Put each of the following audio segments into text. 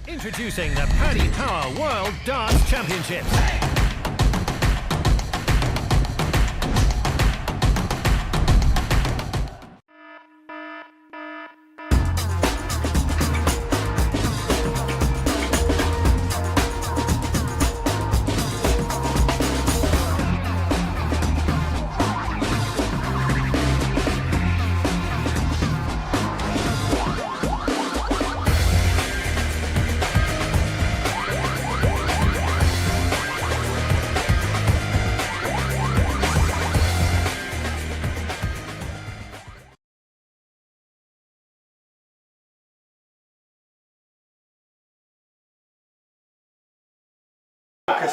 Introducing the Paddy Power World Darts Championships.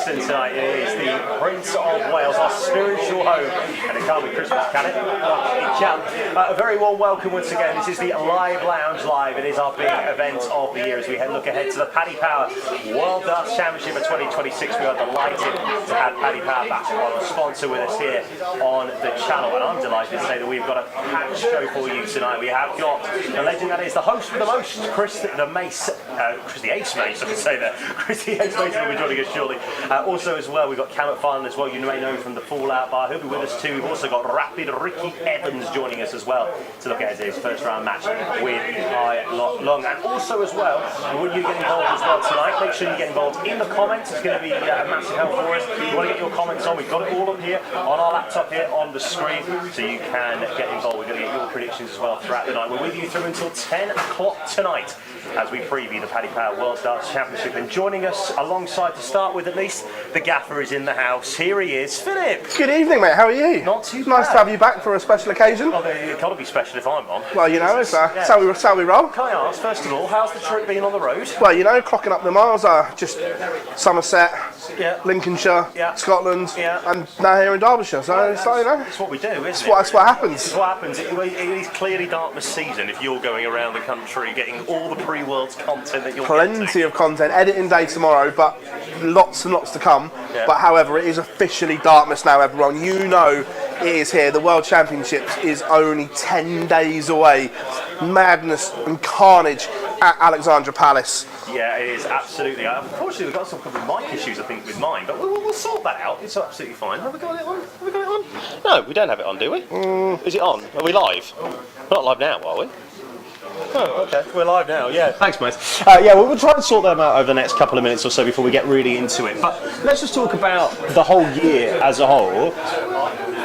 Tonight is the Prince of Wales, our spiritual home, and it can't be Christmas, can it? It can. A very warm welcome once again. This is the Live Lounge Live. It is our big event of the year as we look ahead to the Paddy Power World Darts Championship of 2026. We are delighted to have Paddy Power back on a sponsor with us here on the channel, and I'm delighted to say that we've got a packed show for you tonight. We have got the legend that is the host with the most, Chris the Ace Mace, I should say there. Chris the Ace Mace will be joining us shortly. Also as well, we've got Cam McFarlane as well, you may know him from the Fallout Bar, he'll be with us too. We've also got Rapid Ricky Evans joining us as well to look ahead to his first round match with Kai Long. And also as well, we want you to get involved as well tonight. Make sure you get involved in the comments, it's going to be a massive help for us. You want to get your comments on, we've got it all up here on our laptop here on the screen, so you can get involved. We're going to get your predictions as well throughout the night. We're with you through until 10 o'clock tonight as we preview the Paddy Power World Darts Championship. And joining us alongside, to start with at least, the gaffer is in the house. Here he is, Philip. Good evening, mate. How are you? Not too bad. Nice to have you back for a special occasion. Oh, it can't be special if I'm on. Well, you know, it's how we roll. Can I ask, first of all, how's the trip been on the road? Well, you know, clocking up the miles are just Somerset, Lincolnshire, Scotland, and now here in Derbyshire. So it's like, you know, it's what we do, isn't it? That's what happens. It's what happens. It is clearly Dartmouth season if you're going around the country getting all the pre-Worlds content that you'll Plenty of content. Editing day tomorrow, but lots and lots to come. Yeah. But however, it is officially Dartmouth now, everyone. You know it is here. The World Championships is only 10 days away. Madness and carnage at Alexandra Palace. Yeah, it is, absolutely. Unfortunately, we've got some couple of mic issues, I think, with mine, but we'll sort that out. It's absolutely fine. Have we got it on? Have we got it on? No, we don't have it on, do we? Is it on? Are we live? We're not live now, are we? Oh, okay. We're live now, yeah. Thanks, mate. Yeah, we'll try and sort them out over the next couple of minutes or so before we get really into it. But let's just talk about the whole year as a whole.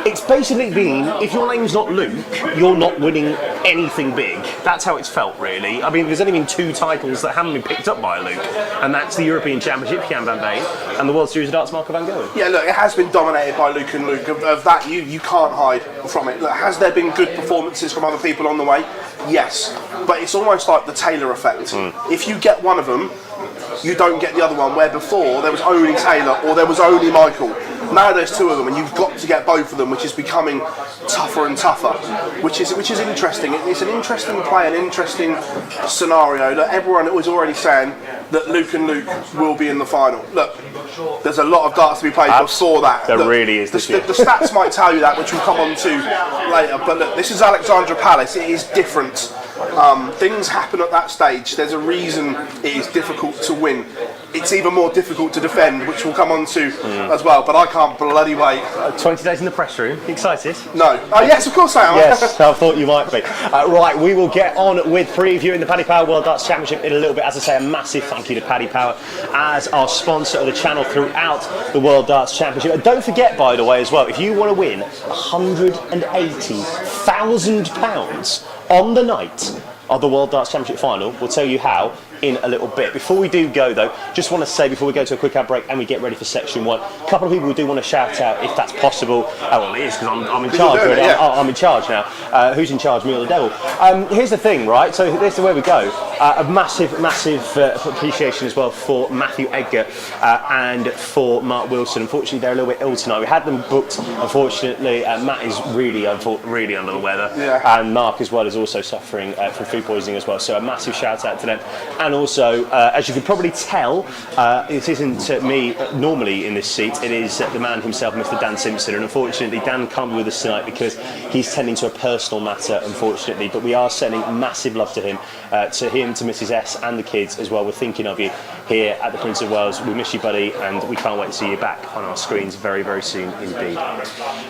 It's basically been, if your name's not Luke, you're not winning anything big. That's how it's felt, really. I mean, there's only been 2 titles that haven't been picked up by Luke, and that's the European Championship, Jan van Veen, and the World Series of Darts, Marco van Gogh. Yeah, look, it has been dominated by Luke and Luke. Of that, you can't hide from it. Look, has there been good performances from other people on the way? Yes, but it's almost like the Taylor effect. If you get one of them, you don't get the other one, where before there was only Taylor or there was only Michael. Now there's 2 of them, and you've got to get both of them, which is becoming tougher and tougher, which is interesting. It's an interesting play, an interesting scenario. Look, everyone was already saying that Luke and Luke will be in the final. Look, there's a lot of darts to be played before that. There really is. The stats might tell you that, which we'll come on to later. But look, this is Alexandra Palace. It is different. Things happen at that stage. There's a reason it is difficult to win. It's even more difficult to defend, which we'll come on to as well. But I can't bloody wait. 20 days in the press room. Excited? No. Oh yes, of course I am. Yes, I thought you might be. Right, we will get on with previewing the Paddy Power World Darts Championship in a little bit. As I say, a massive thank you to Paddy Power as our sponsor of the channel throughout the World Darts Championship. And don't forget, by the way, as well, if you want to win £180,000 on the night of the World Darts Championship final, we'll tell you how in a little bit. Before we do go though, just want to say before we go to a quick ad break and we get ready for section 1, a couple of people we do want to shout out if that's possible. Oh well, it is because I'm in charge. Really. I'm in charge now. Who's in charge, me or the devil? Here's the thing, right? So this is where we go. A massive appreciation as well for Matthew Edgar and for Mark Wilson. Unfortunately, they're a little bit ill tonight. We had them booked. Unfortunately, Matt is really under the weather, and Mark as well is also suffering from food poisoning as well. So a massive shout out to them. and also, as you can probably tell, it isn't me normally in this seat. It is the man himself, Mr. Dan Simpson, and unfortunately, Dan can't be with us tonight because he's tending to a personal matter, unfortunately. But we are sending massive love to him, to Mrs. S, and the kids as well. We're thinking of you here at the Prince of Wales. We miss you, buddy, and we can't wait to see you back on our screens very, very soon indeed.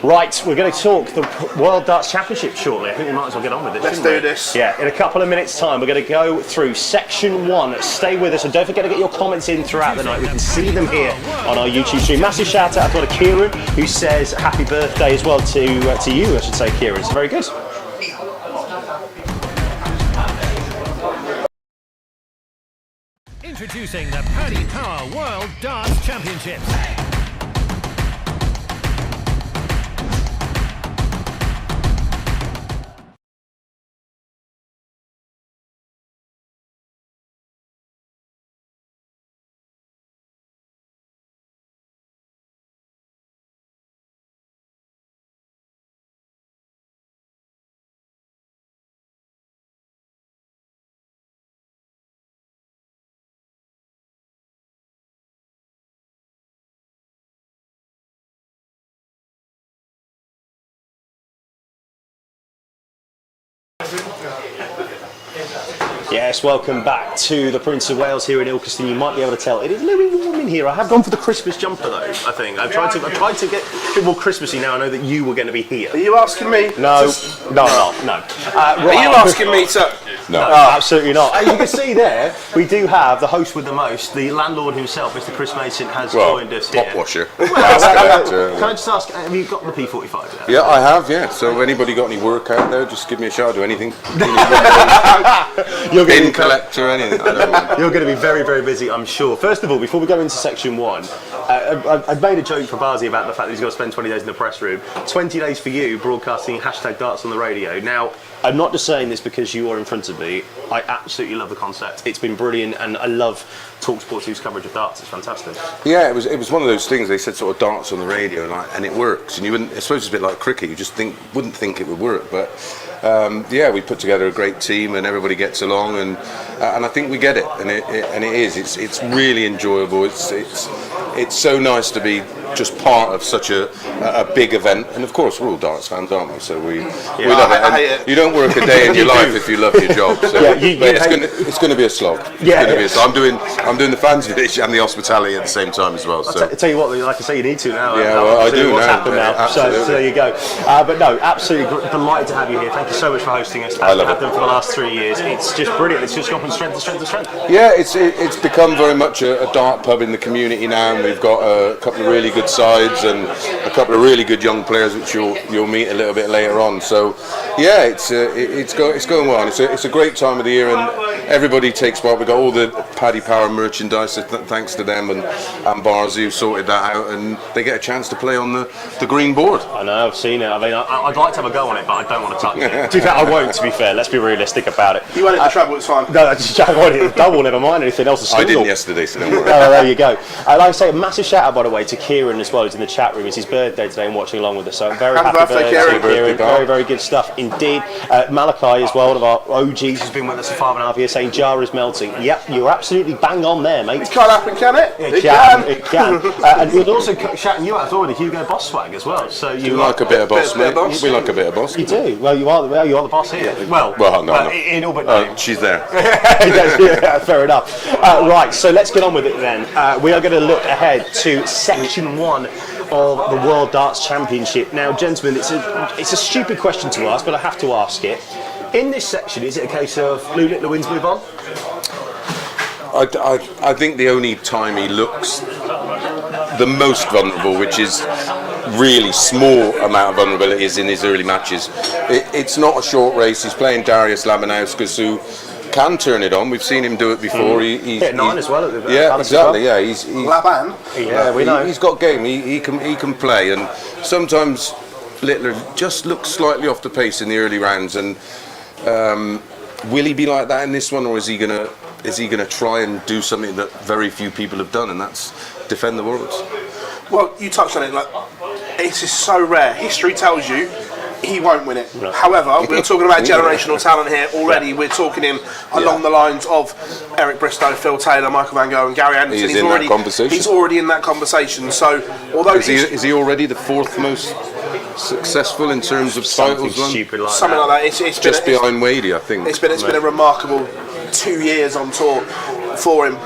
Right, we're going to talk the World Darts Championship shortly. I think we might as well get on with it. Let's do this. Yeah, in a couple of minutes' time, we're going to go through section 1. Stay with us, and don't forget to get your comments in throughout the night. We can see them here on our YouTube stream. Massive shout out to Kieran, who says happy birthday as well to you, I should say, Kieran. It's very good. Introducing the Paddy Power World Darts Championships. Yes, welcome back to the Prince of Wales here in Ilkeston. You might be able to tell it is a little bit warm in here. I have gone for the Christmas jumper though. I think I've tried to get a bit more Christmassy now. I know that you were going to be here. Are you asking me? No. Right. Are you asking me to? No, absolutely not. As you can see there, we do have the host with the most, the landlord himself, Mr. Chris Mason, has joined us here. Top washer. Can I just ask, have you got the P45 there? Yeah, I have, yeah. So anybody got any work out there, just give me a shout, do anything. Bin collector, anything. I don't know. You're going to be very, very busy, I'm sure. First of all, before we go into section 1, I've made a joke for Barzy about the fact that he's got to spend 20 days in the press room. 20 days for you, broadcasting #darts on the radio. Now, I'm not just saying this because you are in front of me. I absolutely love the concept. It's been brilliant, and I love TalkSport 2's coverage of darts. It's fantastic. Yeah, it was one of those things. They said sort of darts on the radio, and it works. And you wouldn't. I suppose it's a bit like cricket. You just wouldn't think it would work, but yeah, we put together a great team, and everybody gets along, and I think we get it, and it is. It's really enjoyable. It's so nice to be just part of such a big event, and of course we're all darts fans, aren't we? So we love it. And you don't work a day in your life if you love your job. So but it's going to be a slog. I'm doing the fans village and the hospitality at the same time as well. So tell you what, like I say, you need to now. Yeah, well, I do what's now. happened now. So there you go. But no, absolutely delighted to have you here. Thank you so much for hosting us. I love it. Them for the last 3 years. It's just brilliant. It's just gone from strength to strength to strength. Yeah, it's become very much a dart pub in the community now, and we've got a couple of really good sides and a couple of really good young players, which you'll meet a little bit later on. So yeah, it's going well. It's a great time of the year, and everybody takes part. We've got all the Paddy Power merchandise, so thanks to them and Barzy who sorted that out, and they get a chance to play on the green board. I know, I've seen it. I mean, I'd like to have a go on it, but I don't want to touch it. To be fair, I won't, to be fair. Let's be realistic about it. You went into trouble, it's fine. No, I just wanted the double, never mind anything else. I didn't yesterday, so don't worry. There you go. Like I say, a massive shout out, by the way, to Kieran as well, who's in the chat room. It's his birthday today and watching along with us. So I'm very happy birthday, Kieran. Very, very good stuff indeed. Malachi as well, one of our OGs, who's been with us for 5.5 years, saying Jara's melting. Yep, you're absolutely bang on there, mate. It can't happen, can it? It can. And we're also shouting you out as well with the Hugo Boss swag as well. So you like a bit of boss, mate. We like a bit of boss. You do. Well, you are the boss here. Well, no. In all but name. She's there. Yeah, fair enough. Right, so let's get on with it then. We are going to look ahead to section 1 of the World Darts Championship. Now, gentlemen, it's a stupid question to ask, but I have to ask it. In this section, is it a case of Lou Littler wins, move on? I think the only time he looks the most vulnerable, which is really small amount of vulnerability, is in his early matches. It's not a short race. He's playing Darius Labanauskas, who can turn it on. We've seen him do it before. He's hit 9 as well at the yeah, exactly. Well. Yeah, he's Laban. Yeah, we know. He's got game. He can play, and sometimes Littler just looks slightly off the pace in the early rounds. And will he be like that in this one, or is he gonna try and do something that very few people have done, and that's defend the Worlds? Well, you touched on it. Like, it's just so rare. History tells you he won't win it. No. However, we're talking about generational talent here already. We're talking him along the lines of Eric Bristow, Phil Taylor, Michael Van Gogh and Gary Anderson. He's in that conversation. He's already in that conversation. So, although is he already the 4th most successful in terms of titles? Stupid like something that. like that. It's Just behind Wadey, I think. It's been a remarkable 2 years on tour for him.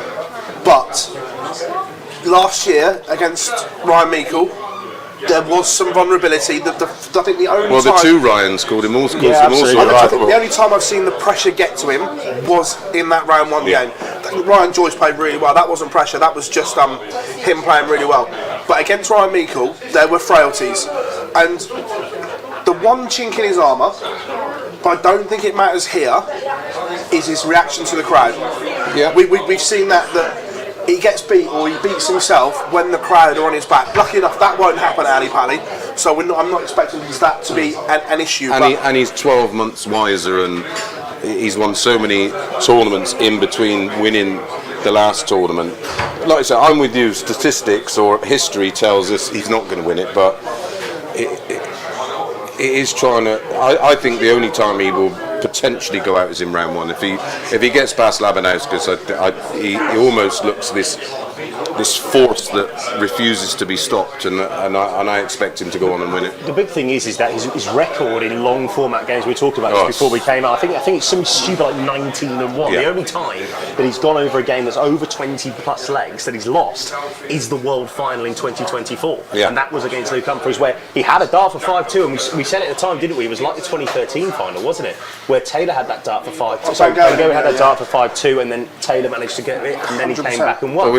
But last year against Ryan Meikle, there was some vulnerability. I think the only the time, 2 Ryans called him also. I think the only time I've seen the pressure get to him was in that round 1 game. I think Ryan Joyce played really well. That wasn't pressure. That was just him playing really well. But against Ryan Meikle, there were frailties, and the one chink in his armour, but I don't think it matters here, is his reaction to the crowd. Yeah, we've seen that he gets beat or he beats himself when the crowd are on his back. Lucky enough, that won't happen at Ali Pali, so I'm not expecting that to be an issue. And he's 12 months wiser, and he's won so many tournaments in between winning the last tournament. Like I said, I'm with you. Statistics or history tells us he's not going to win it, but it is trying to. I think the only time he will potentially go out is in round 1. If he gets past Labanauskas, he almost looks this force that refuses to be stopped, and I expect him to go on and win it. The big thing is that his record in long format games, we talked about this before we came out, I think it's something stupid like 19-1. The only time that he's gone over a game that's over 20 plus legs that he's lost is the World Final in 2024, and that was against Luke Humphries, where he had a dart for 5-2, and we said at the time, didn't we? It was like the 2013 final, wasn't it? Where Taylor had that dart for 5-2. So Van Gogh had that dart for 5-2, and then Taylor managed to get it, and then he came back and won.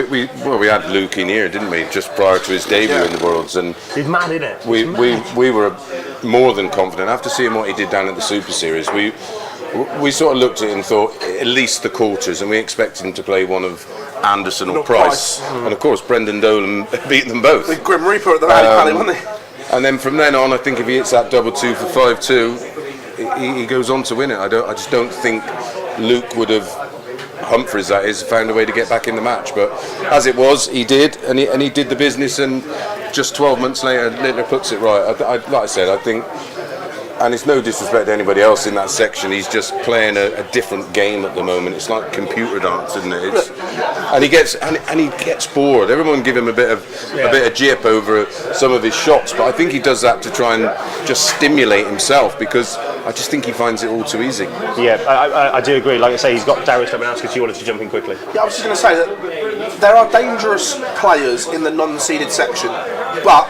We had Luke in here, didn't we, just prior to his debut in the Worlds, and it's mad, isn't it? We were more than confident after seeing what he did down at the Super Series. We sort of looked at it and thought at least the quarters, and we expected him to play one of Anderson or Price. And of course Brendan Dolan beat them both. The Grim Reaper at the Rally Pally, wasn't he? And then from then on, I think if he hits that double 2 for 5-2, he goes on to win it. I just don't think Luke would have, Humphries that is, found a way to get back in the match, but as it was, he did, and he did the business, and just 12 months later, Littler puts it right. Like I said, I think, and it's no disrespect to anybody else in that section, he's just playing a different game at the moment. It's like computer dance, isn't it? And he gets bored. Everyone give him a bit of jip over some of his shots, but I think he does that to try and just stimulate himself, because I just think he finds it all too easy. Yeah, I do agree. Like I say, he's got Darius Labanauskas. You wanted to jump in quickly. Yeah, I was just going to say that there are dangerous players in the non-seeded section, but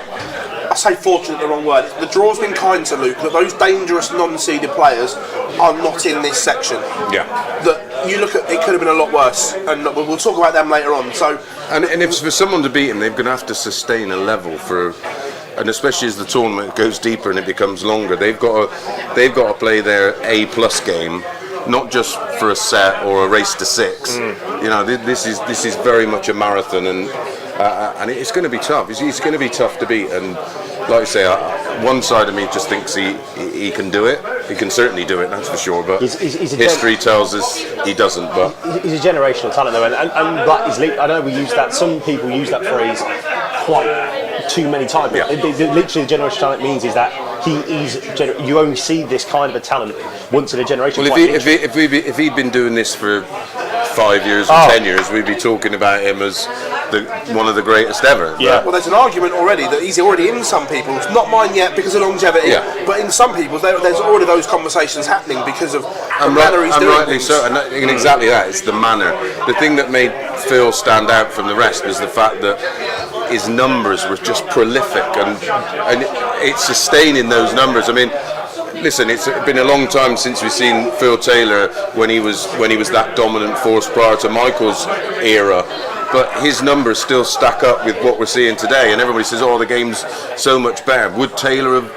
I say fortunate the wrong word. The draw's been kind to Luke, that those dangerous non-seeded players are not in this section. Yeah. That you look at, it could have been a lot worse, and we'll talk about them later on. So, and if for someone to beat him, they're going to have to sustain a level for. And especially as the tournament goes deeper and it becomes longer, they've got to play their A+ game, not just for a set or a race to 6. You know, this is very much a marathon, and it's going to be tough. It's going to be tough to beat. And like I say, one side of me just thinks he can do it. He can certainly do it, that's for sure. But history tells us he doesn't. But he's a generational talent, though, and that is. I know we use that. Some people use that phrase quite too many times. Yeah. Literally, the generational talent means is that he is. You only see this kind of a talent once in a generation. Well, if he'd been doing this for 5 years or 10 years, we'd be talking about him as one of the greatest ever. Yeah. Well, there's an argument already that he's already in some people's, not mine yet because of longevity, but in some people's, there's already those conversations happening because of the manner he's doing things. So, and exactly that, it's the manner. The thing that made Phil stand out from the rest was the fact that his numbers were just prolific, and it's sustaining those numbers. I mean, listen, it's been a long time since we've seen Phil Taylor when he was that dominant force prior to Michael's era, but his numbers still stack up with what we're seeing today, and everybody says, oh, the game's so much better. Would Taylor have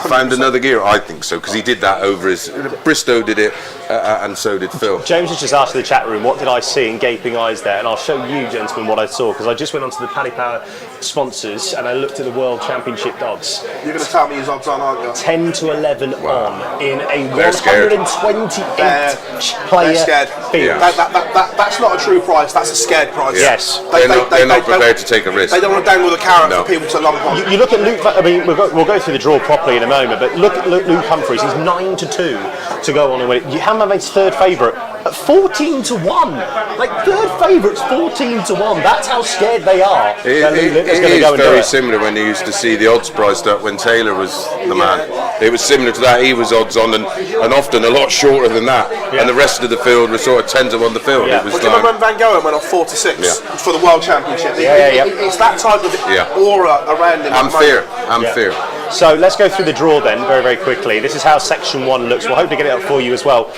found another gear? I think so, because he did that over his... Bristow did it, and so did Phil. James has just asked in the chat room, what did I see in gaping eyes there? And I'll show you, gentlemen, what I saw, because I just went onto the Paddy Power sponsors and I looked at the World Championship odds. You're going to tell me his odds on, aren't you? 10 to 11 on in a They're 128 player field. Yeah. That's not a true price, that's a scared price. Yes. They're not prepared to take a risk. They don't want to dangle the carrot for people to lump on. You look at Luke, I mean, we'll go through the draw properly in a moment. But look at Luke Humphries. He's 9-2 to go on and win it. Hammermaid's third favourite at 14-1. Like third favourites 14-1. That's how scared they are. It is very similar when you used to see the odds priced up when Taylor was the man. It was similar to that. He was odds on and often a lot shorter than that. Yeah. And the rest of the field was sort of 10-1 the field. Yeah. It was do you remember when Van Gogh went off 4-6 for the World Championship? It's that type of aura around him. I'm fear. So let's go through the draw then very, very quickly. This is how section 1 looks. We'll hope to get it up for you as well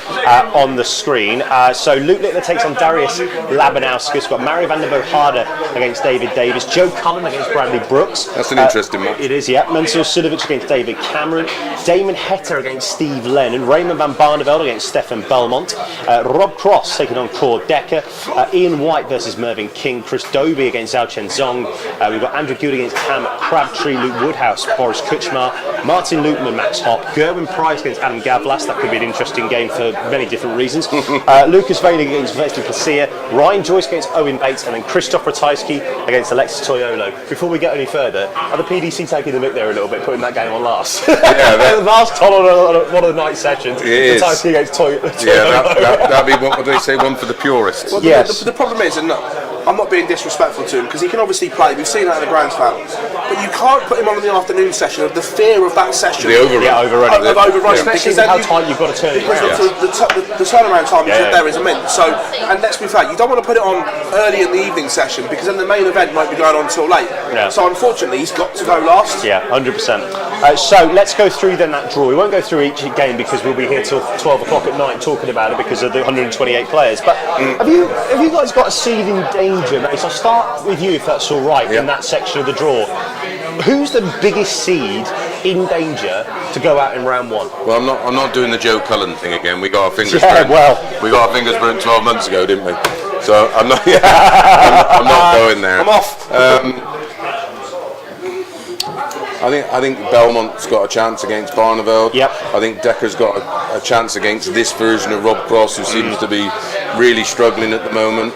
on the screen. So Luke Littler takes on Darius Labanauskas. We've got Mario van der Bohada against David Davis. Joe Cullen against Bradley Brooks. That's an interesting match. It is, yeah. Mensur Suljovic against David Cameron. Damon Hetter against Steve Lennon. Raymond van Barneveld against Stefan Belmont. Rob Cross taking on Cord Decker. Ian White versus Mervyn King. Chris Dobie against Zhao Chen Zong. We've got Andrew Good against Cam Crabtree. Luke Woodhouse, Boris Kutchmar. Martin Lukeman, Max Hopp. Gerwin Price against Adam Gavlas. That could be an interesting game for many different reasons. Lucas Veilig against Wesley Placia. Ryan Joyce against Owen Bates. And then Christoph Ratajski against Alexis Toyolo. Before we get any further, are the PDC taking the mick there a little bit, putting that game on last? Yeah, last time on one of the night sessions. Ratajski against Toyolo. Yeah, that'd be what they say, one for the purists. Well, yes. The problem is, and look, I'm not being disrespectful to him because he can obviously play. We've seen that in the Grand Slam, but you can't put him on in the afternoon session of the fear of that session. The overrun. Yeah, overrunning. Of overrunning. Especially with how tight you've got to turn it around. The turnaround time there is immense. So, and let's be fair, you don't want to put it on early in the evening session because then the main event might be going on till late. Yeah. So unfortunately, he's got to go last. Yeah, 100%. So let's go through then that draw. We won't go through each game because we'll be here till 12 o'clock at night talking about it because of the 128 players. But have you guys got a seed in danger, mate? So I'll start with you if that's all right in that section of the draw. Who's the biggest seed in danger to go out in round 1? Well, I'm not doing the Joe Cullen thing again. We got our fingers burnt. We got our fingers burnt 12 months ago, didn't we? So I'm not. I'm not going there. I'm off. I think Belmont's got a chance against Barneveld. Yep. I think Decker's got a chance against this version of Rob Cross, who seems to be really struggling at the moment.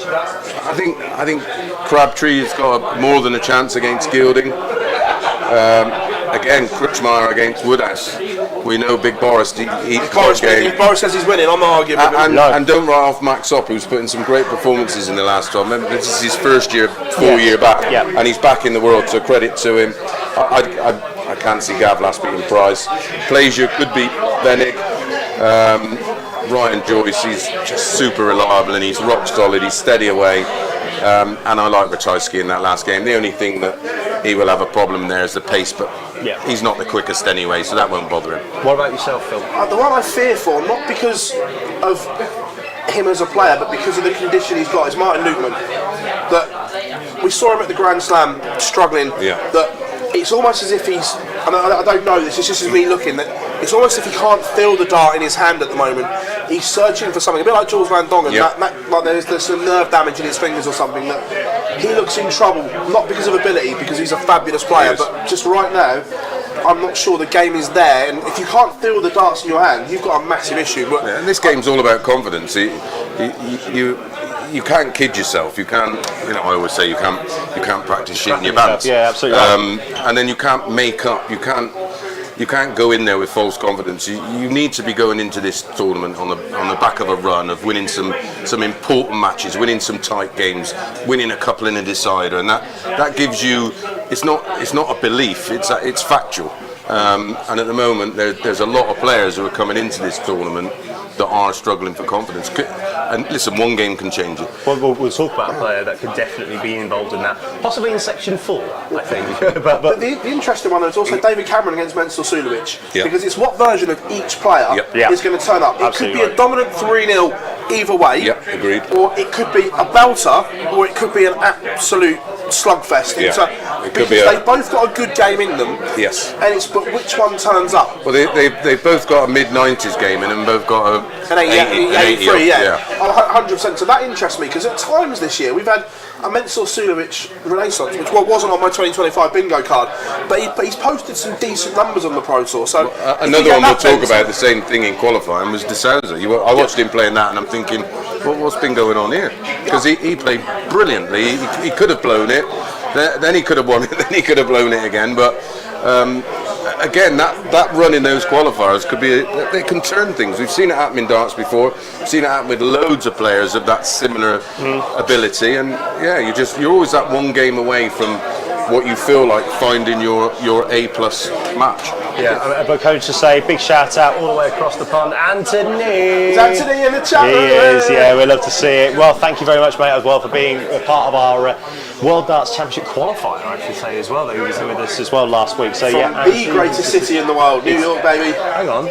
I think Crabtree has got more than a chance against Gilding. Again, Kutchmar against Woodhouse. We know Big Boris. If Boris says he's winning, I'm not arguing with him. And don't write off Max Hopp, who's put in some great performances in the last 12. Remember, this is his first year, full year back, and he's back in the world, so credit to him. I can't see Gavlas beating Price. Plaisir could beat Venig. Ryan Joyce, he's just super reliable and he's rock solid, he's steady away. And I like Ratajski in that last game. The only thing that he will have a problem there is the pace, but he's not the quickest anyway, so that won't bother him. What about yourself, Phil? The one I fear for, not because of him as a player, but because of the condition he's got, is Martin Lukeman. That we saw him at the Grand Slam struggling. That it's almost as if he's, and I don't know this, it's just as me looking, that it's almost as if he can't feel the dart in his hand at the moment. He's searching for something, a bit like Jules Van Dongen, like there's some nerve damage in his fingers or something, that he looks in trouble, not because of ability, because he's a fabulous player, but just right now, I'm not sure the game is there, and if you can't feel the darts in your hand, you've got a massive issue. But and this game's all about confidence. You can't kid yourself. You can't. I always say you can't practice shit in your pants. Yeah, absolutely. And then you can't make up. You can't go in there with false confidence. You need to be going into this tournament on the back of a run of winning some important matches, winning some tight games, winning a couple in a decider, and that gives you. It's not a belief. It's factual. And at the moment, there's a lot of players who are coming into this tournament that are struggling for confidence. And listen, one game can change it. Well, we'll talk about a player that could definitely be involved in that, possibly in section 4, I think. but the interesting one is also David Cameron against Mensur Suljovic, because it's what version of each player is going to turn up. It could be a dominant 3-0 either way, agreed. Or it could be a belter, or it could be an absolute slugfest. It could be they both got a good game in them. Yes. And it's but which one turns up? Well, they both got a mid-90s game in them. Both got an 83. 100%. So that interests me because at times this year we've had a Mensur Suljovic renaissance, which wasn't on my 2025 bingo card, but he's posted some decent numbers on the Pro Tour. So another one we'll talk about the same thing in qualifying was De Souza. I watched him playing that, and I'm thinking, what's been going on here? Because he played brilliantly. He could have blown it, then he could have won it, then he could have blown it again. But again, that run in those qualifiers they can turn things. We've seen it happen in darts before. We've seen it happen with loads of players of that similar ability, and yeah, you're always that one game away from what you feel like finding your A+ match. Yeah, but coach to say, big shout out all the way across the pond, Anthony. Is Anthony in the chat? He is, yeah, we love to see it. Well, thank you very much, mate, as well, for being a part of our World Darts Championship qualifier, I should say, as well. He was with us as well last week. So, From the greatest city in the world, New York, baby. Hang on,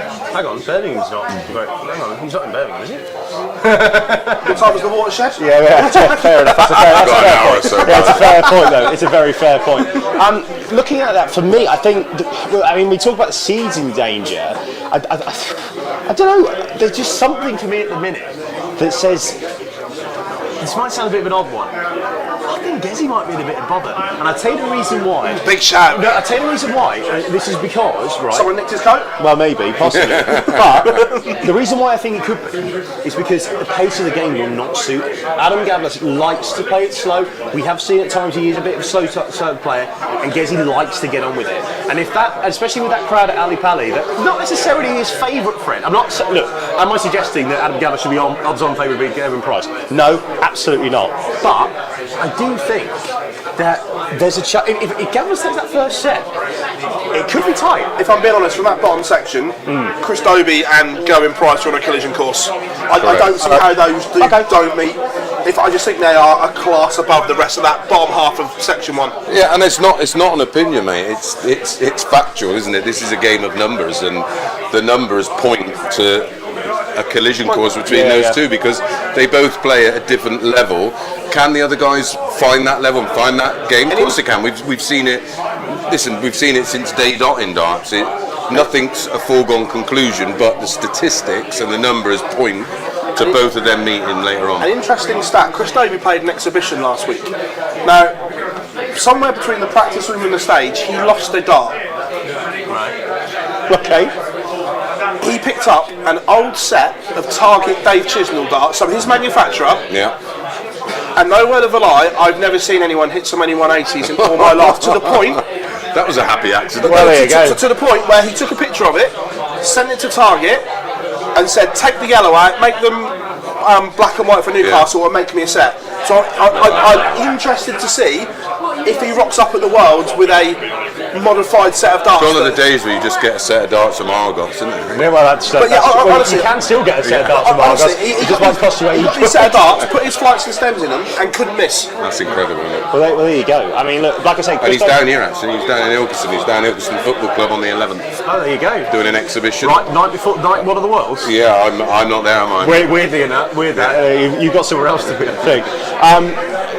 Birmingham's not. Hang on, he's not in Birmingham, is he? What time was the watershed? Yeah, fair enough. That's a fair point, though. It's a very fair point. Looking at that, for me, I think, we talk about the seeds in danger. I don't know, there's just something for me at the minute that says, this might sound a bit of an odd one, I think Gezi might be in a bit of bother, and I'll tell you the reason why. Big shout. No, I'll tell you the reason why. This is because, right? Someone nicked his coat? Well, maybe, possibly. But the reason why I think it could be is because the pace of the game will not suit. Adam Gabler likes to play it slow. We have seen at times he is a bit of a slow player, and Gezi likes to get on with it. And if that, especially with that crowd at Ali Pali, that's not necessarily his favourite friend. Am I suggesting that Adam Gabler should be odds-on favourite of Gavin Price? No, absolutely not. But I do think that there's a chance. If Gavin takes that first set, it could be tight. If I'm being honest, from that bottom section, Chris Dobie and Gavin Price are on a collision course. I don't see how those don't meet. I just think they are a class above the rest of that bottom half of section 1. Yeah, and it's not an opinion, mate. It's factual, isn't it? This is a game of numbers, and the numbers point to a collision course between those two, because they both play at a different level. Can the other guys find that level and find that game? Of course they can. We've seen it. Listen, we've seen it since day dot in darts. Nothing's a foregone conclusion, but the statistics and the numbers point to both of them meeting later on. An interesting stat, Chris Dobie played an exhibition last week. Now, somewhere between the practice room and the stage, he lost a dart. Right. Okay. He picked up an old set of Target Dave Chisnell darts, so his manufacturer. Yeah. And no word of a lie, I've never seen anyone hit so many 180s in all my life, to the point... That was a happy accident. Well, there you go. To the point where he took a picture of it, sent it to Target, and said, take the yellow out, make them black and white for Newcastle, and make me a set. So I'm interested to see if he rocks up at the Worlds with a modified set of darts. It's one of the days where you just get a set of darts from Argos, isn't it? Yeah, well, honestly, you can still get a set of darts from Argos. It just might cost you a set of darts, put his flights and stems in them, and couldn't miss. That's incredible, isn't it? Well, there you go. I mean, look, like I say, and he's down here actually. He's down in Ilkeston. He's down at Ilkeston Football Club on the 11th. Oh, there you go. Doing an exhibition. Right, night one of the Worlds. Yeah, I'm not there, am I? Weirdly enough, you've got somewhere else to be, I think.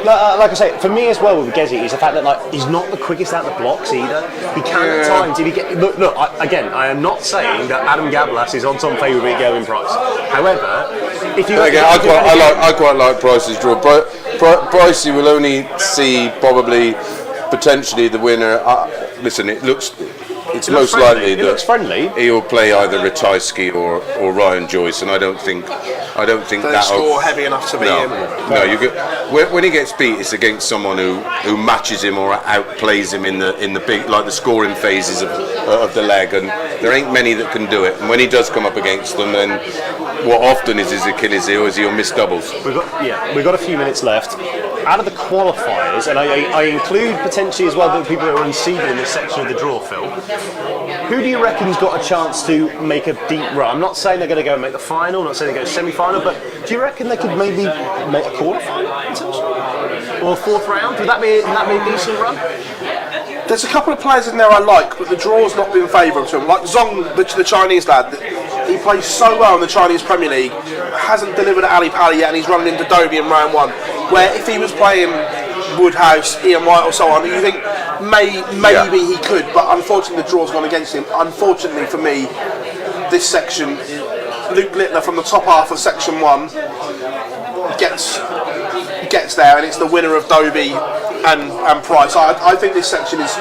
Like I say, for me as well with Gezi is the fact that he's not the quickest out the blocks either. He can at times. If he get look, I am not saying that Adam Gablas is odds-on favourite of Gavin Price. However, if you I quite like Price's draw. Price, you will only see probably potentially the winner. Listen, it's most likely that he'll play either Ratajski or Ryan Joyce, and I don't think that'll score heavy enough to beat him. No, when he gets beat, it's against someone who matches him or outplays him in the big, like the scoring phases of the leg, and there ain't many that can do it. And when he does come up against them, then what often is his Achilles heel is he'll miss doubles. We've got a few minutes left. Out of the qualifiers, and I include potentially as well the people that are unseeded in this section of the draw, Phil, who do you reckon's got a chance to make a deep run? I'm not saying they're going to go and make the final, I'm not saying they go semi-final, but do you reckon they could maybe make a quarter-final potentially? Or a fourth round? Would that be a decent run? There's a couple of players in there I like, but the draw's not been favourable to him. Like Zong, the Chinese lad, he plays so well in the Chinese Premier League, hasn't delivered at Ali Pali yet, and he's running into Dobie in round 1. Where if he was playing Woodhouse, Ian White or so on, you think maybe he could, but unfortunately the draw's gone against him. Unfortunately for me, this section, Luke Littler from the top half of section 1 gets there, and it's the winner of Dobie and Price. I think this section is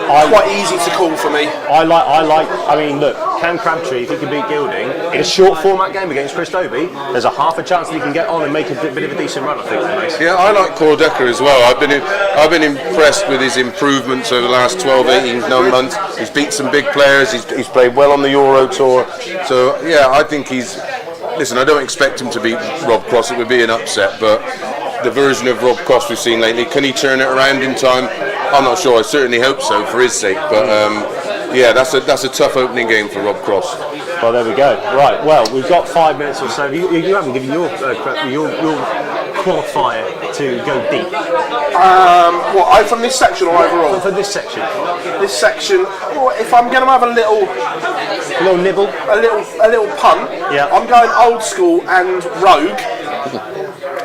quite easy to call for me. I mean, look, Cam Crabtree, if he can beat Gilding in a short format game against Chris Dobie, there's a half a chance that he can get on and make a bit of a decent run, I think. Yeah, I like Cordecker as well. I've been impressed with his improvements over the last 12, 18 months. He's beat some big players. He's played well on the Euro Tour. So yeah, I think he's. Listen, I don't expect him to beat Rob Cross. It would be an upset, but the version of Rob Cross we've seen lately, can he turn it around in time? I'm not sure. I certainly hope so for his sake. But yeah, that's a tough opening game for Rob Cross. Well, there we go. Right. Well, we've got 5 minutes or so. You haven't given your qualifier to go deep. What, from this section or overall? For this section. This section. Well, if I'm going to have a little nibble, a little punt, yeah. I'm going old school and rogue.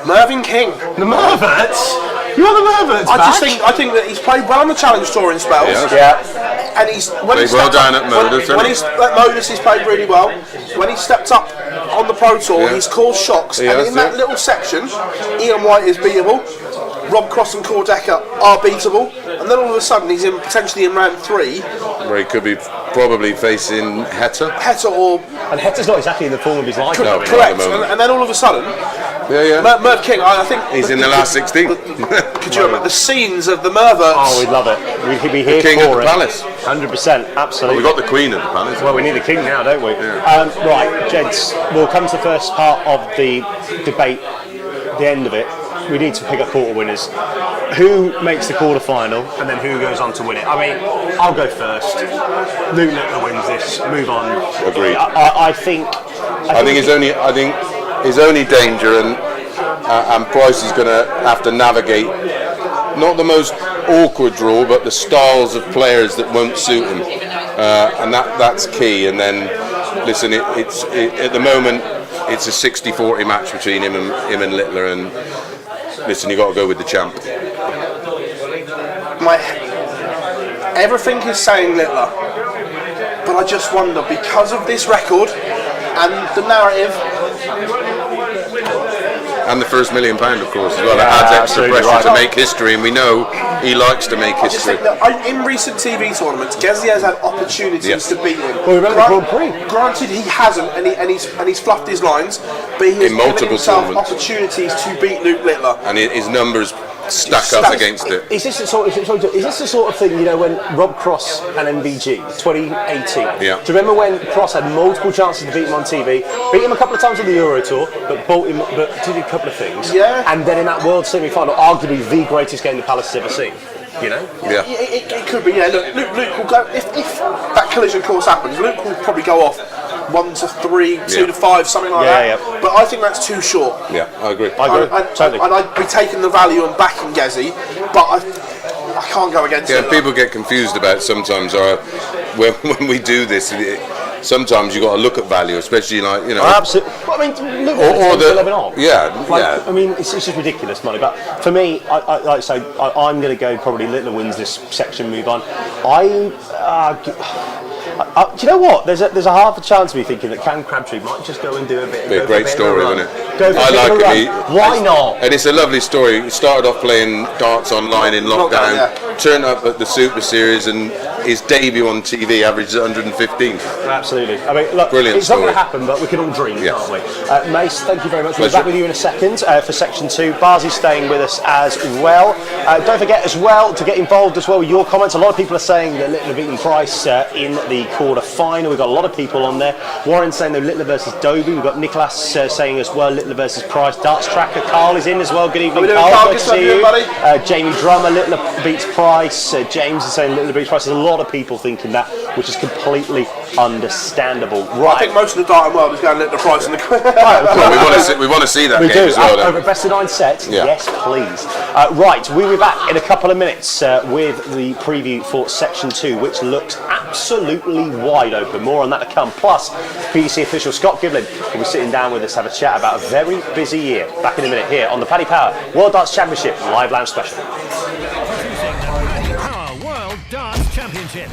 Mervyn King. The Merverts. You are the Merverts. I think that he's played well on the Challenge Tour in spells. Yeah. And he's played well down at Modus. When he's at Modus, he's played really well. When he stepped up on the Pro Tour, he's caused shocks. And in that little section, Ian White is beatable. Rob Cross and Cordecker are beatable. And then all of a sudden, he's potentially in round 3. Where he could be probably facing Heta. And Heta's not exactly in the form of his life. No, correct. And then all of a sudden, Merv King, I think he's in the last 16. Could you remember the scenes of the Merverts? Oh, we'd love it. We could be here the king for of the palace. 100%, absolutely. Well, we've got the queen of the palace. Well, we need the king now, don't we? Yeah. Right, gents, we'll come to the first part of the debate, the end of it. We need to pick up quarter winners. Who makes the quarter final and then who goes on to win it? I mean, I'll go first. Luke Littler wins this. Move on. Agreed. I think his only danger and Price is going to have to navigate not the most awkward draw, but the styles of players that won't suit him, and that's key. And then, listen, it's at the moment it's a 60-40 match between him and Littler, and listen, you got to go with the champ. Everything is saying Littler, but I just wonder, because of this record and the narrative. And the first £1 million, of course, as well. It adds extra pressure to make history, and we know he likes to make history. In recent TV tournaments, Gezi has had opportunities to beat him. Well, remember Grand Prix. Granted, he hasn't, and he's fluffed his lines, but he has given himself opportunities to beat Luke Littler. And his numbers stack up against it. Is this the sort of thing, you know, when Rob Cross and MVG 2018? Yeah. Do you remember when Cross had multiple chances to beat him on TV, beat him a couple of times on the Euro Tour, but did a couple of things. Yeah. And then in that World semi-final, arguably the greatest game the Palace has ever seen. You know? Yeah. It could be. Yeah. Look, Luke will go if that collision course happens. Luke will probably go off 1 to 3, 2 to 5, something like that. Yeah. But I think that's too short. Yeah, I agree. Totally. And I'd be taking the value and backing Gezi, but I can't go against it. Yeah, people get confused about sometimes when we do this. Sometimes you got to look at value, especially like, you know. Absolutely. Well, I mean, look at the 11 on. Yeah. I mean, it's just ridiculous money. But for me, like I say, I'm going to go probably Littler wins this section. Move on. Do you know what? There's a half a chance of me thinking that Cam Crabtree might just go and do a bit. Be a great story, isn't it? I like it. Why not? And it's a lovely story. He started off playing darts online in lockdown, turned up at the Super Series, and his debut on TV averages 115. Absolutely. I mean, look, brilliant it's story. not going to happen, but we can all dream, can't we? Mace, thank you very much. We'll be back with you in a second for section 2. Barzy's staying with us as well. Don't forget as well to get involved as well with your comments. A lot of people are saying that Littler beating Price in the quarter final. We've got a lot of people on there. Warren saying though Littler versus Dobie. We've got Nicholas saying as well Littler versus Price. Darts Tracker Carl is in as well. Good evening, Carl. Good to see you. Jamie Drummer, Littler beats Price. James is saying Littler beats Price. There's a lot of people thinking that, which is completely understandable. Right. I think most of the darting world is going to Littler Price in the Well, we want to see that we game do. as well. Over best of 9 sets. Yeah. Yes, please. Right, we'll be back in a couple of minutes with the preview for section 2, which looks absolutely wide open. More on that to come. Plus, PDC official Scott Giblin will be sitting down with us to have a chat about a very busy year. Back in a minute here on the Paddy Power World Darts Championship Live Lounge Special. Introducing the Paddy Power World Darts Championship.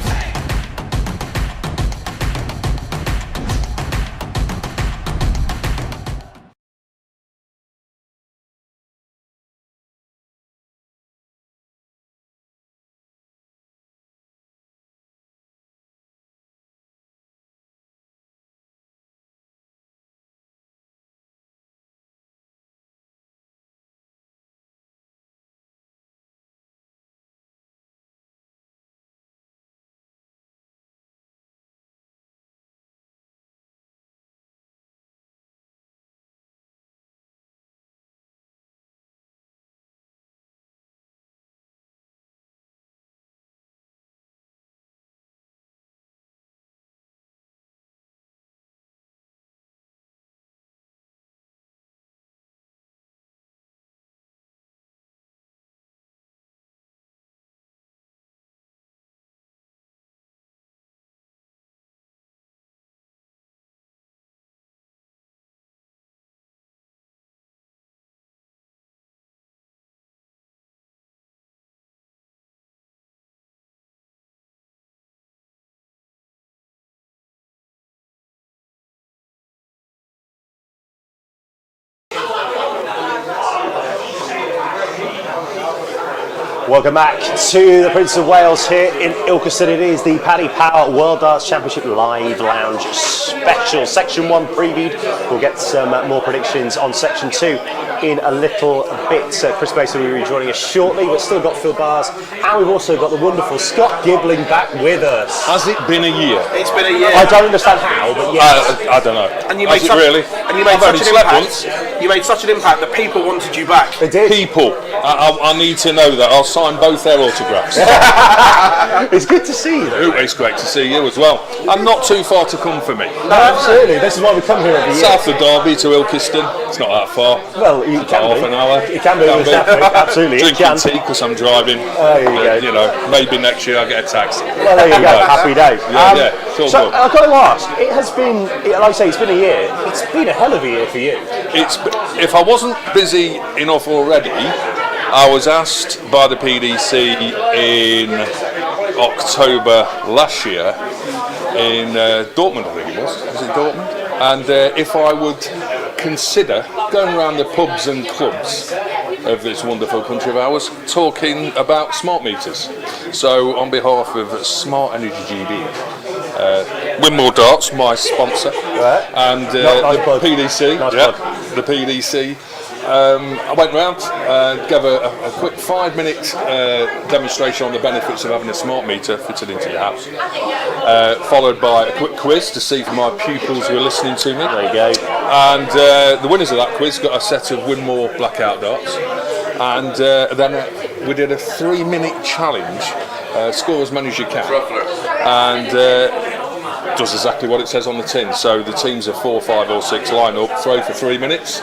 Welcome back to the Prince of Wales here in Ilkeston. It is the Paddy Power World Darts Championship Live Lounge Special. Section 1 previewed. We'll get some more predictions on Section 2 in a little bit. Chris Mason will be joining us shortly. We've still got Phil Bars, and we've also got the wonderful Scott Gibbling back with us. Has it been a year? It's been a year. I don't understand how, but yes. I don't know. And you Has made it really? And you made I've only such an slept impact. once. You made such an impact that people wanted you back. They did. People, I need to know that. I'll sign both their autographs. It's good to see you, though. Ooh, it's great to see you as well. And not too far to come for me. No, absolutely. This is why we come here every year. South of Derby to Ilkeston. It's not that far. Well, you can Half be. an hour. It can be. Absolutely. It Drinking can. tea because I'm driving. There you go. You know, maybe next year I'll get a taxi. Well, there you go. Happy days. Yeah, it's all so good. I've got to ask. It has been, like I say, it's been a year. It's been a hell of a year for you. If I wasn't busy enough already, I was asked by the PDC in October last year in Dortmund, I think it was. Was it Dortmund? And if I would consider going around the pubs and clubs of this wonderful country of ours, talking about smart meters. So on behalf of Smart Energy GB, Winmore Darts, my sponsor, and Nice plug. PDC, Nice plug. the PDC. I went round, gave a quick 5-minute demonstration on the benefits of having a smart meter fitted into your house, followed by a quick quiz to see if my pupils were listening to me. There you go. And the winners of that quiz got a set of Winmore blackout darts. And then we did a 3-minute challenge, score as many as you can. And does exactly what it says on the tin. So the teams of 4, 5 or 6 line up, throw for 3 minutes.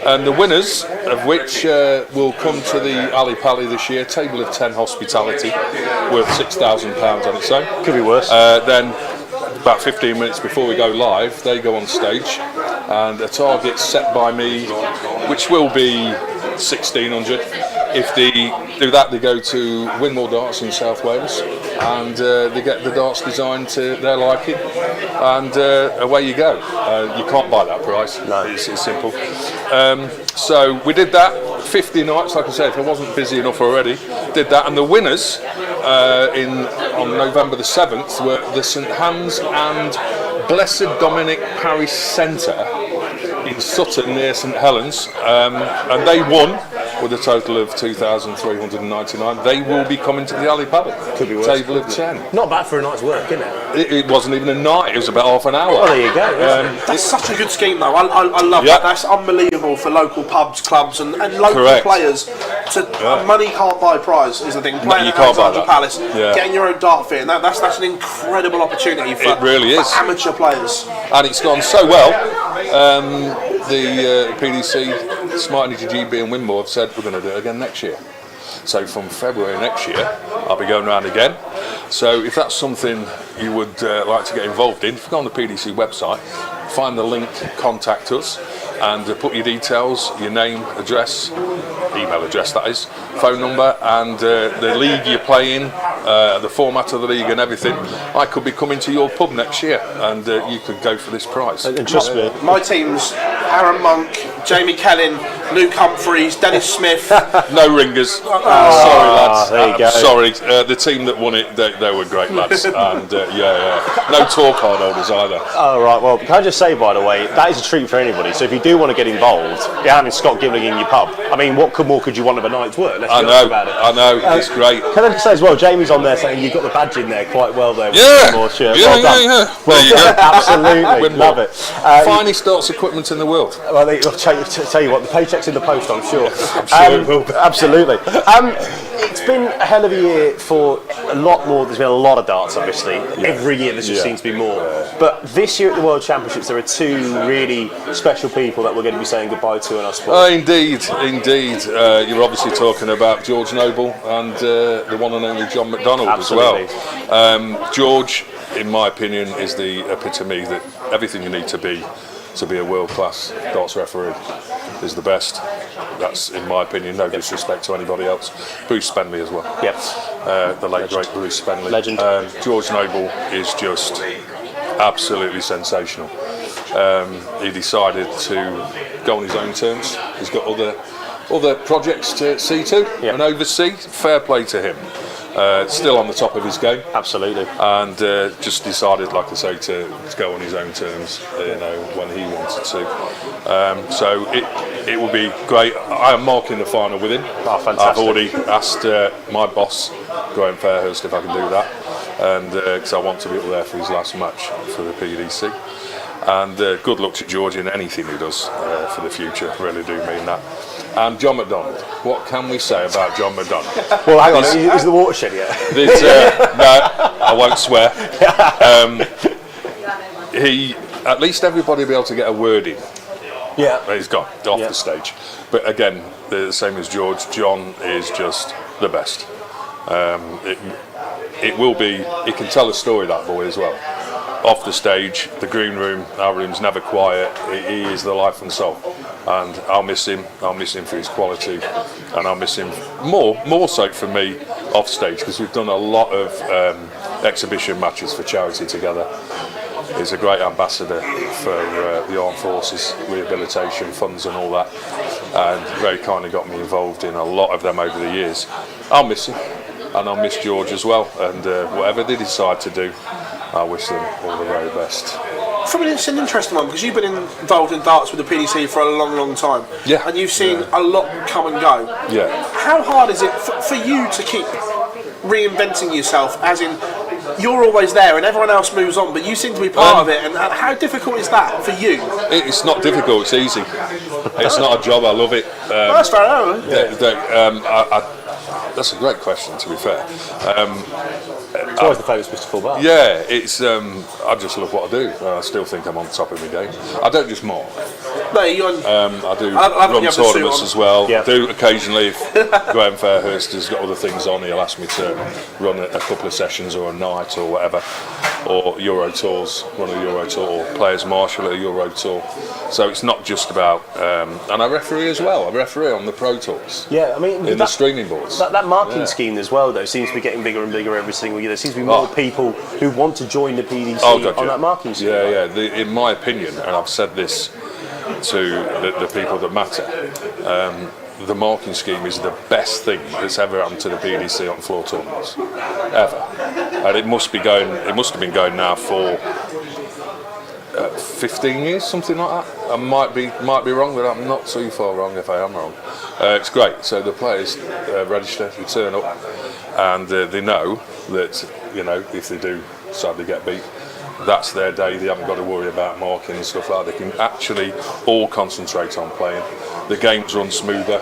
And the winners, of which will come to the Ali Pally this year, table of 10 hospitality, worth £6,000 on its own. Could be worse. Then, about 15 minutes before we go live, they go on stage, and a target set by me, which will be 1,600. If they do that, they go to Winmore Darts in South Wales, and they get the darts designed to their liking, and away you go. You can't buy that price. No. It's simple. So we did that 50 nights, like I said, if I wasn't busy enough already, did that, and the winners on November the 7th were the St Hans and Blessed Dominic Parish Centre in Sutton near St Helens, and they won with a total of 2,399. They will be coming to the Ali Pally. Could be worse. Table of 10. Not bad for a night's work, isn't it? It wasn't even a night, it was about half an hour. Well, there you go. That's such a good scheme, though. I love Yeah. that. That's unbelievable for local pubs, clubs, and local Correct. players. Money can't buy prize is the thing. Playing you at can't buy Alexandra that. Palace, Yeah. getting your own dart fit, and that's an incredible opportunity for, It really is. for amateur players. And it's gone so well. The PDC, Smart Energy GB and Winmore have said we're going to do it again next year. So from February next year, I'll be going around again. So if that's something you would like to get involved in, if you go on the PDC website, find the link, contact us, and put your details, your name, address, email address that is, phone number, and the league you're playing, the format of the league and everything. I could be coming to your pub next year, and you could go for this prize. And trust me. My team's Aaron Monk, Jamie Kellin, Luke Humphreys, Dennis Smith. No ringers. Sorry, lads. there you go. Sorry. The team that won it, they were great lads. And no tour card holders either. Oh, right. Well, can I just say, by the way, that is a treat for anybody. So if you do want to get involved, you're having Scott Gibbling in your pub. I mean, what more could you want of a night's work? Let's be honest about it. I know. It's great. Can I just say as well, Jamie's on there saying you've got the badge in there quite well there. With Yeah. the Winmore shirt. Yeah, Well done. yeah. Well There you done. go. Absolutely. Winmore. Love it. Finest darts equipment in the world. Well, I'll tell you what, the paycheck's in the post, I'm sure. sure it will be. Absolutely. It's been a hell of a year for a lot more. There's been a lot of darts, obviously. Every year there just seems to be more. But this year at the World Championships, there are two really special people that we're going to be saying goodbye to in our sport. Indeed. You're obviously talking about George Noble and the one and only John McDonald Absolutely. as well. George, in my opinion, is the epitome that everything you need to be a world-class darts referee is the best. That's, in my opinion, no disrespect to anybody else. Bruce Spenley as well. Yep. The late great Bruce Spenley. Legend. George Noble is just absolutely sensational. He decided to go on his own terms. He's got other other projects to see to and oversee. Fair play to him. Still on the top of his game. Absolutely. And just decided, like I say, to go on his own terms, when he wanted to. So it will be great. I am marking the final with him. Oh, fantastic. I've already asked my boss, Graham Fairhurst, if I can do that, and because I want to be up there for his last match for the PDC. And good luck to George in anything he does for the future. Really do mean that. And John McDonald, what can we say about John McDonald? Well, hang on, is the watershed yet? No, I won't swear. At least everybody will be able to get a word in. Yeah. He's gone off the stage. But again, the same as George, John is just the best. It will be, he can tell a story, that boy, as well. Off the stage, the green room, our room's never quiet. He is the life and soul, and I'll miss him. I'll miss him for his quality, and I'll miss him more so for me off stage, because we've done a lot of exhibition matches for charity together. He's a great ambassador for the Armed Forces Rehabilitation Funds and all that, and very kindly got me involved in a lot of them over the years. I'll miss him, and I'll miss George as well, and whatever they decide to do, I wish them all the very best. It's an interesting one, because you've been involved in darts with the PDC for a long, long time. Yeah. And you've seen a lot come and go. Yeah. How hard is it for you to keep reinventing yourself, as in you're always there and everyone else moves on, but you seem to be part of it, and how difficult is that for you? It's not difficult, it's easy. It's not a job, I love it. That's fair enough. That's a great question, to be fair. It's always the famous Mr. Full Bar. Yeah, it's. I just love what I do. I still think I'm on top of my game. I don't just mark. No, you're I do run tournaments as well. Yeah. I do occasionally, if Graham Fairhurst has got other things on, he'll ask me to run a couple of sessions or a night or whatever, or Euro tours, run a Euro tour, or Players Marshal at a Euro tour. So it's not just about, and I referee as well. I referee on the Pro Tours. Yeah, I mean, in the streaming boards. That marking scheme as well, though, seems to be getting bigger and bigger every single year. There seems to be more people who want to join the PDC on that marking scheme. Yeah. In my opinion, and I've said this to the people that matter, the marking scheme is the best thing that's ever happened to the PDC on floor tournaments, ever. And it must have been going now for 15 years, something like that. I might be wrong, but I'm not too far wrong if I am wrong. It's great. So the players register, they turn up, and they know that, if they do sadly get beat, that's their day. They haven't got to worry about marking and stuff like that. They can actually all concentrate on playing. The games run smoother.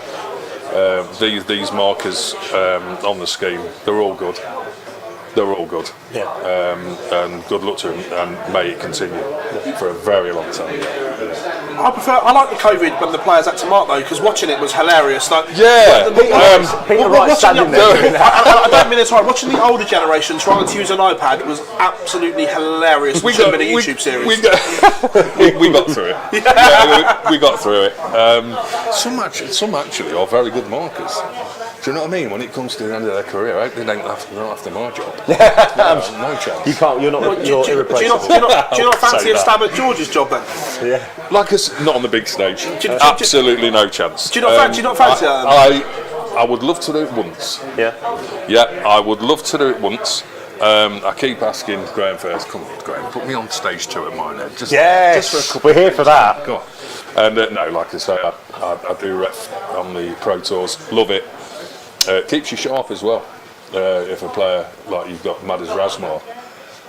These markers on the scheme, they're all good. They're all good. Yeah. And good luck to them, and may it continue for a very long time. I like the COVID when the players had to mark, though, because watching it was hilarious. Like, Yeah. Peter Wright standing there. I don't mean it's right. Watching the older generation trying to use an iPad was absolutely hilarious. We got a YouTube series. We got through it. Yeah, we got through it. Some actually are very good markers. Do you know what I mean? When it comes to the end of their career, I hope they don't have to my job. No chance. You can't. You're not. You're irreplaceable. Do you not fancy a stab at George's job then? Yeah. Like us, not on the big stage. Absolutely no chance. Do you not fancy that? I would love to do it once. Yeah. Yeah, I would love to do it once. I keep asking Graham first, come on, Graham, put me on stage 2 at mine head. Just for a couple we're here for that. Go on. And no, like I say, I do ref on the Pro Tours. Love it. Keeps you sharp as well. If a player like you've got Madaz Razmar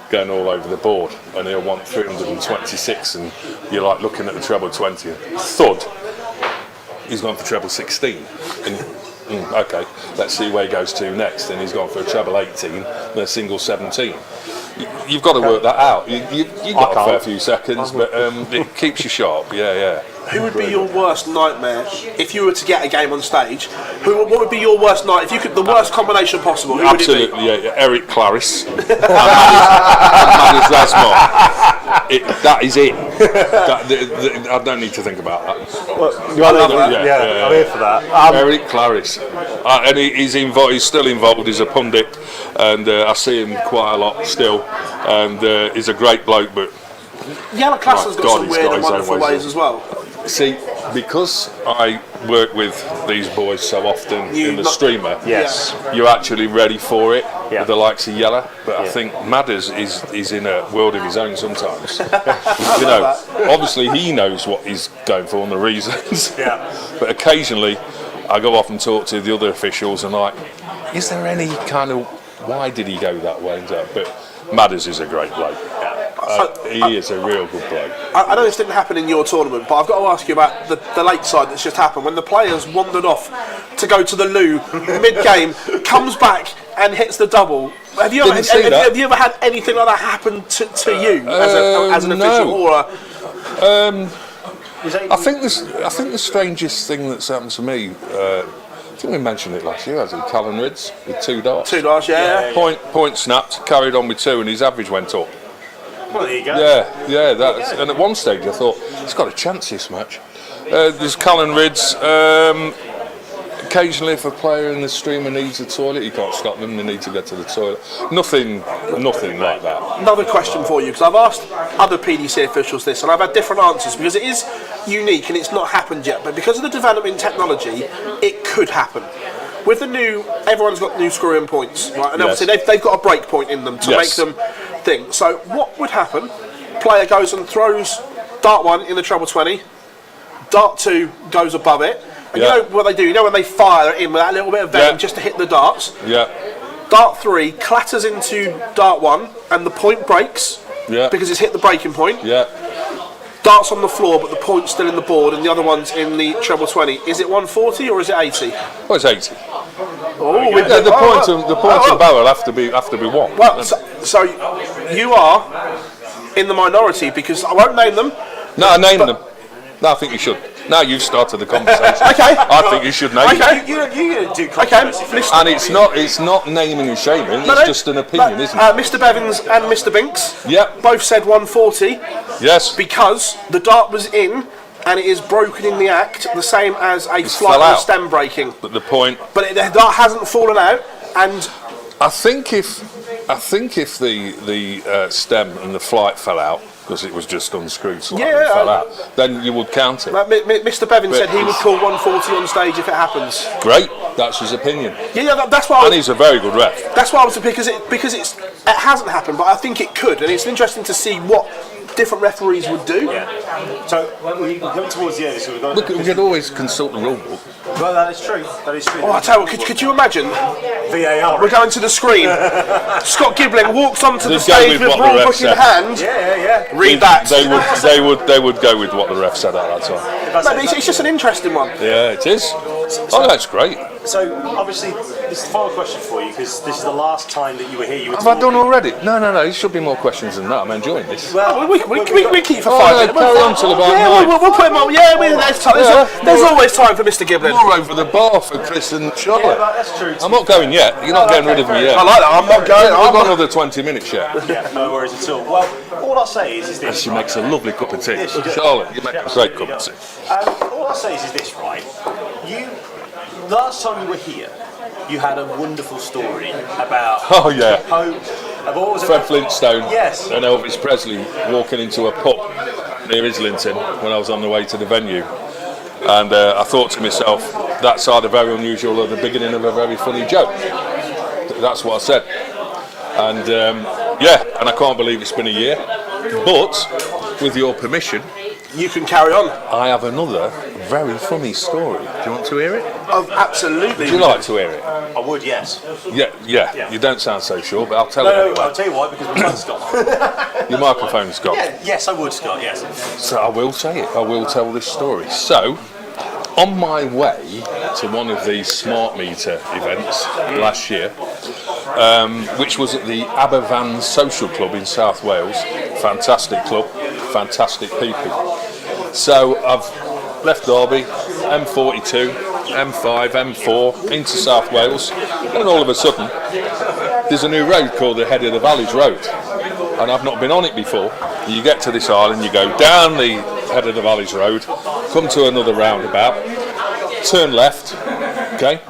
going all over the board, and he'll want 326, and you're like looking at the treble 20, thud, he's gone for treble 16. And, okay, let's see where he goes to next. And he's gone for a treble 18 and a single 17. You've got to work that out. You got a fair few seconds, but it keeps you sharp. Yeah. Who would be your worst nightmare if you were to get a game on stage? What would be your worst night if you could? The worst combination possible. Who Absolutely, would it be? yeah. Eric Claris and Madaz Razmar. That is it. I don't need to think about that. Well, I'm here for that. Eric Claris, and he's involved. He's still involved. He's a pundit, and I see him quite a lot still. And he's a great bloke, but Yellow Class has got some weird and wonderful ways as well. See, because I work with these boys so often in the streamer, Yes. you're actually ready for it Yeah. with the likes of Yella. But I Yeah. think Madders is in a world of his own sometimes. You know, obviously he knows what he's going for and the reasons. Yeah. But occasionally I go off and talk to the other officials and like, is there any kind of why did he go that way? But Madders is a great bloke. He is a real good bloke. I know this didn't happen in your tournament, but I've got to ask you about the late side that's just happened. When the players wandered off to go to the loo mid-game, comes back and hits the double. Have you ever had anything like that happen to you as an official? Or I think the strangest thing that's happened to me, I think we mentioned it last year, hasn't it? Callan Ridds with 2 darts. 2 darts, yeah. Point snapped, carried on with 2, and his average went up. Well, there you go. Yeah. And at one stage I thought he's got a chance this match. There's Callan Ridds. Occasionally, if a player in the streamer needs a toilet, you can't stop them. They need to get to the toilet. Nothing like that. Another question for you, because I've asked other PDC officials this, and I've had different answers because it is unique and it's not happened yet. But because of the development in technology, it could happen. With the new, everyone's got new screw-in points, right? And obviously they've got a break point in them to make them think. So what would happen? Player goes and throws dart 1 in the treble 20, dart 2 goes above it. And you know what they do? You know when they fire it in with that little bit of venom just to hit the darts? Yeah. Dart 3 clatters into dart 1 and the point breaks because it's hit the breaking point. Yeah. Darts on the floor, but the point's still in the board and the other one's in the treble 20. Is it 140 or is it 80? Well, it's 80. Oh, the points and barrel have to be 1. Well, so you are in the minority because I won't name them. No, I named them. No, I think you should. Now you've started the conversation. Okay. I think you should name them. You do controversy. And it's not naming and shaming. It's just an opinion, isn't it? Mr. Bevins and Mr. Binks Yep. both said 140 Yes. because the dart was in and it is broken in the act, the same as a fell flight out. or stem breaking. But the point. But the dart hasn't fallen out, and I think if the stem and the flight fell out because it was just unscrewed slightly and fell out, then you would count it. Mr. Bevins said he would call 140 on stage if it happens. Great, that's his opinion. Yeah, that's why. And he's a very good ref. That's why I was because it hasn't happened, but I think it could, and it's interesting to see what different referees would do. Yeah. So we're coming towards the end, so we've got. We could always consult the rule book. Well, that is true. That is true. Oh, I tell you what, could you imagine? VAR. We're going to the screen. Scott Gibbling walks onto the They'd go stage with with what the rule ref book in said. hand. Yeah. Read that. They would go with what the ref said at that time. No, but it's just an interesting one. Yeah, it is. Oh, that's great. So obviously, this is the final question for you because this is the last time that you were here. Have I done already? No. There should be more questions than that. I'm enjoying this. Well, We keep for 5 minutes. Carry on till about 9. We'll put him on. Yeah, there's always time for Mr. Gibbling. You're over the bar for Chris and Charlotte. that's true. I'm not going yet. You're not getting rid of me yet. I like that. I'm not going. I've got another 20 minutes yet. Yeah, no worries at all. Well, all I'll say is this. She makes a lovely cup of tea. Yes, she does. Charlotte, you make a great cup of tea. All I'll say is this, right? Last time you were here, you had a wonderful story about Oh, yeah. what was it? Fred Flintstone Yes. and Elvis Presley walking into a pub near Islington when I was on the way to the venue. And I thought to myself, that's either very unusual or the beginning of a very funny joke. That's what I said. And and I can't believe it's been a year. But, with your permission, You can carry on. I have another very funny story. Do you want to hear it? Oh, absolutely. Would you like to hear it? I would, yes. Yeah. You don't sound so sure, but I'll tell it No, anyway. I'll tell you why, because my phone's gone. Your microphone's gone. Yes, I would, Scott, yes. So I will say it. I will tell this story. So, on my way to one of these smart meter events last year, which was at the Aberfan Social Club in South Wales, fantastic club, fantastic people. So I've left Derby, M42, M5, M4 into South Wales, and all of a sudden there's a new road called the Head of the Valleys Road, and I've not been on it before. You get to this island, you go down the Head of the Valleys Road, come to another roundabout, turn left, okay,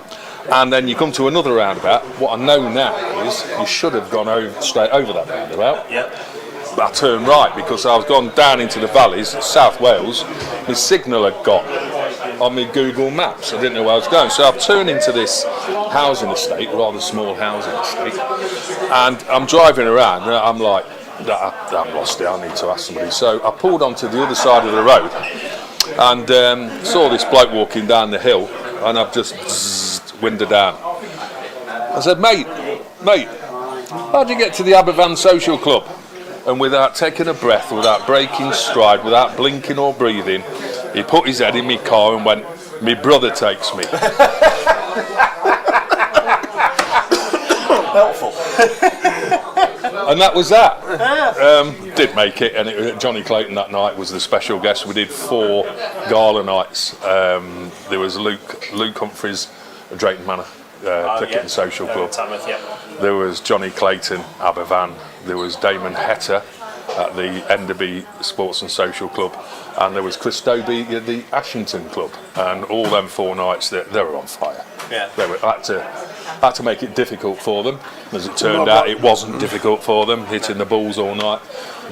and then you come to another roundabout. What I know now is you should have gone straight over that roundabout. Yep. But I turned right because I was gone down into the valleys, South Wales. My signal had got on my Google Maps. I didn't know where I was going. So I've turned into this housing estate, rather small housing estate, and I'm driving around and I'm like, I've lost it, I need to ask somebody. So I pulled onto the other side of the road and saw this bloke walking down the hill, and I've just winded down. I said, mate, how'd you get to the Aberfan Social Club? And without taking a breath, without breaking stride, without blinking or breathing, he put his head in my car and went, "Me brother takes me." Helpful. And that was that. Did make it, and Johnny Clayton that night was the special guest. We did 4 gala nights. There was Luke Humphreys, Drayton Manor Cricket and Social Club. Tamworth, yeah. There was Johnny Clayton, Aberfan. There was Damon Hetter at the Enderby Sports and Social Club, and there was Chris Dobie at the Ashington Club. And all them 4 nights, they were on fire. Yeah. I had to make it difficult for them. As it turned out, it wasn't difficult for them, hitting the balls all night.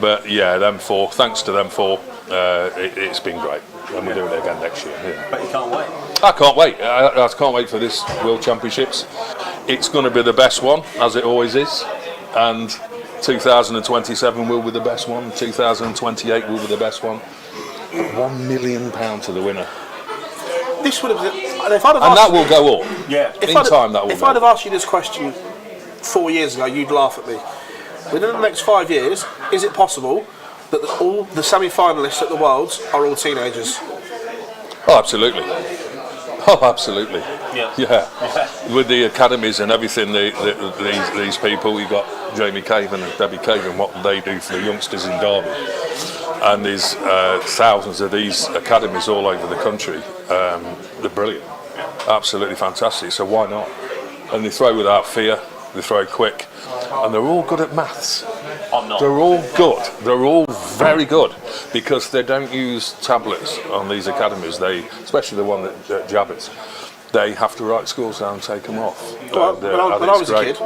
But yeah, them 4, thanks to them 4, it's been great. And we're doing it again next year. Yeah. But you can't wait. I can't wait. I can't wait for this World Championships. It's going to be the best one, as it always is. And 2027 will be the best one. 2028 will be the best one. £1 million to the winner. This would have. If I'd have And asked that will go up. Yeah. In time, that will If go I'd have up. asked you this question 4 years ago, you'd laugh at me. Within the next 5 years, is it possible that all the semi-finalists at the Worlds are all teenagers? Oh, absolutely. Oh, absolutely. Yeah. With the academies and everything, these people, you've got Jamie Caven and Debbie Caven, what they do for the youngsters in Derby. And there's thousands of these academies all over the country. They're brilliant. Absolutely fantastic. So why not? And they throw without fear, they throw quick, and they're all good at maths. I'm not. They're all good. They're all very good because they don't use tablets on these academies. Especially the one at Jabbets, they have to write scores down and take them off. Well, when I was a kid,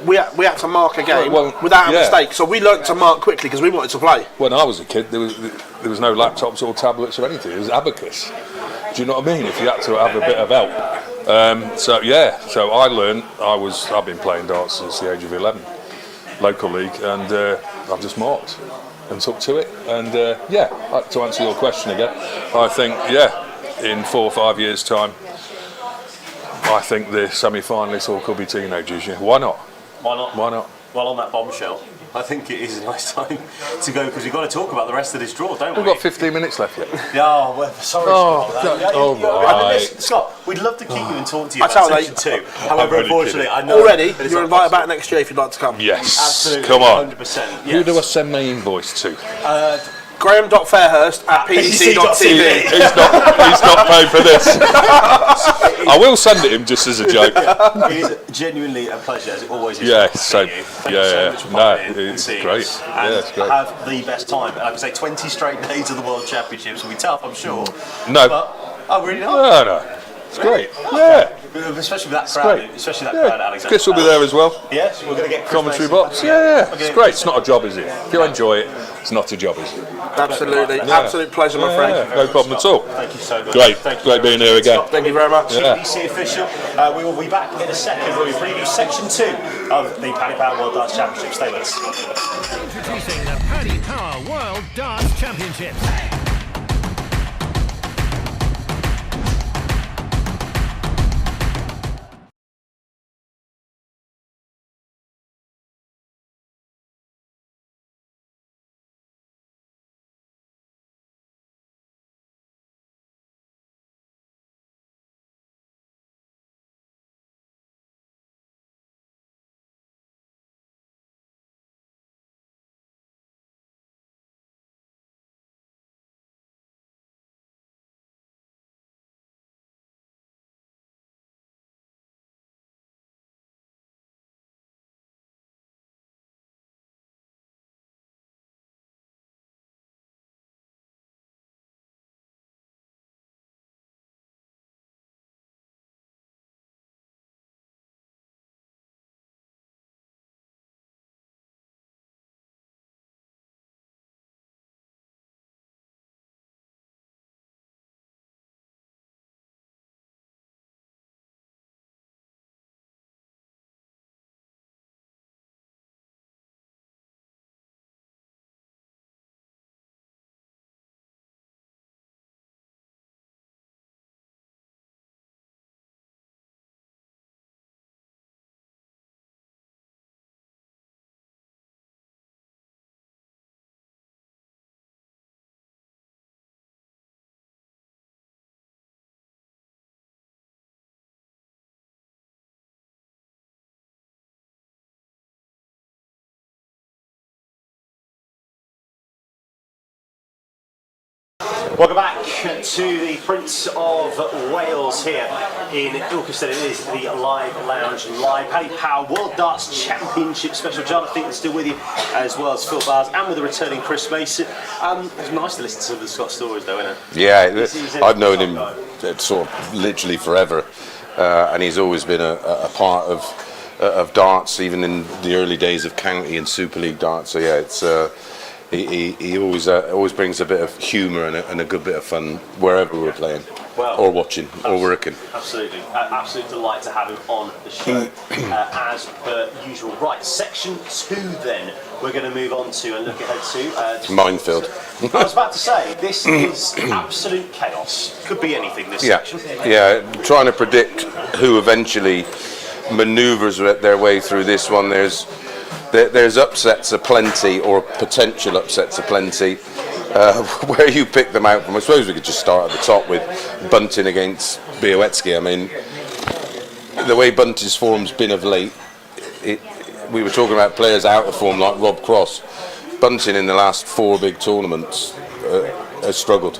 we had to mark a game without a mistake. So we learnt to mark quickly because we wanted to play. When I was a kid, there was no laptops or tablets or anything. It was abacus. Do you know what I mean? If you had to have a bit of help. So I learned. I've been playing darts since the age of 11, local league, and I've just marked and took to it. And to answer your question again, I think in 4 or 5 years' time, I think the semi-finalists all could be teenagers. Yeah. Why not? Why not? Why not? Well, on that bombshell, I think it is a nice time to go because we've got to talk about the rest of this draw, don't we? We've got 15 minutes left yet. Yeah, well, sorry, Scott. Right. Scott, we'd love to keep you and talk to you I about tell you, section 2. However, really unfortunately, kidding. I know Already, that it's you're not invited possible. back next year if you'd like to come. Yes. Absolutely, Come on. 100%. Who Yes. do I send my invoice to? Graham.fairhurst at pdc.tv. He's not paying for this. I will send it him just as a joke. It is genuinely a pleasure, as it always is. Yeah, to so- see you. Thank yeah, you so yeah. much for No, coming in and it's seeing great. us. Yeah, And it's great. have the best time. Like I say, 20 straight days of the World Championships will be tough, I'm sure. No. But, really not? No. It's great. Yeah. Especially with that crowd. Great. Especially that crowd, Yeah. Alexander. Chris will be there as well. Yes, we're going to get Chris Commentary Mason. box. Yeah. It's great. It's not a job, is it? If you enjoy it, it's not a job, is it? Absolutely. Yeah. Absolute pleasure, my friend. Yeah, no problem at all. Thank you so much. Great. Thank you Great very being here again. Thank you very much. Yeah. PDC official. We will be back in a second where we preview section 2 of the Paddy Power World Darts Championship. Stay with us. Introducing the Paddy Power World Darts Championships. Welcome back to the Prince of Wales here in Ilkeston. It is the Live Lounge Live. Paddy Power World Darts Championship special. John, I think is still with you, as well as Phil Bars, and with the returning Chris Mason. It's nice to listen to some of the Scott stories, though, isn't it? Yeah, I've known him sort of literally forever, and he's always been a part of darts, even in the early days of county and Super League darts. So yeah, it's. He always brings a bit of humour and a good bit of fun wherever we're playing, or watching, or working. Absolutely, absolute delight to have him on the show, as per usual. Right, section 2 then, we're going to move on to and look ahead to. Minefield. I was about to say, this is absolute chaos. Could be anything, this section. Yeah, trying to predict who eventually manoeuvres their way through this one. There's upsets aplenty, or potential upsets aplenty. Where you pick them out from, I suppose we could just start at the top with Bunting against Białecki. I mean, the way Bunting's form's been of late, we were talking about players out of form like Rob Cross. Bunting in the last 4 big tournaments has struggled,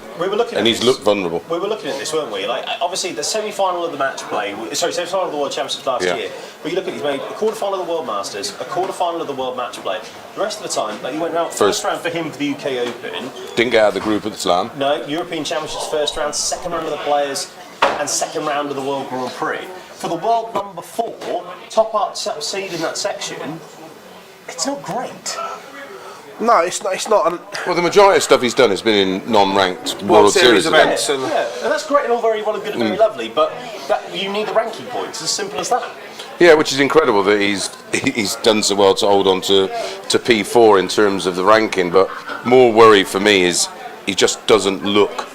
and he's looked vulnerable. We were looking at this, weren't we? Like, obviously, the semi-final of the match play, semi-final of the World Championships last year. But you look at, he's made a quarter-final of the World Masters, a quarter-final of the World Match Play. The rest of the time, like, he went round first round for him for the UK Open. Didn't get out of the group at the Slam. No, European Championships first round, second round of the Players, and second round of the World Grand Prix. For the world number 4, top seed in that section, it's not great. No, it's not. Well, the majority of stuff he's done has been in non-ranked World Series events. And that's great and all very well and good and very lovely, but you need the ranking points. As simple as that. Yeah, which is incredible that he's done so well to hold on to P4 in terms of the ranking. But more worry for me is he just doesn't look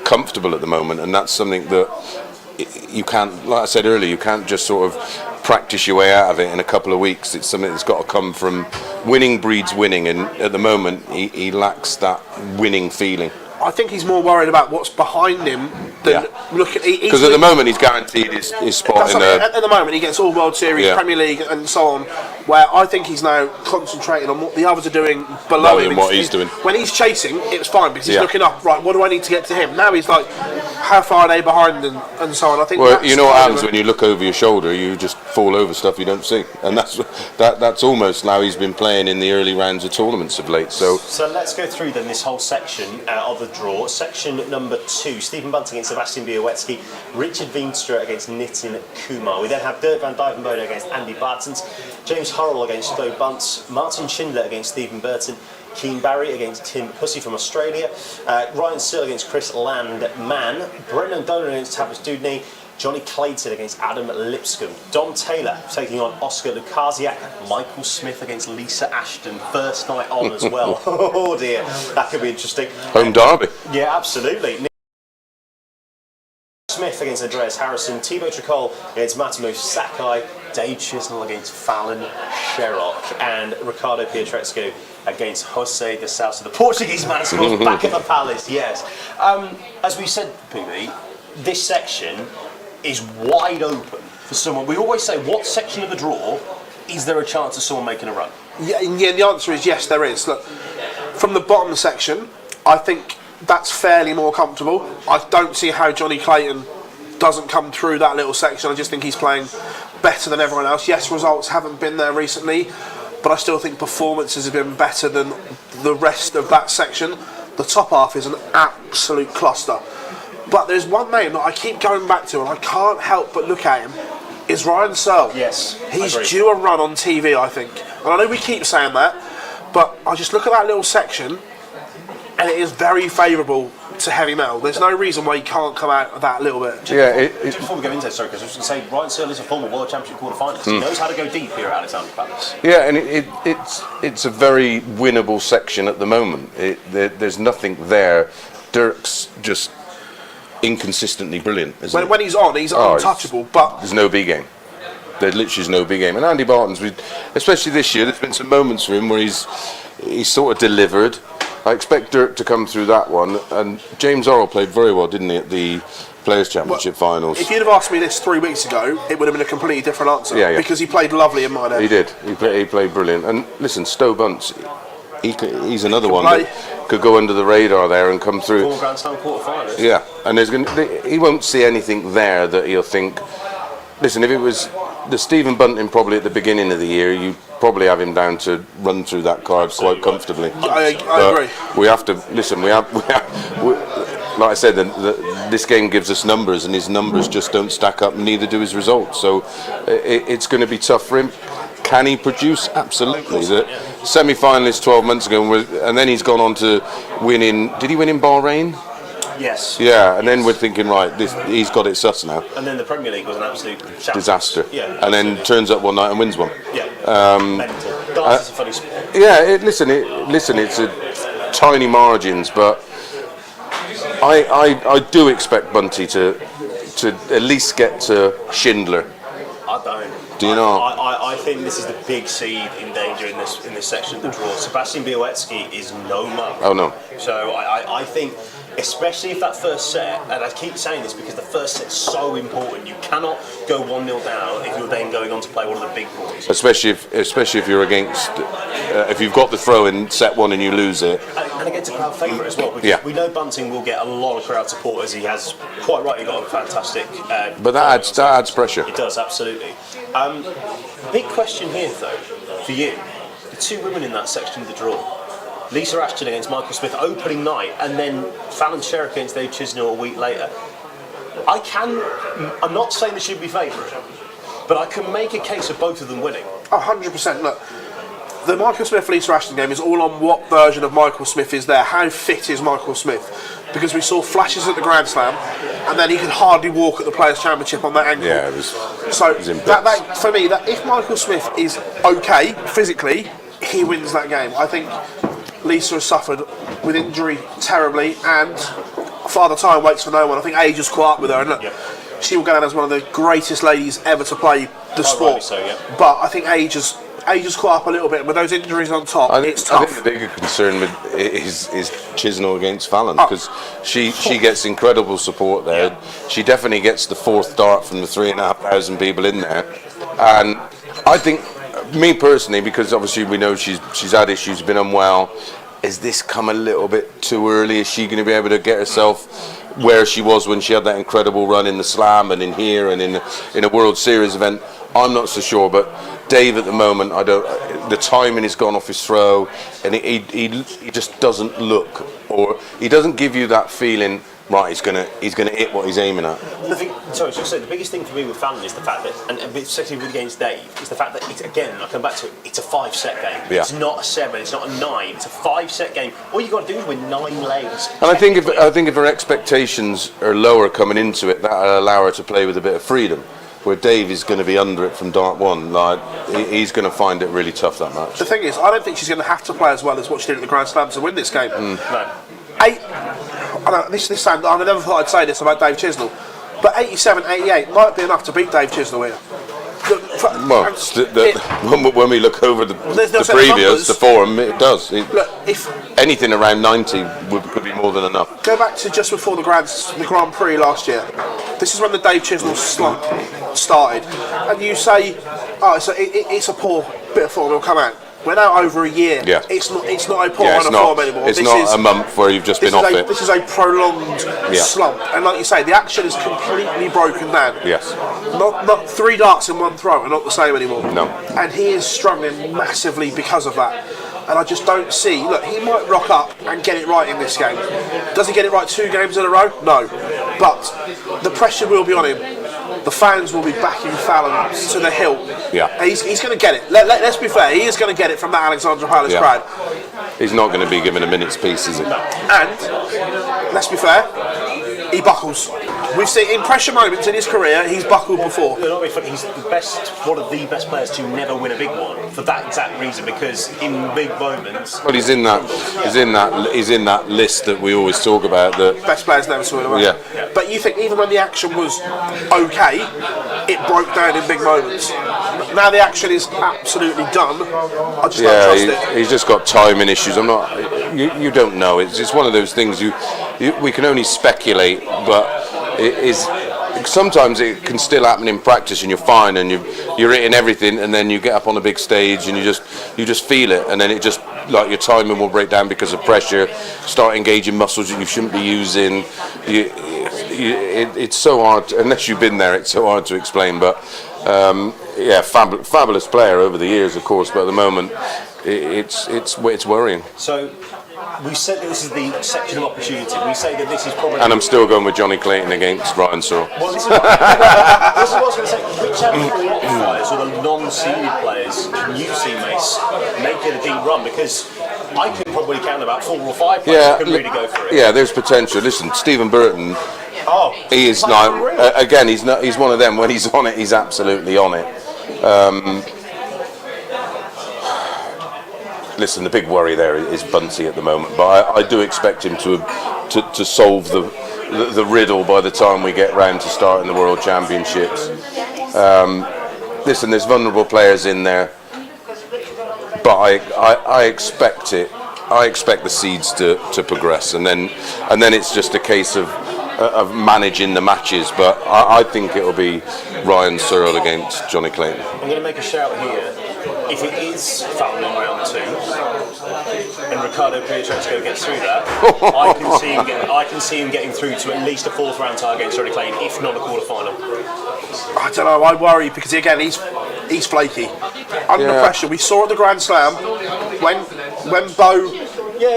comfortable at the moment, and that's something that you can't, like I said earlier, you can't just sort of practice your way out of it in a couple of weeks. It's something that's got to come from winning breeds winning, and at the moment he lacks that winning feeling. I think he's more worried about what's behind him than look at. Because at the moment he's guaranteed his spot in the. At the moment he gets all World Series, Premier League, and so on. Where I think he's now concentrating on what the others are doing below him. And what he's doing. When he's chasing, it's fine because he's looking up. Right, what do I need to get to him? Now he's like, how far are they behind, and so on. I think. Well, you know what happens when you look over your shoulder? You just fall over stuff you don't see, and that's almost how he's been playing in the early rounds of tournaments of late. So let's go through then this whole section of the draw. Section number 2, Stephen Bunting against Sebastian Białecki, Richard Veenstra against Nitin Kumar. We then have Dirk van Dijvenbode against Andy Bartens, James Hurrell against Stowe Bunce, Martin Schindler against Stephen Burton, Keen Barry against Tim Pussy from Australia, Ryan Searle against Chris Landman, Brendan O'Donnell against Tavis Dudney, Johnny Clayton against Adam Lipscomb, Dom Taylor taking on Oscar Lukasiak, Michael Smith against Lisa Ashton, first night on as well. Oh dear, that could be interesting. Home derby. Yeah, absolutely. Nick Smith against Andreas Harrison, Thibaut Tricol against Matimo Sakai, Dave Chisnell against Fallon Sherrock, and Ricardo Pietrezco against Jose de Sousa, the Portuguese man, scores back at the Palace, yes. As we said, PB, this section is wide open for someone. We always say, what section of the draw is there a chance of someone making a run? Yeah, the answer is yes, there is. Look, from the bottom section, I think that's fairly more comfortable. I don't see how Johnny Clayton doesn't come through that little section. I just think he's playing better than everyone else. Yes, results haven't been there recently, but I still think performances have been better than the rest of that section. The top half is an absolute cluster. But there's one name that I keep going back to, and I can't help but look at him, is Ryan Searle. Yes, he's due a run on TV, I think. And I know we keep saying that, but I just look at that little section, and it is very favourable to heavy metal. There's no reason why he can't come out of that a little bit. Yeah. Just before we go into it, sorry, because I was going to say, Ryan Searle is a former World Championship quarter-finalist. He knows how to go deep here at Alexander Palace. Yeah, and it's a very winnable section at the moment. There's nothing there. Dirk's just inconsistently brilliant. When he's on, he's untouchable. But there's no B game. There literally is no B game. And Andy Bartens, especially this year, there's been some moments for him where he's sort of delivered. I expect Dirk to come through that one. And James Orrell played very well, didn't he, at the Players' Championship finals? If you'd have asked me this 3 weeks ago, it would have been a completely different answer. Yeah. Because he played lovely in my head. He did. He played brilliant. And listen, Stowe Bunce, he's another one that could go under the radar there and come through. Former Grand Slam quarter-finalist. Yeah, and he won't see anything there that he'll think. Listen, if it was the Stephen Bunting probably at the beginning of the year, you probably have him down to run through that card quite comfortably. I agree. We have to listen. We have like I said, this game gives us numbers, and his numbers just don't stack up. Neither do his results. So it's going to be tough for him. Can he produce? Absolutely. The semi-finalist 12 months ago, and then he's gone on to winning. Did he win in Bahrain? Yes. Yeah, and then we're thinking, right, he's got it sus now. And then the Premier League was an absolute disaster. Yeah. And then turns up one night and wins one. Yeah. Mental. Darts is a funny sport. Yeah. Listen, it's a tiny margins, but I do expect Bunty to at least get to Schindler. I don't. Do you know? I think this is the big seed in danger in this section of the draw. Sebastian Białecki is no mug. Oh no. So I think, especially if that first set, and I keep saying this because the first set's so important, you cannot go 1-0 down if you're then going on to play one of the big boys. Especially if you're against, if you've got the throw in set one and you lose it. And against a crowd favourite as well, because we know Bunting will get a lot of crowd support, as he has quite rightly got a fantastic. But that adds pressure. It does, absolutely. Big question here, though, for you: the two women in that section of the draw. Lisa Ashton against Michael Smith opening night, and then Fallon Sherrick against Dave Chisnell a week later. I'm not saying they should be favourite, but I can make a case of both of them winning. 100%. Look, the Michael Smith Lisa Ashton game is all on what version of Michael Smith is there. How fit is Michael Smith? Because we saw flashes at the Grand Slam, and then he could hardly walk at the Players' Championship on that ankle. Yeah, it was. So it was that for me, that if Michael Smith is okay physically, he wins that game. I think Lisa has suffered with injury terribly, and Father Time waits for no one. I think age has caught up with her, and look, she will go down as one of the greatest ladies ever to play the sport. So, yeah. But I think age has caught up a little bit. With those injuries on top, it's tough. I think the bigger concern with is Chisnell against Fallon, because she gets incredible support there. Yeah. She definitely gets the fourth dart from the 3,500 people in there, and I think. Me personally, because obviously we know she's had issues, been unwell. Has this come a little bit too early? Is she going to be able to get herself where she was when she had that incredible run in the Slam and in here and in a World Series event? I'm not so sure, but Dave at the moment, the timing has gone off his throw, and he just doesn't look, or he doesn't give you that feeling. Right, he's gonna hit what he's aiming at. The biggest thing for me with Fallon is the fact that, and especially against Dave, is the fact that it's, again, I come back to it, it's a 5-set game. Yeah. It's not a 7, it's not a 9, it's a 5-set game. All you got to do is win 9 legs. And I think if her expectations are lower coming into it, that'll allow her to play with a bit of freedom. Where Dave is going to be under it from dart one, like he's going to find it really tough, that match. The thing is, I don't think she's going to have to play as well as what she did at the Grand Slam to win this game. No. This sound, I never thought I'd say this about Dave Chisnell, but 87, 88 might be enough to beat Dave Chisnell here. Well, when we look over the previous, the forum, it does. Look, if anything around 90 could be more than enough. Go back to just before the Grand Prix last year. This is when the Dave Chisnell slump started, and you say, "Oh, it's a poor bit of form. It'll come out." We're now over a year. Yeah. It's not a poor run of form anymore. It's not a month where you've just been off it. This is a prolonged slump, and like you say, the action is completely broken down. Yes. Not 3 darts in one throw are not the same anymore. No. And he is struggling massively because of that. And I just don't see. Look, he might rock up and get it right in this game. Does he get it right 2 games in a row? No. But the pressure will be on him. The fans will be backing Fallon to the hilt. Yeah. He's going to get it. Let's be fair. He is going to get it from that Alexandra Palace crowd. He's not going to be given a minute's peace, is he? No. And let's be fair. He buckles. We've seen in pressure moments in his career, he's buckled before. He's one of the best players to never win a big one for that exact reason. Because in big moments, well, he's in that list that we always talk about. The best players never to win a match. Yeah. But you think even when the action was okay, it broke down in big moments. Now the action is absolutely done. I just don't trust it. He's just got timing issues. I'm not. You don't know. It's one of those things. We can only speculate, but. It is sometimes it can still happen in practice, and you're fine, and you're hitting everything, and then you get up on a big stage, and you just feel it, and then it just like your timing will break down because of pressure. Start engaging muscles that you shouldn't be using. It's so hard unless you've been there. It's so hard to explain. But fabulous player over the years, of course. But at the moment, it's worrying. So we said that this is the exceptional opportunity. We say that this is probably. And I'm still going with Johnny Clayton against Ryan Searle. Well, this is what I was going to say. Which out of the qualifiers or the non-seeded players can you see, Mace, making a deep run? Because I could probably count about 4 or 5 players who can really go for it. Yeah, there's potential. Listen, Stephen Burton. He is now again. He's not. He's one of them. When he's on it, he's absolutely on it. Listen, the big worry there is Bunty at the moment, but I do expect him to solve the riddle by the time we get round to starting the World Championships. Listen, there's vulnerable players in there, but I expect it. I expect the seeds to progress, and then it's just a case of managing the matches. But I think it'll be Ryan Searle against Johnny Clayton. I'm going to make a shout here. If it is Fallon in round 2 and Ricardo Pietrezco gets through that, I can see him getting through to at least a 4th round tie against Johnny Clayton, if not a quarter-final. I don't know, I worry because again he's flaky. Under pressure. We saw at the Grand Slam when Bo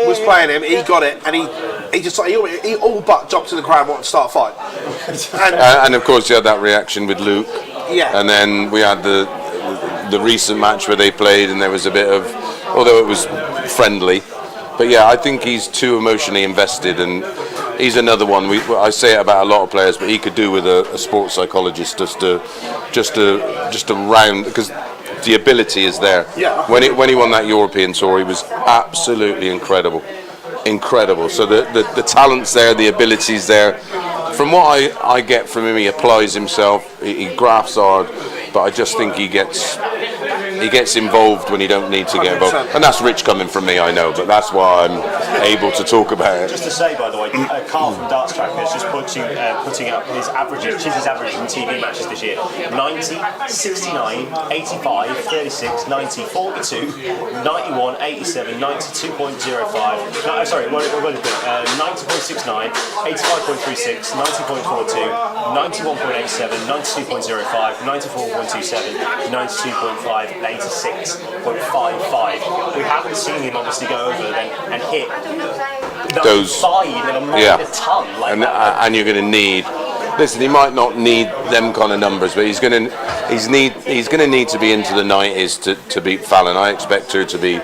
was playing him, he got it and he all but jumped to the ground wanted to start a fight. And of course you had that reaction with Luke. Yeah. And then we had the recent match where they played and there was a bit of, although it was friendly, but yeah, I think he's too emotionally invested, and he's another one. I say it about a lot of players, but he could do with a sports psychologist just to round, because the ability is there. Yeah. When he won that European tour, he was absolutely incredible. So the talent's there, the ability's there. From what I get from him, he applies himself, he grafts hard, but I just think he gets involved when he don't need to get involved. And that's rich coming from me, I know, but that's why I'm able to talk about it. Just to say, by the way, Carl from Darts Tracker is just putting up his averages, Chizzy's average in TV matches this year: 90, 69, 85, 36, 90, 42, 91, 87, 92.05. No, sorry, what is it? 90.69, 85.36, 90.42, 91.87, 92.05, 94.27, 92.5, 86.55. We haven't seen him obviously go over then and hit those 5 and a mile a ton like that. And you're going to need. Listen, he might not need them kind of numbers, but he's going to need to be into the 90s to beat Fallon. I expect her to be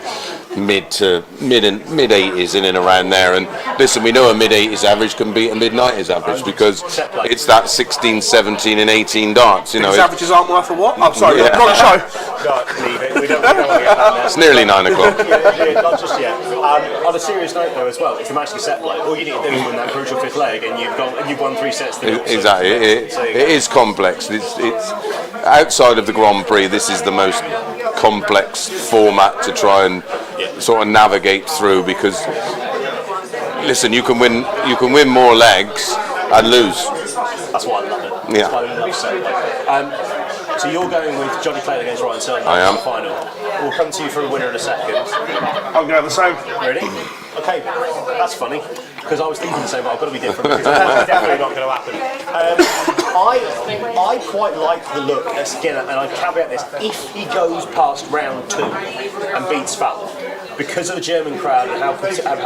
mid 80s in and around there. And listen, we know a mid 80s average can beat a mid 90s average because it's that 16, 17, and 18 darts. You know, his averages aren't worth a what? I'm sorry, not the show. No, leave it. We don't want to get that now. It's nearly 9 o'clock. Yeah, not just yet. On a serious note, though, as well, it's a match set play. All you need to do is win that crucial 5th leg, and you've won 3 sets. Exactly. It is complex. It's outside of the Grand Prix. This is the most complex format to try and sort of navigate through, because listen, you can win more legs and lose. That's why I love it. Yeah. That's why I love set play. So you're going with Johnny Clayton against Ryan Searle in the final. We'll come to you for a winner in a second. I'm going the same. Ready? Okay, that's funny, because I was thinking the same, but I've got to be different, because that's definitely not going to happen. I quite like the look, again, and I caveat this, if he goes past round 2 and beats Fallon, because of the German crowd and how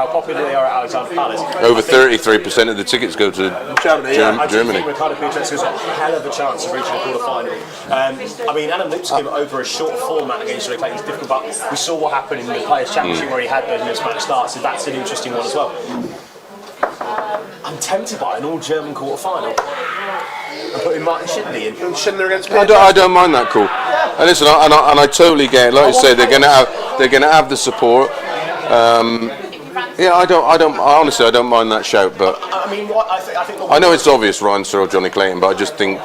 popular they are at Alexander Palace. Over 33% of the tickets go to Germany. I do think Ricardo Pietrezco's got a hell of a chance of reaching a quarter-final. I mean, Adam Lipscomb over a short format against Johnny Clayton is difficult, but we saw what happened in the Players' Championship where he had those mismatched starts, so that's an interesting one as well. I'm tempted by an all-German quarter-final. I'm putting Martin Schindler in. Schindler against I don't mind that call. And listen, and I totally get it. Like you say, they're going to have the support. I honestly don't mind that shout. But I mean, I think I know it's obvious, Ryan Searle, Johnny Clayton, but I just think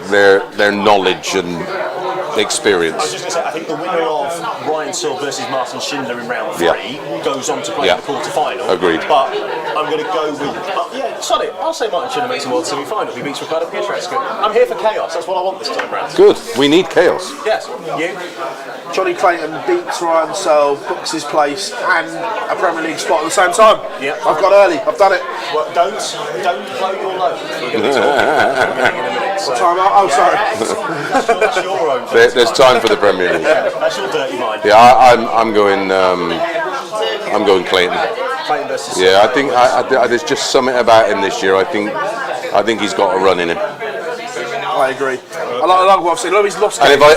their knowledge and I was experience. just going to say, I think the winner of Ryan Searle versus Martin Schindler in round 3 Yeah. goes on to play Yeah. the quarter-final. Agreed. But I'm going to go with, sorry, I'll say Martin Schindler makes a world semi-final. He beats Ricardo Pietrasco. I'm here for chaos. That's what I want this time round. Good. We need chaos. Yes. You? Johnny Clayton beats Ryan Searle, books his place, and a Premier League spot at the same time. Yeah. I've got early. I've done it. Well, don't blow your load. We're going to be talking in a minute. So. Time out. Oh, sorry. That's your own. There's time for the Premier League. That's your dirty mind. Yeah, I'm going. I'm going Clayton. Clayton versus. Yeah, I think there's just something about him this year. I think he's got a run in him. I agree. I like what I've seen. He's lost And games.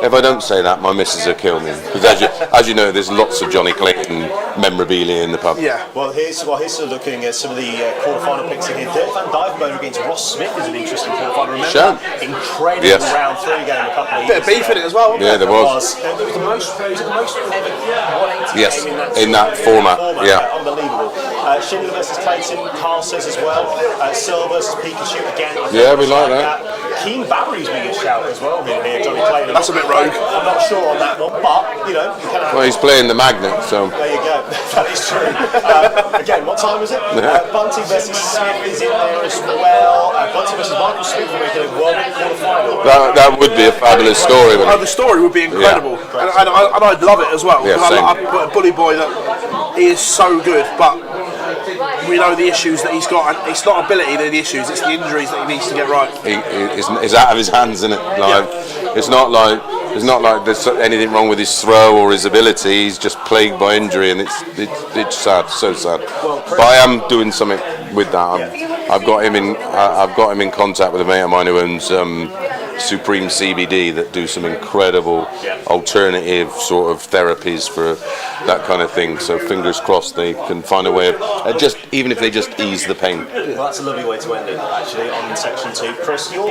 if I don't say that, my missus will kill me. Because as you know, there's lots of Johnny Clayton memorabilia in the pub. Yeah. Well, here's sort of looking at some of the quarter-final picks in here. Dirk van Dijvenbode against Ross Smith is an interesting quarter-final. Remember Sure. that incredible Yes. round 3 game a couple of Bit of years beef ago. in it as well, wasn't Yeah, there? there was. It was the most ever 180 Yes, game in that format, yeah. Unbelievable. Schindler versus Clayton, Carl says as well. Searle versus Pikachu again. Yeah, we like that. Keen Barry's being a shout as well here, Johnny Clayton. That's a bit rogue. I'm not sure on that one, but you know, you can have. Well, he's playing the magnet, so. There you go. That is true. Again, what time was it? Bunty versus Smith is in there as well. Bunty versus Michael Smith will make a world quarter-final. That would be a fabulous story. Oh, the story would be incredible, and I'd love it as well. Yeah, because same. I put a Bully Boy that he is so good, but we know the issues that he's got, and it's not ability that are the issues; it's the injuries that he needs to get right. It's out of his hands, isn't it? Like, it's not like there's anything wrong with his throw or his ability. He's just plagued by injury, and it's sad, so sad. But I am doing something with that. I've got him in contact with a mate of mine who owns Supreme CBD that do some incredible alternative sort of therapies for that kind of thing. So fingers crossed they can find a way of just even if they just ease the pain. Well, that's a lovely way to end it, actually, on section 2. Chris, your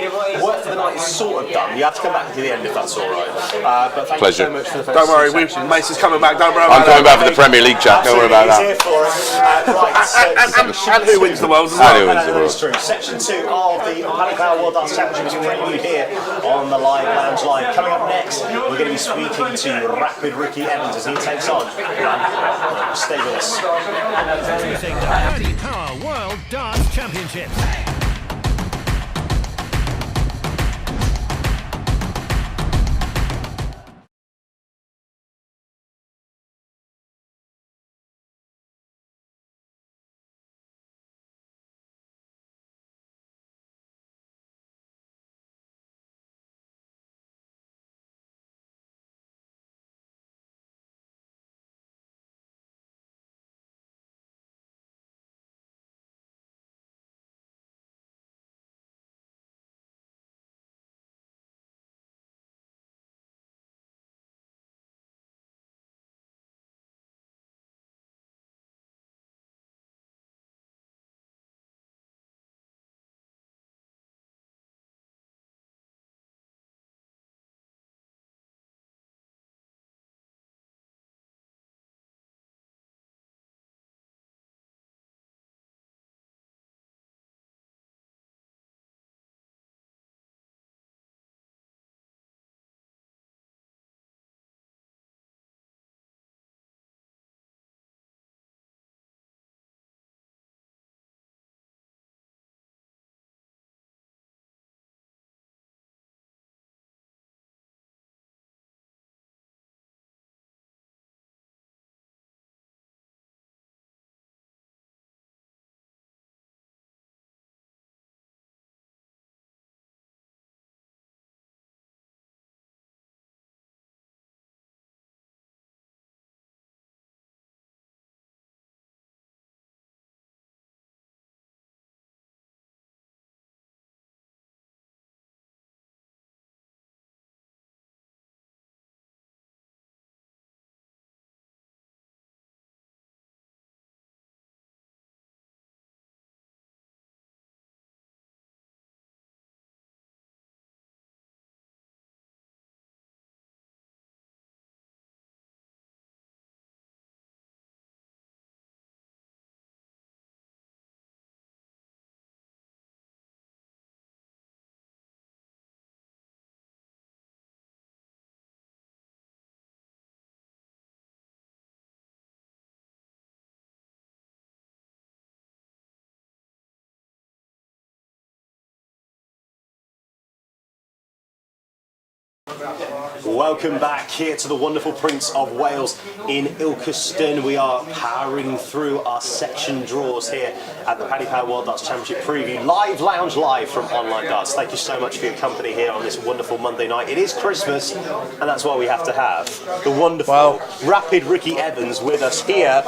work for the night is sort of done. You have to come back to the end if that's all right. But thank Pleasure. you so much for the first Don't worry, two sections. Mason's coming back. Don't worry I'm about coming that. back for the Premier League chat. Don't worry about He's that. here for us. And who wins the world as And well? who wins the That is world? true. Section 2 of the Paddock Power World Darts Championship is previewed here on the Live Lounge Live. Coming up next, we're going to be speaking to Rapid Ricky Evans as he takes on. Stay with us. Introducing the Credit Power World Darts Championships. Welcome back here to the wonderful Prince of Wales in Ilkeston. We are powering through our section draws here at the Paddy Power World Darts Championship Preview. Live Lounge Live from Online Darts. Thank you so much for your company here on this wonderful Monday night. It is Christmas, and that's why we have to have the wonderful, rapid Ricky Evans with us here.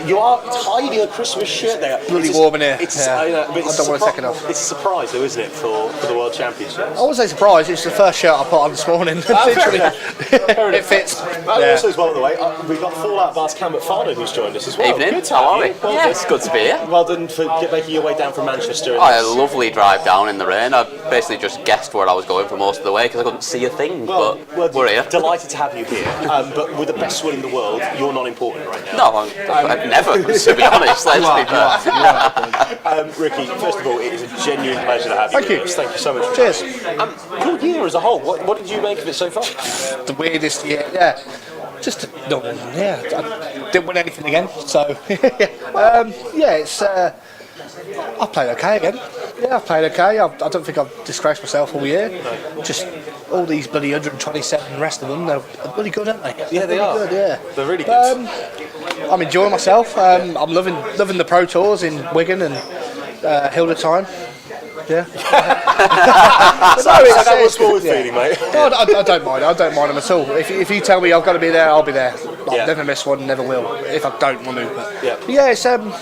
You are hiding a Christmas shirt there. Bloody warm in here. I don't want to take it off. It's a surprise though, isn't it, for the World Championships? I wouldn't say surprised, it's the first shirt I put on this morning. Literally. It fits. Also, as well, by the way, we've got Fallout Bar's Cam McFarlane who's joined us as well. Evening, Good to how have are you. we? Well Yeah, done. it's good to be here. Well done for making your way down from Manchester. I had a lovely drive down in the rain. I basically just guessed where I was going for most of the way because I couldn't see a thing, but we're here. Delighted to have you here. But with the best swing in the world, you're not important right now. No, I've never, to be honest, let's be fair. Ricky, first of all, it is a genuine pleasure to have you. Thank you. With us. Thank you so much. For Cheers. Your year as a whole, what did you make of it so far? The weirdest year, yeah. Just I didn't win anything again, so it's. I played okay again. Yeah, I played okay. I don't think I've disgraced myself all year. Just all these bloody 127, the rest of them, they're really good, aren't they? Yeah, they are. Good, yeah, they're really good. I'm enjoying myself. I'm loving the Pro Tours in Wigan and Hilda Time. Yeah. So that was smooth feeling, mate. No, I don't mind. I don't mind them at all. If you tell me I've got to be there, I'll be there. I'll never miss one, never will. If I don't want to, but yeah, it's I'm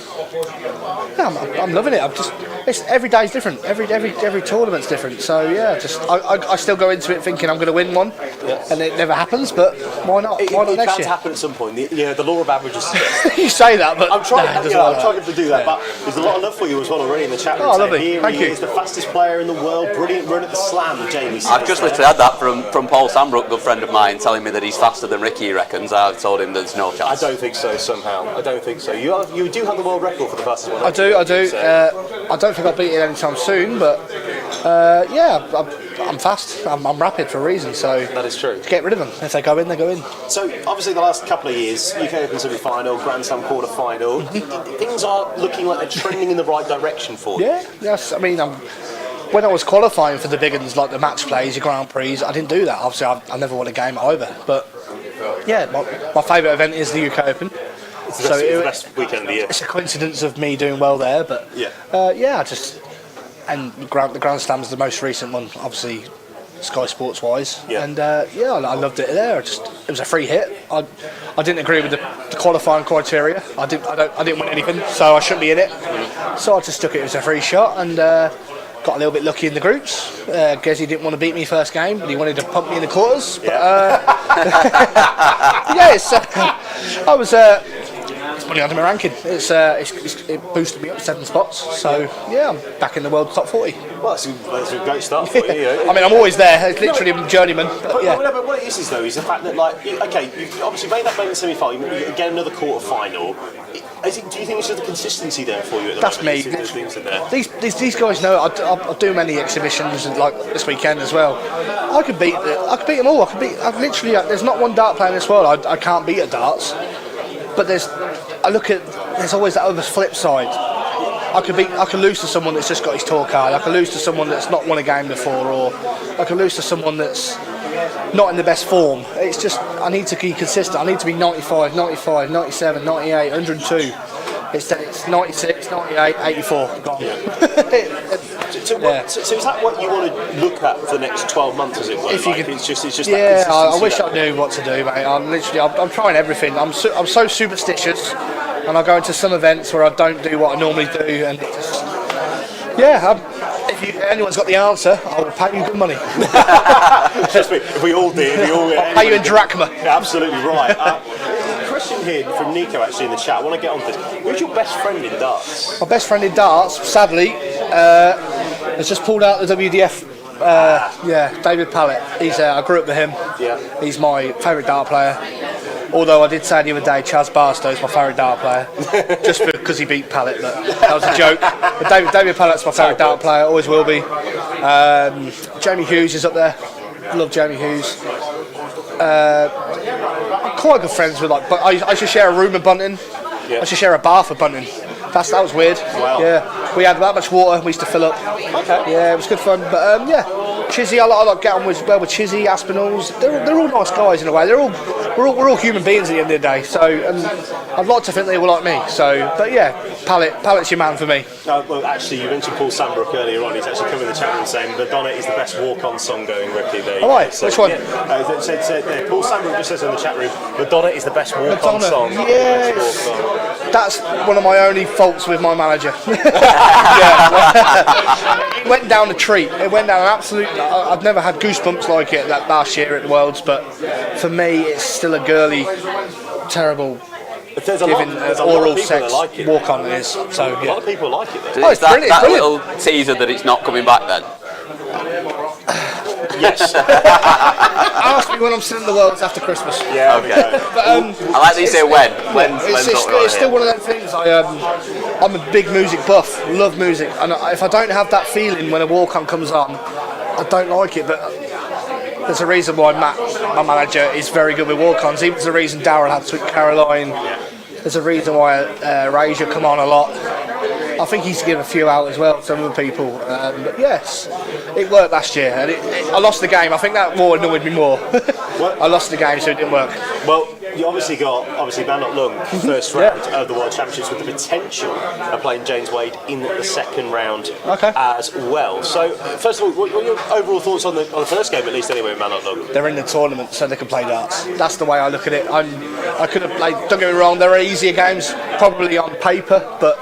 loving it. It's every day's different. Every tournament's different. So yeah, I still go into it thinking I'm going to win one, and it never happens. But why not? Why not next year? It can happen at some point. The law of averages. You say that, but I'm trying. I'm trying to do that. But there's a lot of love for you as well already in the chat room. Oh, lovely. Here Thank he you. is, the fastest player in the world. Brilliant run at the slam, Jamie. I've just literally had that from Paul Sambrook, good friend of mine, telling me that he's faster than Ricky, he reckons. I've told him there's no I chance. don't think so. Somehow, I don't think so. You do have the world record for the fastest one. I do. I don't think I'll beat it anytime soon, but I'm fast. I'm rapid for a reason. So That is true. get rid of them. If they go in, they go in. So obviously the last couple of years, UK Open semi-final, Grand Slam quarter-final, things are looking like they're trending in the right direction for you. Yeah, yes. I mean, when I was qualifying for the big ones, like the match plays, the Grand Prix, I didn't do that. Obviously, I never won a game either. But yeah, my favourite event is the UK Open. It's the best weekend of the year. It's a coincidence of me doing well there, but and the Grand Slam's the most recent one, obviously Sky Sports wise, and I loved it there. It was a free hit. I didn't agree with the qualifying criteria. I didn't win anything, so I shouldn't be in it. So I just took it as a free shot and got a little bit lucky in the groups. Gezi didn't want to beat me first game, but he wanted to pump me in the quarters. But, I was. It's money under my ranking. It boosted me up 7 spots. So yeah, I'm back in the world top 40. Well, that's a great start for you. I mean, I'm always there. It's literally a journeyman. But, yeah. But what it is though is the fact that you've obviously made that main semi-final. You get another quarter-final. Do you think it's just the consistency there for you at the That's moment? me. Those things in there. These guys know. I do many exhibitions like this weekend as well. I could beat them all. There's not one dart player in this world I can't beat at darts. But there's always that other flip side. I could lose to someone that's just got his tour card. I could lose to someone that's not won a game before, or I could lose to someone that's not in the best form. It's just I need to be consistent. I need to be 95, 95, 97, 98, 102. It's 96, 98, 84. Gone. So is that what you want to look at for the next 12 months, as it were? If you could, it's just yeah, that I consistency wish I knew what to do, mate. I'm trying everything. I'm so superstitious, and I go into some events where I don't do what I normally do, and it just if anyone's got the answer, I will pay you good money. Trust me, if we all did, I'll pay you in drachma. Yeah, absolutely right. Question here from Nico actually in the chat. I want to get on to this. Who's your best friend in darts? My best friend in darts, sadly, has just pulled out the WDF. David Pallett. I grew up with him. Yeah. He's my favourite dart player. Although I did say the other day, Chaz Barstow is my favourite dart player, just because he beat Pallett, but that was a joke. But David Pallett's my favourite dart player, always will be. Jamie Hughes is up there. Love Jamie Hughes. I'm quite good friends with I used to share a room with Bunting. Yeah. I used to share a bath with Bunting. That was weird. Wow. Yeah. We had that much water we used to fill up. Okay. Yeah, it was good fun. But yeah, Chizzy, I like get on with Chizzy, Aspinalls. They're all nice guys in a way. We're all human beings at the end of the day. So, and I'd like to think they were like me. So, but yeah, Pallet's your man for me. Well, actually, you mentioned Paul Sambrook earlier on. He's actually come in the chat room saying Madonna is the best walk-on song going, Ricky. There. Oh, right. Which one? Paul Sambrook just says in the chat room, Madonna is the best walk-on song. Yeah, that's one of my only faults with my manager. It went down a treat. It went down an absolute. I've never had goosebumps like it that last year at the Worlds, but for me, it's still a girly, terrible. There's a giving lot oral of people sex that like it. walk on is. So A yeah. lot of people like it. Though. So is it's that brilliant, brilliant. little teaser that it's not coming back then? Yes. Ask me when I'm still in the Worlds after Christmas. Yeah. Okay. But, I like that you say when. When's it's still one of those things. I'm a big music buff, love music, and if I don't have that feeling when a walk-on comes on, I don't like it. But there's a reason why Matt, my manager, is very good with walk-ons. There's a reason Darryl had Sweet Caroline. There's a reason why Razor come on a lot. I think he's given a few out as well to other people. But yes, it worked last year, and I lost the game. I think that more annoyed me more. I lost the game, so it didn't work. Well, you obviously got Man Not Lung first round of the World Championships with the potential of playing James Wade in the second round as well. So, first of all, what are your overall thoughts on the first game, at least anyway, with Man Not Lung? They're in the tournament, so they can play darts. That's the way I look at it. I could have played. Don't get me wrong, there are easier games, probably on paper, but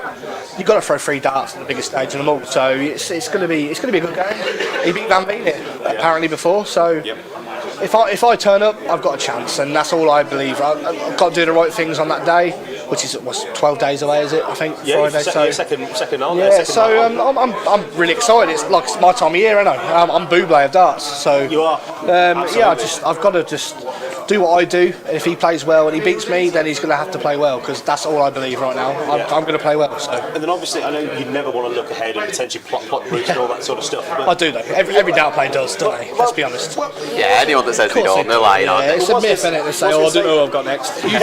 you've got to throw 3 darts at the biggest stage of them all. So it's going to be a good game. He beat Van Veen apparently before, so. If I turn up, I've got a chance, and that's all I believe. I've got to do the right things on that day, which is 12 days away, is it? I think Friday. Second on. Yeah, so I'm really excited. It's my time of year, isn't it? I'm Buble of darts, so you are. I've got to just do what I do. And if he plays well and he beats me, then he's going to have to play well, because that's all I believe right now. I'm going to play well. So. And then obviously, I know you never want to look ahead and potentially plot routes and all that sort of stuff. But I do though. Every dart player does, don't they? Let's be honest. Yeah, anyone that says they don't, they're lying, aren't they? It's a myth, isn't it? They say, I don't know who I've got next. You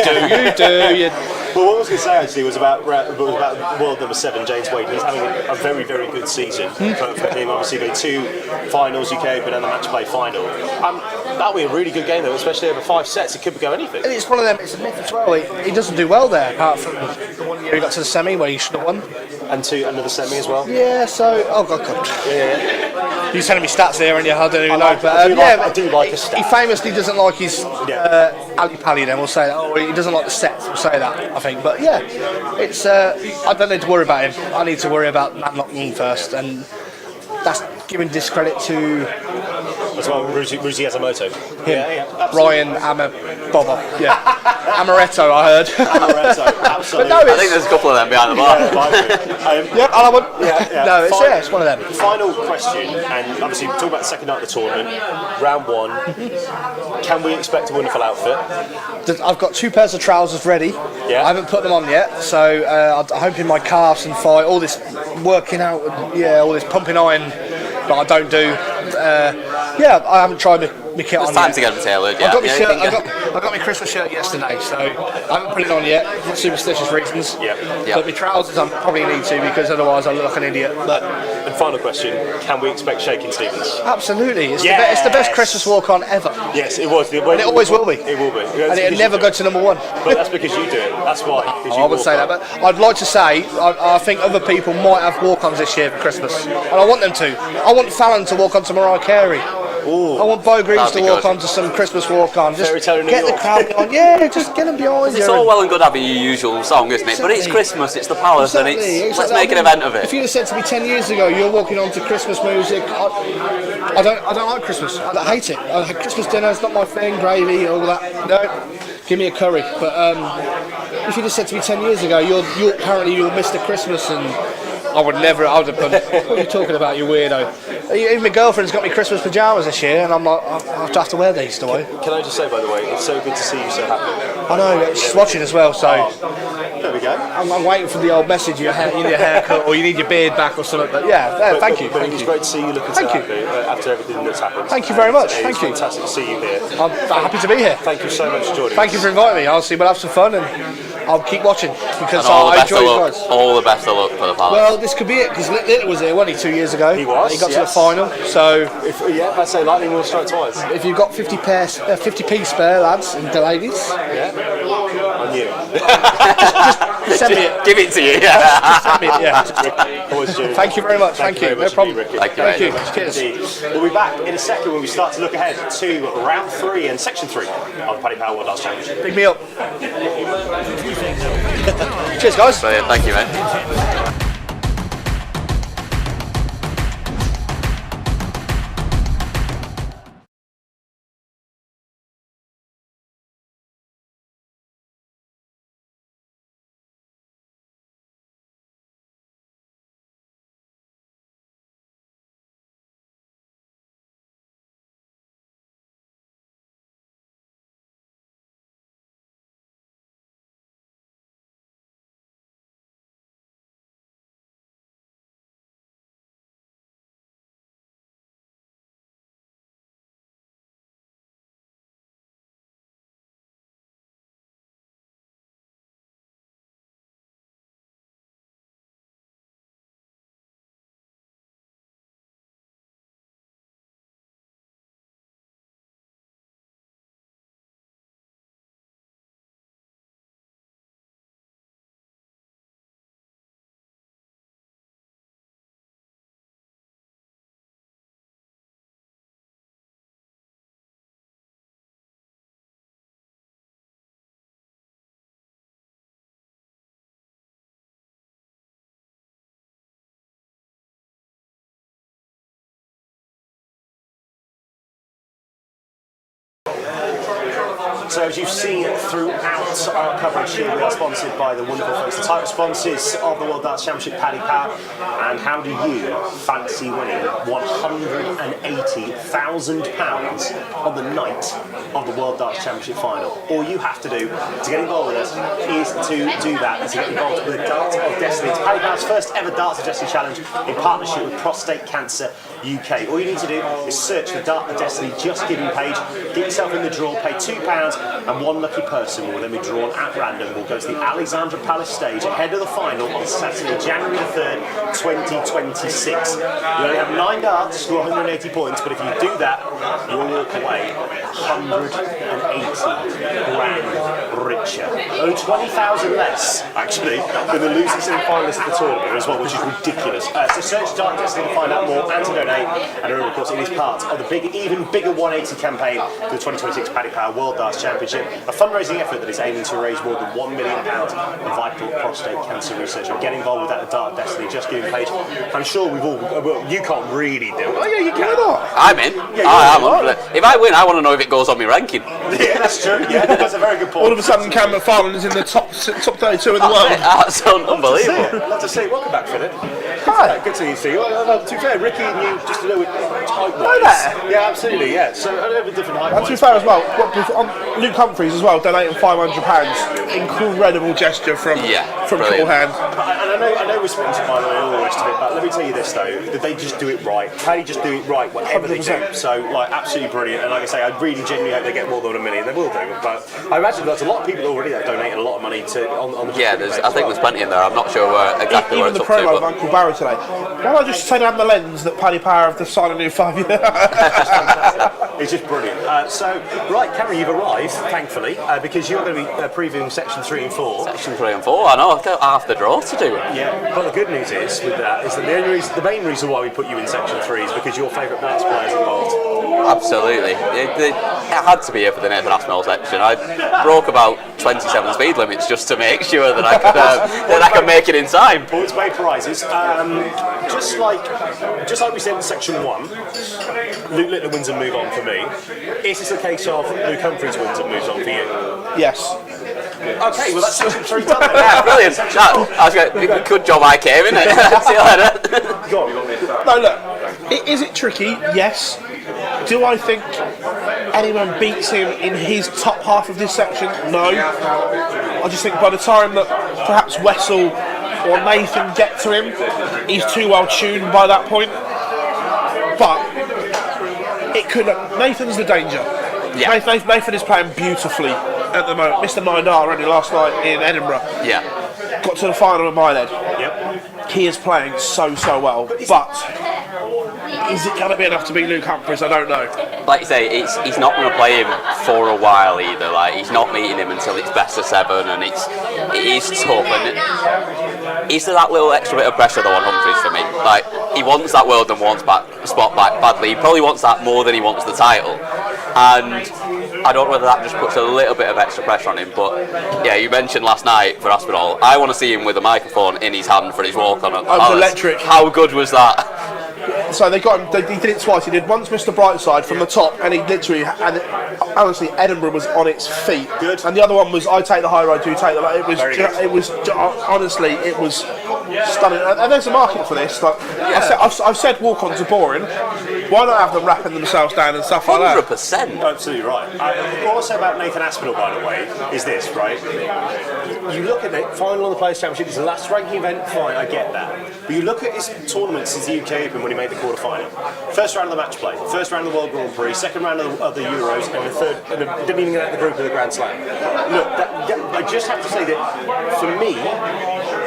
do. Well, what I was going to say actually was about world number 7, James Wade. He's having a very, very good season for him. Obviously, the 2 finals, UK Open and the match play final. That'll be a really good game though, especially over 5 sets. It could go anything. And it's one of them. It's a myth as well. He doesn't do well there, apart from the one year he got to the semi where he should have won. And to another semi as well. Yeah. So, oh god. Yeah. You're telling me stats here, and I don't even know. But I do like a stat. He famously doesn't like his Ali Pally. Then we'll say that. Oh, he doesn't like the sets. We'll say that. I think. But yeah, it's. I don't need to worry about him. I need to worry about Matt Not Lung first, and that's giving discredit to. As well, Ruzi Yamamoto. Yeah, Ryan Bobo. Yeah. Amaretto, I heard. Amaretto, absolutely. But no, I think there's a couple of them behind the bar. I'll have one. No, it's one of them. Final question, and obviously we talk about the second night of the tournament, round 1. Can we expect a wonderful outfit? I've got 2 pairs of trousers ready. Yeah. I haven't put them on yet, so I'm hoping my calves and thigh, all this working out, all this pumping iron that I don't do. I haven't tried my kit on yet. It's time to get them tailored. I got my shirt. I got my Christmas shirt yesterday, so I haven't put it on yet for superstitious reasons. But my trousers I probably need to, because otherwise I look like an idiot. And final question: can we expect Shakin' Stevens? Absolutely. It's the best Christmas walk-on ever. Yes, it was. And it always will be. It will be. And it'll never go to number 1. But that's because you do it. That's why. I would say that, but I'd like to say I think other people might have walk-ons this year for Christmas, and I want them to. I want Fallon to walk on to Mariah Carey. Ooh, I want Bo Greaves to walk on to some Christmas walk-on. Just get the crowd on. Yeah, just get them behind you. It's all well and good having your usual song, isn't it? Exactly. But it's Christmas, it's the palace, and let's make an event of it. If you'd have said to me 10 years ago, you're walking on to Christmas music, I don't like Christmas. I hate it. Christmas dinner is not my thing. Gravy, all that. No, give me a curry. But if you'd have said to me 10 years ago, you're Mr. Christmas, and I would have done. What are you talking about, you weirdo? Even my girlfriend's got me Christmas pyjamas this year, and I'm like, I have to wear these, do I? Can I just say, by the way, it's so good to see you so happy. I know, she's watching as well, so. There we go. I'm waiting for the old message, you need a haircut, or you need your beard back, or something, but yeah, thank you. It's great to see you looking so happy after everything that's happened. Thank you very much, It's fantastic to see you here. I'm happy to be here. Thank you so much for joining us. Thank you for inviting me. We'll have some fun, and I'll keep watching because And all the I best enjoy of you luck. guys. All the best of luck for the part. Well, this could be it because Little was here, wasn't he, 2 years ago? He was, He got to the yes. final. So I'd say lightning will strike twice. if you've got 50p spare, lads and the ladies, On you. send me it. Give it to you. Yeah. Send me it. Yeah. Always do. Thank you very much. Thank you. very No much problem. indeed, Ricky. Thank you Thank very you. much. Cheers. Indeed. We'll be back in a second when we start to look ahead to round 3 and section 3 of the Paddy Power World Darts Championship. Pick me up. Cheers, guys. Brilliant. Thank you, mate. So as you've seen throughout our coverage here, we are sponsored by the wonderful folks, the title sponsors of the World Darts Championship, Paddy Power. And how do you fancy winning £180,000 on the night of the World Darts Championship final? All you have to do to get involved with us is to do that, and to get involved with the Darts of Destiny. It's Paddy Power's first ever Darts of Destiny challenge in partnership with Prostate Cancer UK. All you need to do is search the Dart of Destiny Just Giving page, get yourself in the draw, pay £2, and one lucky person will then be drawn at random. Will go to the Alexandra Palace stage ahead of the final on Saturday, January the 3rd, 2026. You only have 9 darts to score 180 points, but if you do that, you'll walk away 180 grand richer. Only 20,000 less, actually, than the losing semi-finalists of the tournament as well, which is ridiculous. So search Dart of Destiny to find out more and to donate. And remember, of course, it is part of the even bigger 180 campaign for the 2026 Paddy Power World Darts Championship, a fundraising effort that is aiming to raise more than £1 million for vital prostate cancer research. And get involved with that at Dart of Destiny Just Giving page. I'm sure we've all. Well, you can't really do it. Oh yeah, you can. I'm in. I am. If I win, I want to know if it goes on my ranking. Yeah, that's true. Yeah, that's a very good point. All of a sudden, Cam McFarlane is in the top 32 in the world. That's unbelievable. Love to see it. Welcome back, Philip. Hi. Good to see you. Well, to be fair, Ricky and you just a little bit height-wise. Yeah, absolutely. Yeah. So a little bit different height. And to be fair as well, Luke Humphreys as well donating £500. Incredible gesture from brilliant. Cool Hand. And I know we're sponsored by the way, all the rest of it, but let me tell you this though, that they just do it right. They just do it right, whatever they do. So, like, absolutely brilliant. And like I say, I really genuinely hope they get more than $1 million. They will do. But I imagine there's a lot of people already that are donating a lot of money to on the. Yeah, I think there's plenty in there. I'm not sure exactly where Even it's the up to. promo of Uncle Barry today. Why don't I just say down the lens that Paddy Power have decided a new 5 year? It's just brilliant. So, right, Cameron, you've arrived, thankfully, because you're going to be previewing section 3 and 4. Section 3 and 4, I know, I've got half the draw to do. Yeah, but the good news is with that is that the main reason why we put you in section 3 is because your favourite darts players involved. Absolutely. It had to be here for the Nathan Aspinall section. I broke about 27 speed limits just to make sure that I could make it in time. Points paid prizes. Just like we said in section 1, Luke Littler wins and move on for me. Is this a case of Luke Humphreys wins and moves on for you? Yes. Okay, well that's section 3 done then. Yeah, brilliant. Good job I came, isn't it? See you later. Go on. No, look. Is it tricky? Yes. Do I think anyone beats him in his top half of this section? No. I just think by the time that perhaps Wessel or Nathan get to him, he's too well tuned by that point. But it could. Nathan's the danger. Yeah. Nathan is playing beautifully at the moment. Mr. Mindar only last night in Edinburgh. Yeah. Got to the final with Minehead. Yep. He is playing so well, but is it going to be enough to beat Luke Humphries? I don't know. Like you say, he's not going to play him for a while either. Like, he's not meeting him until it's best of 7, and it is tough. And is there that little extra bit of pressure though on Humphries for me? Like, he wants that world and wants spot back badly. He probably wants that more than he wants the title. And I don't know whether that just puts a little bit of extra pressure on him, but yeah, you mentioned last night for Aspinall. I want to see him with a microphone in his hand for his walk on. Electric. How good was that? So they got him. He did it twice. He did once Mr. Brightside from the top, and he literally, and honestly, Edinburgh was on its feet. Good. And the other one was I take the high road, you take the low. It was, honestly, it was stunning. And there's a market for this. Like I've said, walk-ons are boring. Why not have them wrapping themselves down and stuff like that? 100%. Absolutely right. What I'll say about Nathan Aspinall, by the way, is this, right? You look at it, final on the Players' Championship, it's the last ranking event, fine, I get that. But you look at his tournament since the UK Open when he made the quarter-final. First round of the match play, first round of the World Grand Prix, second round of the Euros, and the third, and didn't even get out the group of the Grand Slam. Look, I just have to say that, for me,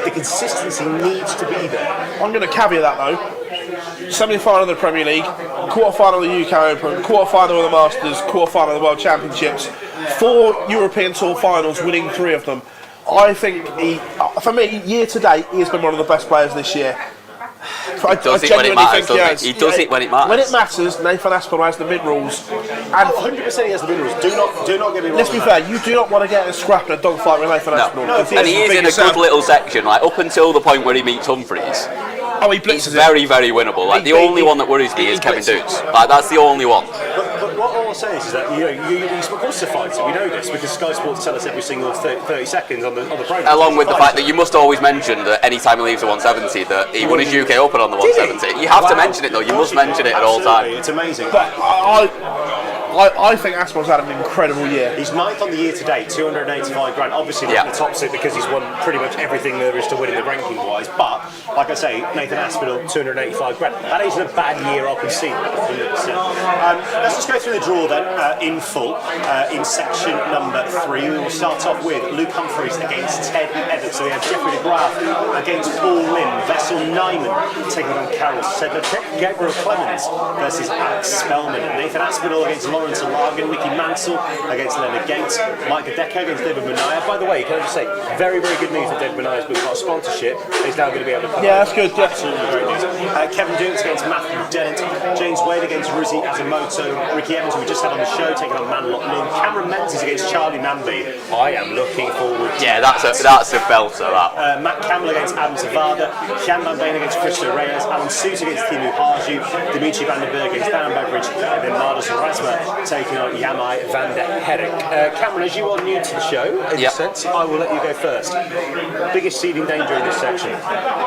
the consistency needs to be there. I'm going to caveat that though. Semi-final of the Premier League, quarter-final of the UK Open, quarter-final of the Masters, quarter-final of the World Championships, 4 European Tour finals, winning 3 of them. I think for me, year to date, he has been one of the best players this year. He does it when it matters, doesn't he? He does it when it matters. When it matters, Nathan Aspinall has the minerals. And 100% he has the minerals. Do not get me wrong. Let's be fair, you do not want to get in a scrap in a dogfight with Nathan Aspinall. No, and he is in a good little section, like up until the point where he meets Humphries. Oh, he blitzes He's very, very winnable. Like the only one that worries me is Kevin Dukes. Like that's the only one. But what I will say is that he's of course a fighter. We know this because Sky Sports tell us every single 30 seconds on the program. Along with the fact that you must always mention that any time he leaves the 170 that he won his UK Open on the 170. You have to mention it though. You must mention it at all times. It's amazing. But I think Aspinall's had an incredible year. He's 9th on the year to date, 285 grand. Obviously, he tops it because he's won pretty much everything there is to win in the ranking wise. But like I say, Nathan Aspinall, 285 grand. That isn't a bad year, I can see that. 100%. Let's just go through the draw then in full. In section number 3, we will start off with Luke Humphries against Ted Evans. So we have Jeffrey de Graaf against Paul Lynn, Vessel Nyman taking on Carol Sedlacek, Gabriel Clemens versus Alex Spellman, Nathan Aspinall against Lawrence Alagan, Mickey Mansell against Leonard Gates, Mike Adeka against David Manaya. By the way, can I just say, very, very good news that David Manaya's got a sponsorship. He's now going to be able to come. Yeah, that's good. Yeah. Absolutely great news. Kevin Dukes against Matthew Dennett, James Wade against Ruzi Azumoto, Ricky Evans, who we just had on the show, taking on Manlot Lynn, Cameron Menzies against Charlie Namby. I am looking forward to that's a belter, that. Matt Campbell against Adam Zavada, Shan Van Veen against Christo Reyes, Alan Suit against Timu Haju, Dimitri van den Berg against Dan Beveridge, and then Mardos Rasma taking on Yamai van der Herrik. Cameron, as you are new to the show, in a sense, I will let you go first. Biggest seeding danger in this section?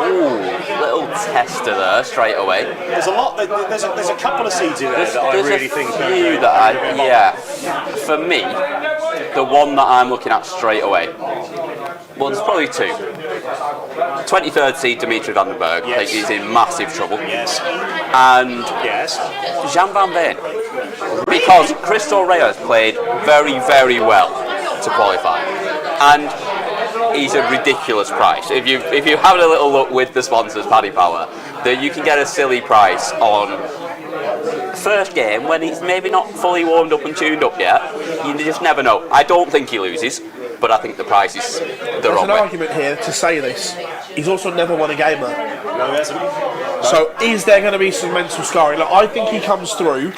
Ooh, little tester there straight away. There's a lot. There's a couple of seeds in there that I really think. For me, the one that I'm looking at straight away. Well, there's probably 2. 23rd seed Dimitri van den Berg. I think he's in massive trouble. Yes. And Jan van Veen. Because Christo Reyes played very, very well to qualify. And he's a ridiculous price. If you have a little look with the sponsors, Paddy Power, that you can get a silly price on first game when he's maybe not fully warmed up and tuned up yet. You just never know. I don't think he loses, but I think the price is the wrong way. There's an argument here to say this. He's also never won a game though. No, he hasn't. So is there going to be some mental scarring? Like, I think he comes through,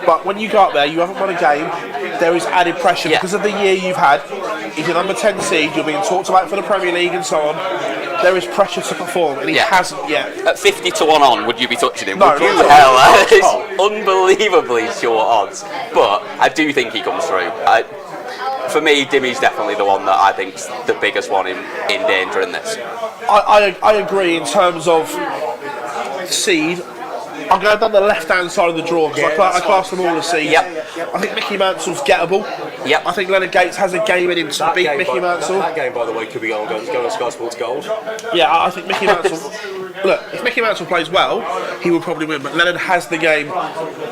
but when you go up there, you haven't won a game, there is added pressure because of the year you've had. He's a number 10 seed, you're being talked about for the Premier League and so on. There is pressure to perform, and he hasn't yet. At 50 to 1 on, would you be touching him? No, would you? Hell, it's unbelievably short odds. But I do think he comes through. For me, Dimmy's definitely the one that I think's the biggest one in danger in this. I agree in terms of seed. I'm going down the left-hand side of the draw because I class them all as seeds. I think Mickey Mansell's gettable. I think Leonard Gates has a game in him to beat Mickey Mansell. That game, by the way, could be going on Sky Sports Gold. Yeah, I think Mickey Mansell... Look, if Mickey Mansell plays well, he will probably win, but Leonard has the game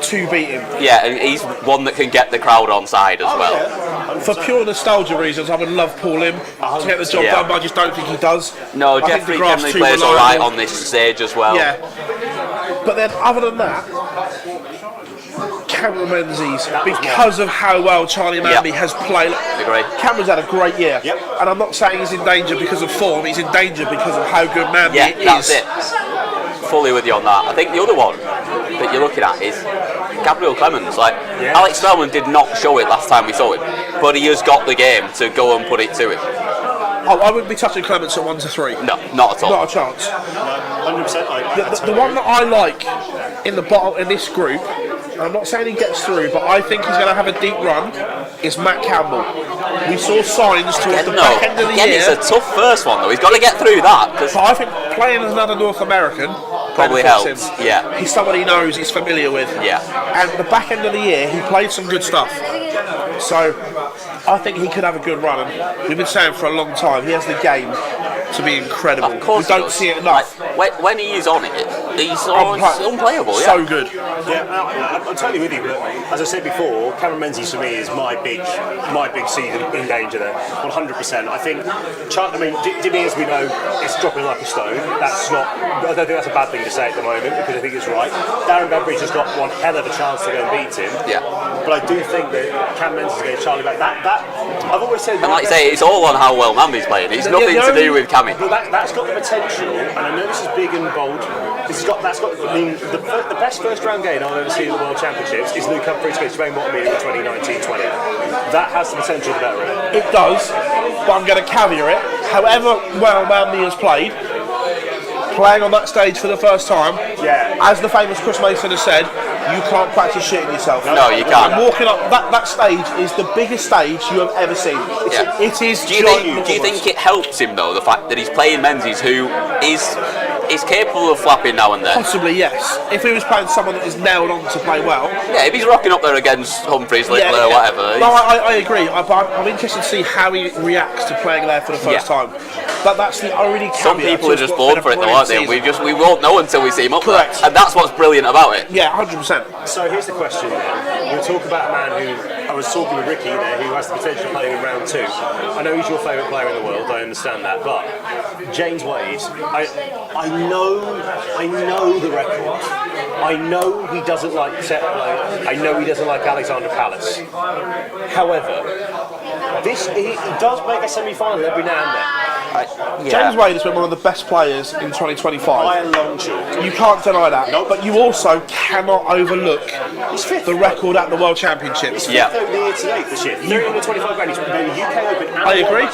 to beat him. Yeah, and he's one that can get the crowd on side as well. For pure nostalgia reasons, I would love Paul Lim to get the job done, but I just don't think he does. No, I think Jeffrey the graph's generally too plays reliable. alright on this stage as well. Yeah. But then, other than that, Cameron Menzies, because of how well Charlie Manley has played. Agree. Cameron's had a great year. Yep. And I'm not saying he's in danger because of form, he's in danger because of how good Manley is. Yeah, that's it. Fully with you on that. I think the other one that you're looking at is Gabriel Clemens. Like, Alex Spellman did not show it last time we saw him, but he has got the game to go and put it to him. I wouldn't be touching Clements at 1 to 3. No, not at all. Not a chance. 100%. The one that I like in the bottom in this group, and I'm not saying he gets through, but I think he's going to have a deep run, is Matt Campbell. We saw signs towards the back end of the year. It's a tough first one though. He's got to get through that. But I think playing as another North American Probably benefits helps, him. yeah. He's somebody he knows, he's familiar with. Yeah. And the back end of the year, he played some good stuff. So I think he could have a good run. And we've been saying for a long time, he has the game to be incredible. Of course we don't he does. see it enough. Like, when he is on it, he's unplayable. Yeah. So good. Yeah, I'm totally with you. But as I said before, Cameron Menzies for me is my big seed in danger there, 100%. I think, Dimmy, as we know, is dropping like a stone. I don't think that's a bad thing to say at the moment because I think it's right. Darren Bedbridge has got one hell of a chance to go and beat him. Yeah. But I do think that Cam Menzies against Charlie back. That I've always said. And like you say, it's all on how well Manley's playing. It's nothing to do with Cammy. But that's got the potential, and I know this is big and bold. I mean, the best first round game I've ever seen in the World Championships is Luke Humphries against Wayne Watmere in 2019-20. That has the potential to better it. It does, but I'm going to caveat it. However well Manley has played, playing on that stage for the first time, as the famous Chris Mason has said, you can't practice shitting yourself. No, you can't. And walking up that stage is the biggest stage you have ever seen. It is. Do you think it helps him though, the fact that he's playing Menzies, who is capable of flapping now and then? Possibly, yes. If he was playing someone that is nailed on to play well. Yeah, if he's rocking up there against Humphries, Littler, whatever. No, I agree. I'm interested to see how he reacts to playing there for the first time. But that's the only caveat. Some people are just born for it though, aren't they? We won't know until we see him up Correct. there. And that's what's brilliant about it. Yeah, 100%. So here's the question then. We'll talk about a man who, I was talking with Ricky there, who has the potential of playing in round 2. I know he's your favourite player in the world, I understand that, but James Wade, I know the record. I know he doesn't like set play. I know he doesn't like Alexander Palace. However, he does make a semi-final every now and then. James Wade has been one of the best players in 2025. By a long shot. You can't deny that. Nope. But you also cannot overlook the record at the World Championships. He's fifth over the year to date this year. 325 grand. He's been in the UK Open. I agree.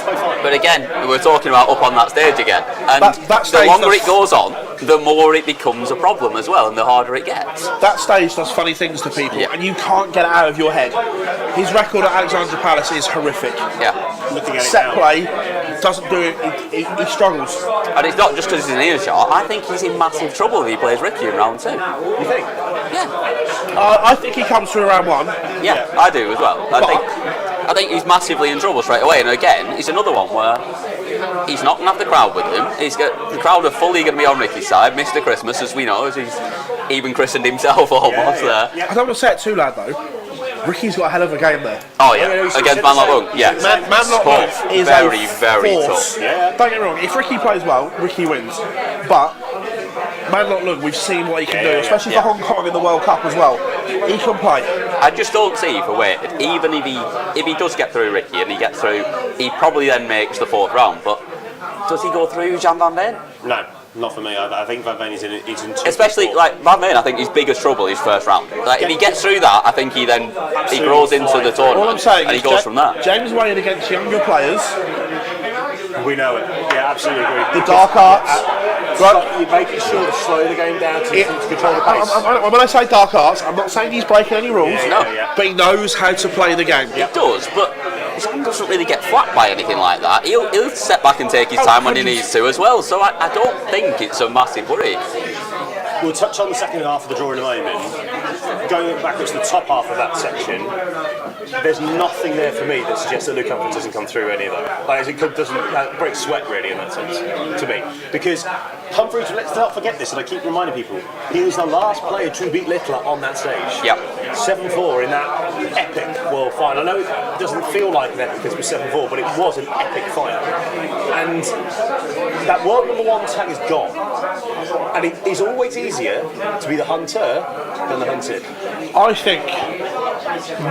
But again, we're talking about up on that stage again. And that the longer it goes on, the more it becomes a problem as well, and the harder it gets. That stage does funny things to people, and you can't get it out of your head. His record at Alexandra Palace is horrific. Yeah. Looking at Set play, doesn't do it, he struggles. And it's not just because he's an earshot. I think he's in massive trouble if he plays Ricky in round 2. You think? Yeah. I think he comes through round 1. Yeah, I do as well. I think he's massively in trouble straight away. And again, it's another one where he's not going to have the crowd with him. The crowd are fully going to be on Ricky's side. Mr. Christmas, as we know, as he's even christened himself almost there. I don't want to say it too loud though. Ricky's got a hell of a game there. Oh yeah, against Manlock Lung, yeah. Manlock Lung is very, a very force. tough. Yeah. Don't get me wrong, if Ricky plays well, Ricky wins. But Manlock Lung, we've seen what he can do, especially for Hong Kong in the World Cup as well. He can play. I just don't see for Wade, even if he does get through Ricky and he gets through, he probably then makes the 4th round. But does he go through Jan van Veen? No. Not for me. I think Van Veen is in especially like Van Veen. I think his biggest trouble is first round. Like if he gets through that, I think he grows into the tournament. All I'm saying and he goes from that. James Wade against younger players. We know it. Yeah, absolutely agree. The dark arts. You're making sure to slow the game down to control the pace. When I say dark arts, I'm not saying he's breaking any rules. No. But he knows how to play the game. He does, but he doesn't really get flapped by anything like that. He'll step back and take his time when he needs to as well. So I don't think it's a massive worry. We'll touch on the second half of the draw in a moment. Going backwards to the top half of that section, there's nothing there for me that suggests that Luke Humphries doesn't come through any of that. Like, it doesn't break sweat really in that sense to me. Because Humphries, let's not forget this, and I keep reminding people, he was the last player to beat Littler on that stage. Yep. 7-4 in that epic World Final. I know it doesn't feel like an epic because it was 7-4, but it was an epic final. And that world number 1 tag is gone. And it is always easier to be the hunter than the hunted. I think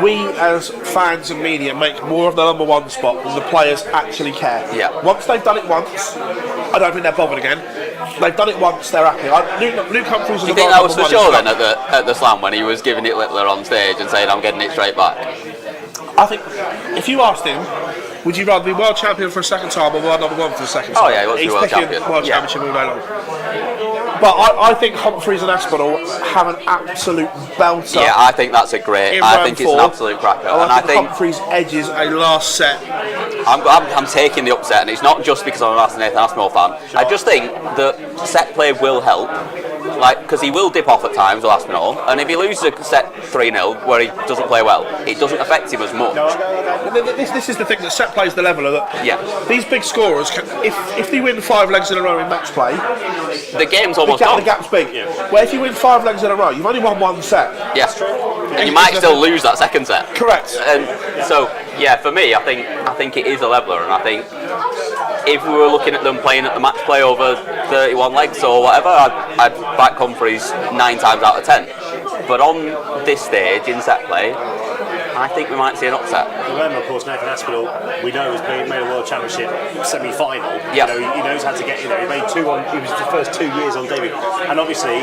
we as fans and media make more of the number 1 spot than the players actually care. Yeah. Once they've done it once, I don't think they're bothered again. They've done it once, they're happy. Luke Humphries. Do you think that was for sure then at the Slam when he was giving it Littler on stage and saying I'm getting it straight back? I think if you asked him, would you rather be world champion for a second time or world number 1 for the second time? Oh yeah, he wants to be world champion. World championship all day long. But I think Humphries and Aspinall have an absolute belter. Yeah, I think that's a great. I think it's an absolute cracker. And I think think Humphries edges a last set. I'm taking the upset, and it's not just because I'm a massive Nathan Aspinall fan. I just think that set play will help. Like, because he will dip off at times, will Aspinall, and if he loses a set 3-0 where he doesn't play well, it doesn't affect him as much. This is the thing that set plays the leveler. That Yeah. These big scorers, if they win 5 legs in a row in match play, The game's almost the gone. gap's big. Where if you win 5 legs in a row, you've only won 1 set. Yeah. And you might still lose that second set. Correct. And so, yeah, for me, I think it is a leveler, and I think if we were looking at them playing at the match play over 31 legs or whatever, I'd back Humphries 9 times out of 10. But on this stage in set play, I think we might see an upset. Remember, of course, Nathan Aspinall, we know, has made a World Championship semi-final. Yeah. You know, he knows how to get in there. He made 2 on. He was the first 2 years on debut, and obviously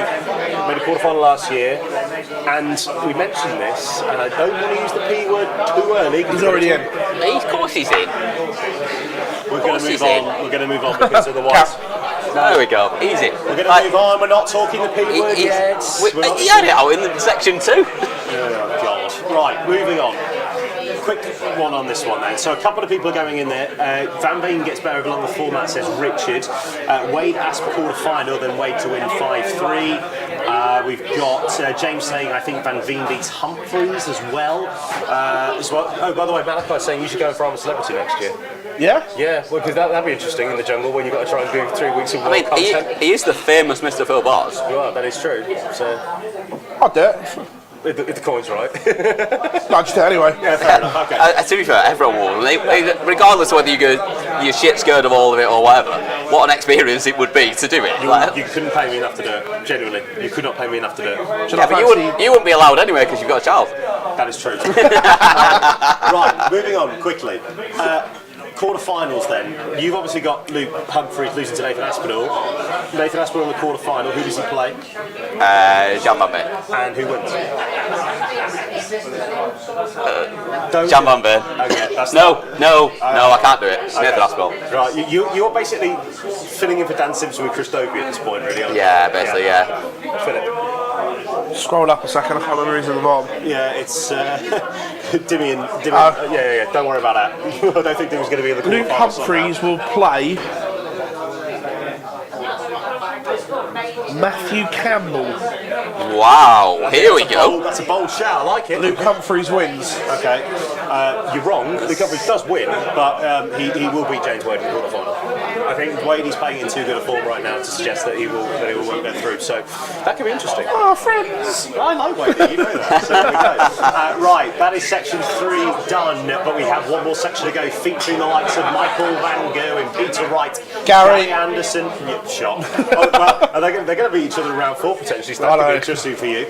made a quarter-final last year. And we mentioned this, and I don't want to use the P word too early. He's already in. Of course he's in. We're going to move on. We're going to move on because otherwise. There we go. Easy. We're going to move on. We're not talking the P word yet. He had it out in section 2. Oh, God. Right, moving on. Quick one on this one then. So a couple of people are going in there. Van Veen gets better along the format, says Richard. Wade asked for quarter final, then Wade to win 5-3. We've got James saying I think Van Veen beats Humphries as well. Oh, by the way, Malachi's saying you should go for I'm a Celebrity next year. Yeah? Yeah, well, because that'd be interesting in the jungle when you've got to try and do 3 weeks of work content. He is the famous Mr. Phil Bars. Well, that is true. So, I'll do it. if the coin's right. No, just do it anyway. Yeah, fair enough. Okay. To be fair, everyone will. Regardless of whether you're shit scared of all of it or whatever, what an experience it would be to do it. You couldn't pay me enough to do it. Genuinely, you could not pay me enough to do it. Yeah, but you wouldn't be allowed anyway because you've got a child. That is true. Right, moving on quickly. Quarter-finals then. You've obviously got Luke Humphries losing to Nathan Aspinall. Nathan Aspinall in the quarter-final. Who does he play? Jan Van Been. And who wins? Jan Van Been. Okay, that's No, I can't do it. It's Nathan Aspinall. Right, you're basically filling in for Dan Simpson with Chris Dobie at this point, really, aren't you? Yeah, basically, yeah. Philip. Scroll up a second, I can't remember who's in the bottom. Yeah, it's Dimmy and yeah. Don't worry about that. I don't think Dimmy's going to be in the Luke quarterfinals. Humphries will play Matthew Campbell. Wow, here we go. That's a bold shout. I like it. Luke Humphries wins. Okay, you're wrong. Luke Humphries does win, but he will beat James Wade in the quarterfinal. I think Wade is playing in too good a form right now to suggest that he won't get through. So that could be interesting. Oh, friends! I like Wade. You know that. So there we go. Right, that is section 3 done. But we have one more section to go, featuring the likes of Michael Van Gogh and Peter Wright, Gary Anderson. Yep, shot. Oh, well, they're going to beat each other in round 4 potentially. So that could be interesting for you.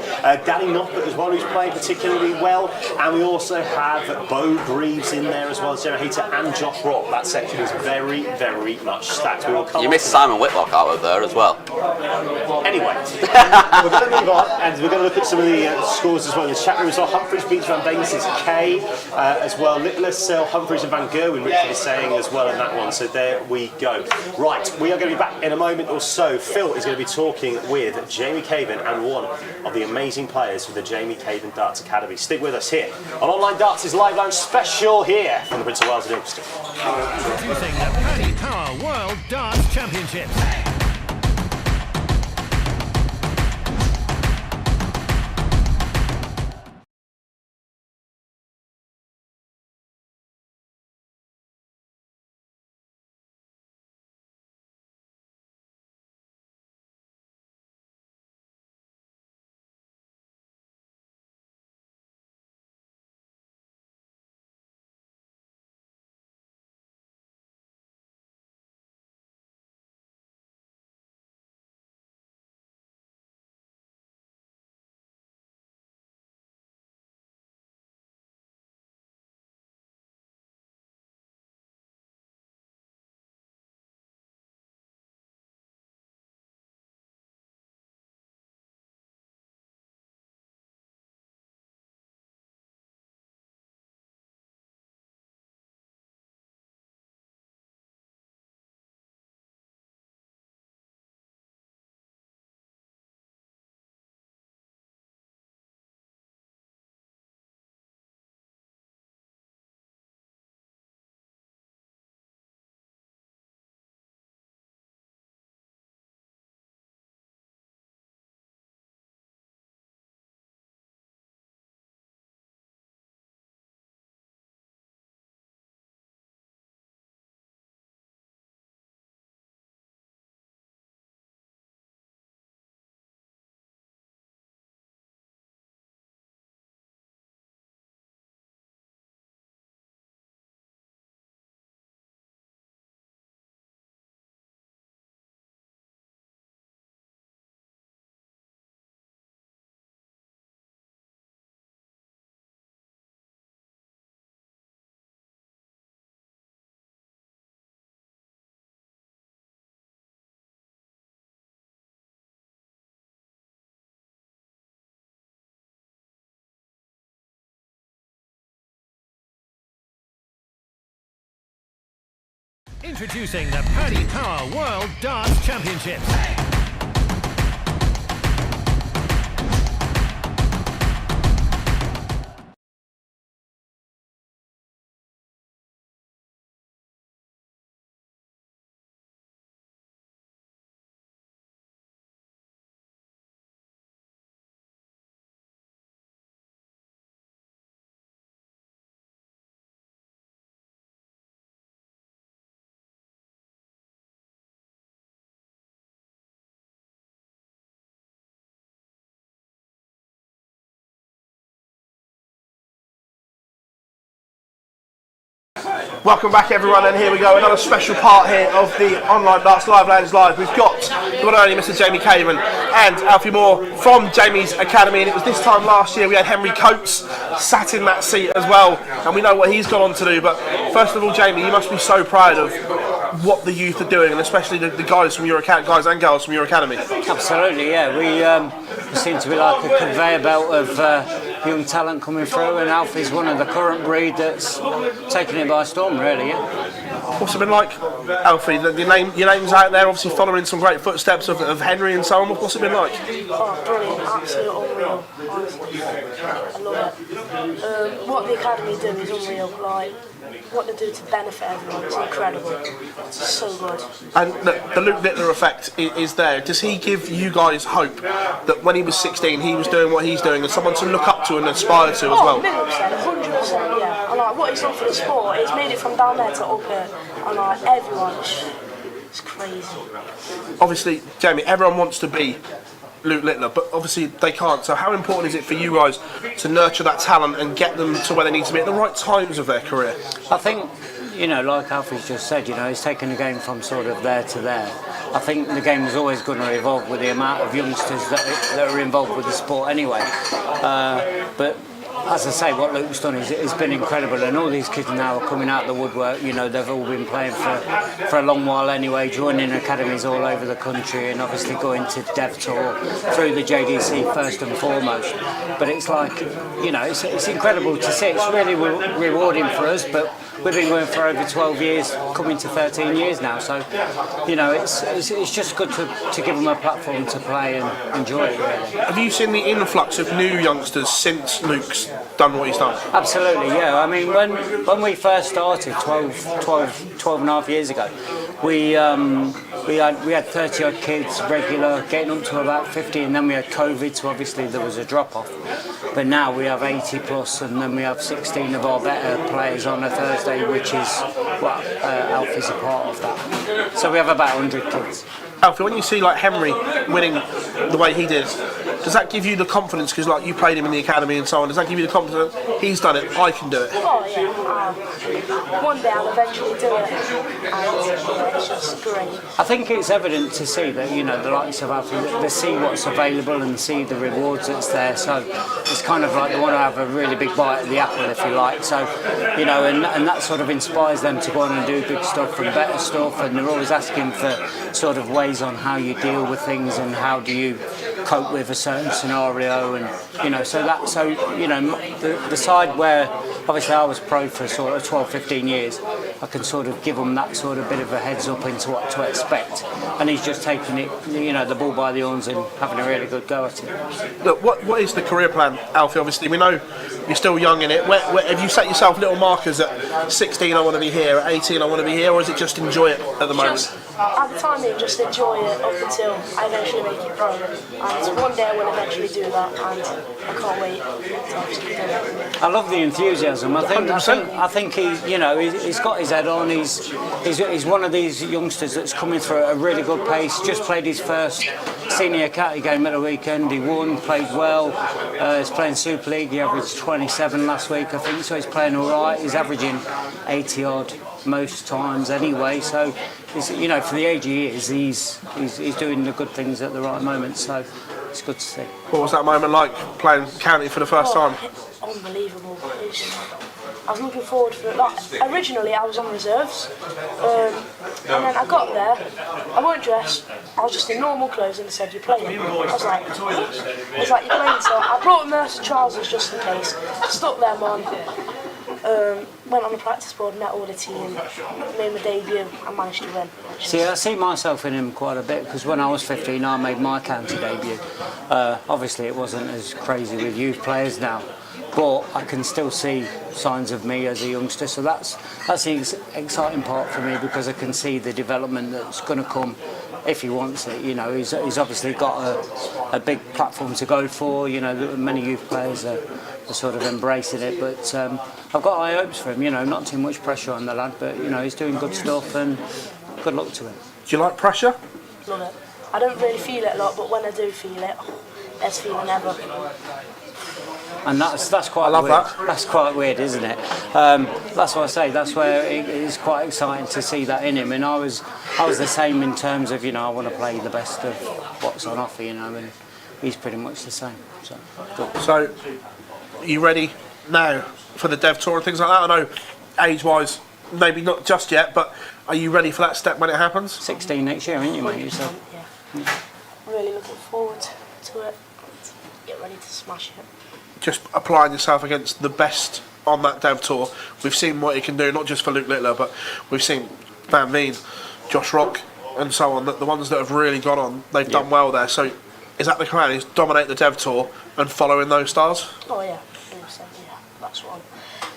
Danny Noppert as well, who's playing particularly well, and we also have Bo Greaves in there as well as Gemma Hayter and Josh Rock. That section is very, very much stacked. We will come. You missed Simon Whitlock out of there as well. Anyway, we're going to move on and we're going to look at some of the scores as well. In the chat room as well, Humphries beats Van Veen, this is K as well. Littler, Humphries and Van Gerwen, Richard is saying as well in that one. So there we go. Right, we are going to be back in a moment or so. Phil is going to be talking with Jamie Caven and one of the amazing players from the Jamie Caven Darts Academy. Stick with us here on Online Darts' Live Lounge special here from the Prince of Wales in Ilkeston. Introducing the Paddy Power World Darts Championships. Introducing the Paddy Power World Darts Championships. Welcome back everyone, and here we go, another special part here of the Online Darts Live Lounge Live. We've got the one and only Mr. Jamie Caveman and Alfie Moore from Jamie's Academy, and it was this time last year we had Henry Coates sat in that seat as well, and we know what he's gone on to do. But first of all, Jamie, you must be so proud of what the youth are doing, and especially the guys from your guys and girls from your academy. Absolutely, yeah. We seem to be like a conveyor belt of young talent coming through, and Alfie's one of the current breed that's taking it by storm, really. Yeah. What's it been like, Alfie? Your name's out there, obviously following some great footsteps of Henry and so on. What's it been like? Oh, brilliant, absolutely unreal, honestly. I love it. What the academy do is unreal. Like, what they do to benefit everyone is incredible. It's so good. And the Luke Littler effect is there. Does he give you guys hope that when he was 16 he was doing what he's doing, and someone to look up to and aspire to as well? 100%, 100%, yeah. And like, what he's done for the sport, he's made it from down there to up here, and like, everyone, it's crazy. Obviously, Jamie, everyone wants to be Luke Littler, but obviously they can't. So how important is it for you guys to nurture that talent and get them to where they need to be at the right times of their career? I think, you know, like Alfie's just said, you know, he's taken the game from sort of there to there. I think the game is always going to evolve with the amount of youngsters that are involved with the sport anyway. But as I say, what Luke's done has been incredible, and all these kids now are coming out of the woodwork. You know, they've all been playing for a long while anyway, joining academies all over the country, and obviously going to Dev Tour through the JDC first and foremost. But it's like, you know, it's incredible to see. It's really rewarding for us, but we've been going for over 12 years, coming to 13 years now. So, you know, it's just good to give them a platform to play and enjoy it, really. Have you seen the influx of new youngsters since Luke's done what he's done? Absolutely, yeah. I mean, when we first started 12 and a half years ago, we had 30 odd kids regular, getting up to about 50, and then we had COVID, so obviously there was a drop off. But now we have 80 plus, and then we have 16 of our better players on a Thursday, which is what Alfie's a part of that. So we have about 100 kids. Alfie, when you see like Henry winning the way he did, does that give you the confidence, because like you played him in the academy and so on, does that give you the confidence he's done it, I can do it? Oh yeah, one day I'll eventually do it, and yeah, it's just great. I think it's evident to see that, you know, the likes of Alfie, they see what's available and see the rewards that's there, so it's kind of like they want to have a really big bite of the apple, if you like. So, you know, and that sort of inspires them to go on and do good stuff and better stuff, and they're always asking for sort of ways on how you deal with things and how do you cope with a certain scenario, and you know, so you know, the side where obviously I was pro for sort of 12-15 years, I can sort of give them that sort of bit of a heads up into what to expect, and he's just taking it, you know, the ball by the horns and having a really good go at it. Look, what is the career plan, Alfie? Obviously we know you're still young in it. Where have you set yourself little markers at 16 I want to be here, at 18 I want to be here, or is it just enjoy it at the moment? At the time, you just enjoy it up until I eventually make it pro. And one day I will eventually do that, and I can't wait to actually do it. I love the enthusiasm. I think he, you know, he's got his head on. He's one of these youngsters that's coming through at a really good pace. Just played his first senior category game at the weekend. He won, played well. He's playing Super League. He averaged 27 last week, I think. So he's playing all right. He's averaging 80 odd most times anyway. So, you know, for the age he is, he's doing the good things at the right moment. So it's good to see. What was that moment like, playing county for the first time? Unbelievable. I was looking forward to it. Like, originally I was on reserves, and then I got there, I weren't dressed, I was just in normal clothes, and they said, "You're playing." I was like, "What?" I was like, "You're playing," so I brought Mercer trousers just in case, stuck them on, Went on the practice board, met all the team, made my debut and managed to win. See, I see myself in him quite a bit because when I was 15 I made my county debut. Obviously it wasn't as crazy with youth players now, but I can still see signs of me as a youngster, so that's the exciting part for me because I can see the development that's going to come if he wants it. You know, he's obviously got a big platform to go for. You know, many youth players are sort of embracing it, but I've got high hopes for him. You know, not too much pressure on the lad, but you know, he's doing good stuff and good luck to him. Do you like pressure? Love it. I don't really feel it a lot, but when I do feel it, best feeling ever. And that's quite I love weird. that. That's quite weird, isn't it? That's what I say. That's where it is quite exciting to see that in him. And I was the same in terms of, you know, I want to play the best of what's on offer, you know, and he's pretty much the same. So, good. So, are you ready now for the Dev Tour and things like that? I know, age-wise, maybe not just yet, but are you ready for that step when it happens? 16 next year, aren't you, mate? You said. Yeah. Really looking forward to it. Get ready to smash it. Just applying yourself against the best on that Dev Tour. We've seen what he can do, not just for Luke Littler, but we've seen Van Veen, Josh Rock, and so on. The ones that have really gone on, they've done well there. So, is that the plan? Is dominate the Dev Tour and follow in those stars? Oh yeah, 100%. Yeah, that's what I'm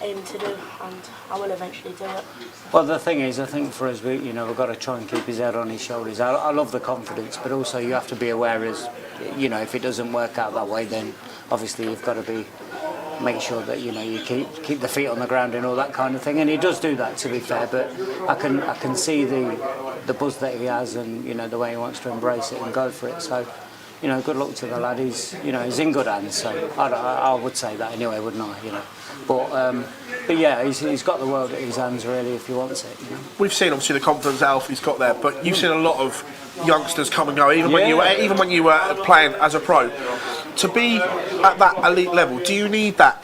aiming to do, and I will eventually do it. Well, the thing is, I think for us, we've got to try and keep his head on his shoulders. I love the confidence, but also you have to be aware as, you know, if it doesn't work out that way, then obviously you've got to make sure that, you know, you keep the feet on the ground and all that kind of thing. And he does do that, to be fair. But I can see the buzz that he has, and you know the way he wants to embrace it and go for it. So, you know, good luck to the lad. He's in good hands. So I would say that anyway, wouldn't I? You know, but yeah, he's got the world at his hands really if he wants it. You know? We've seen obviously the confidence Alfie's got there, but you've seen a lot of youngsters come and go, even when you were playing as a pro. To be at that elite level, do you need that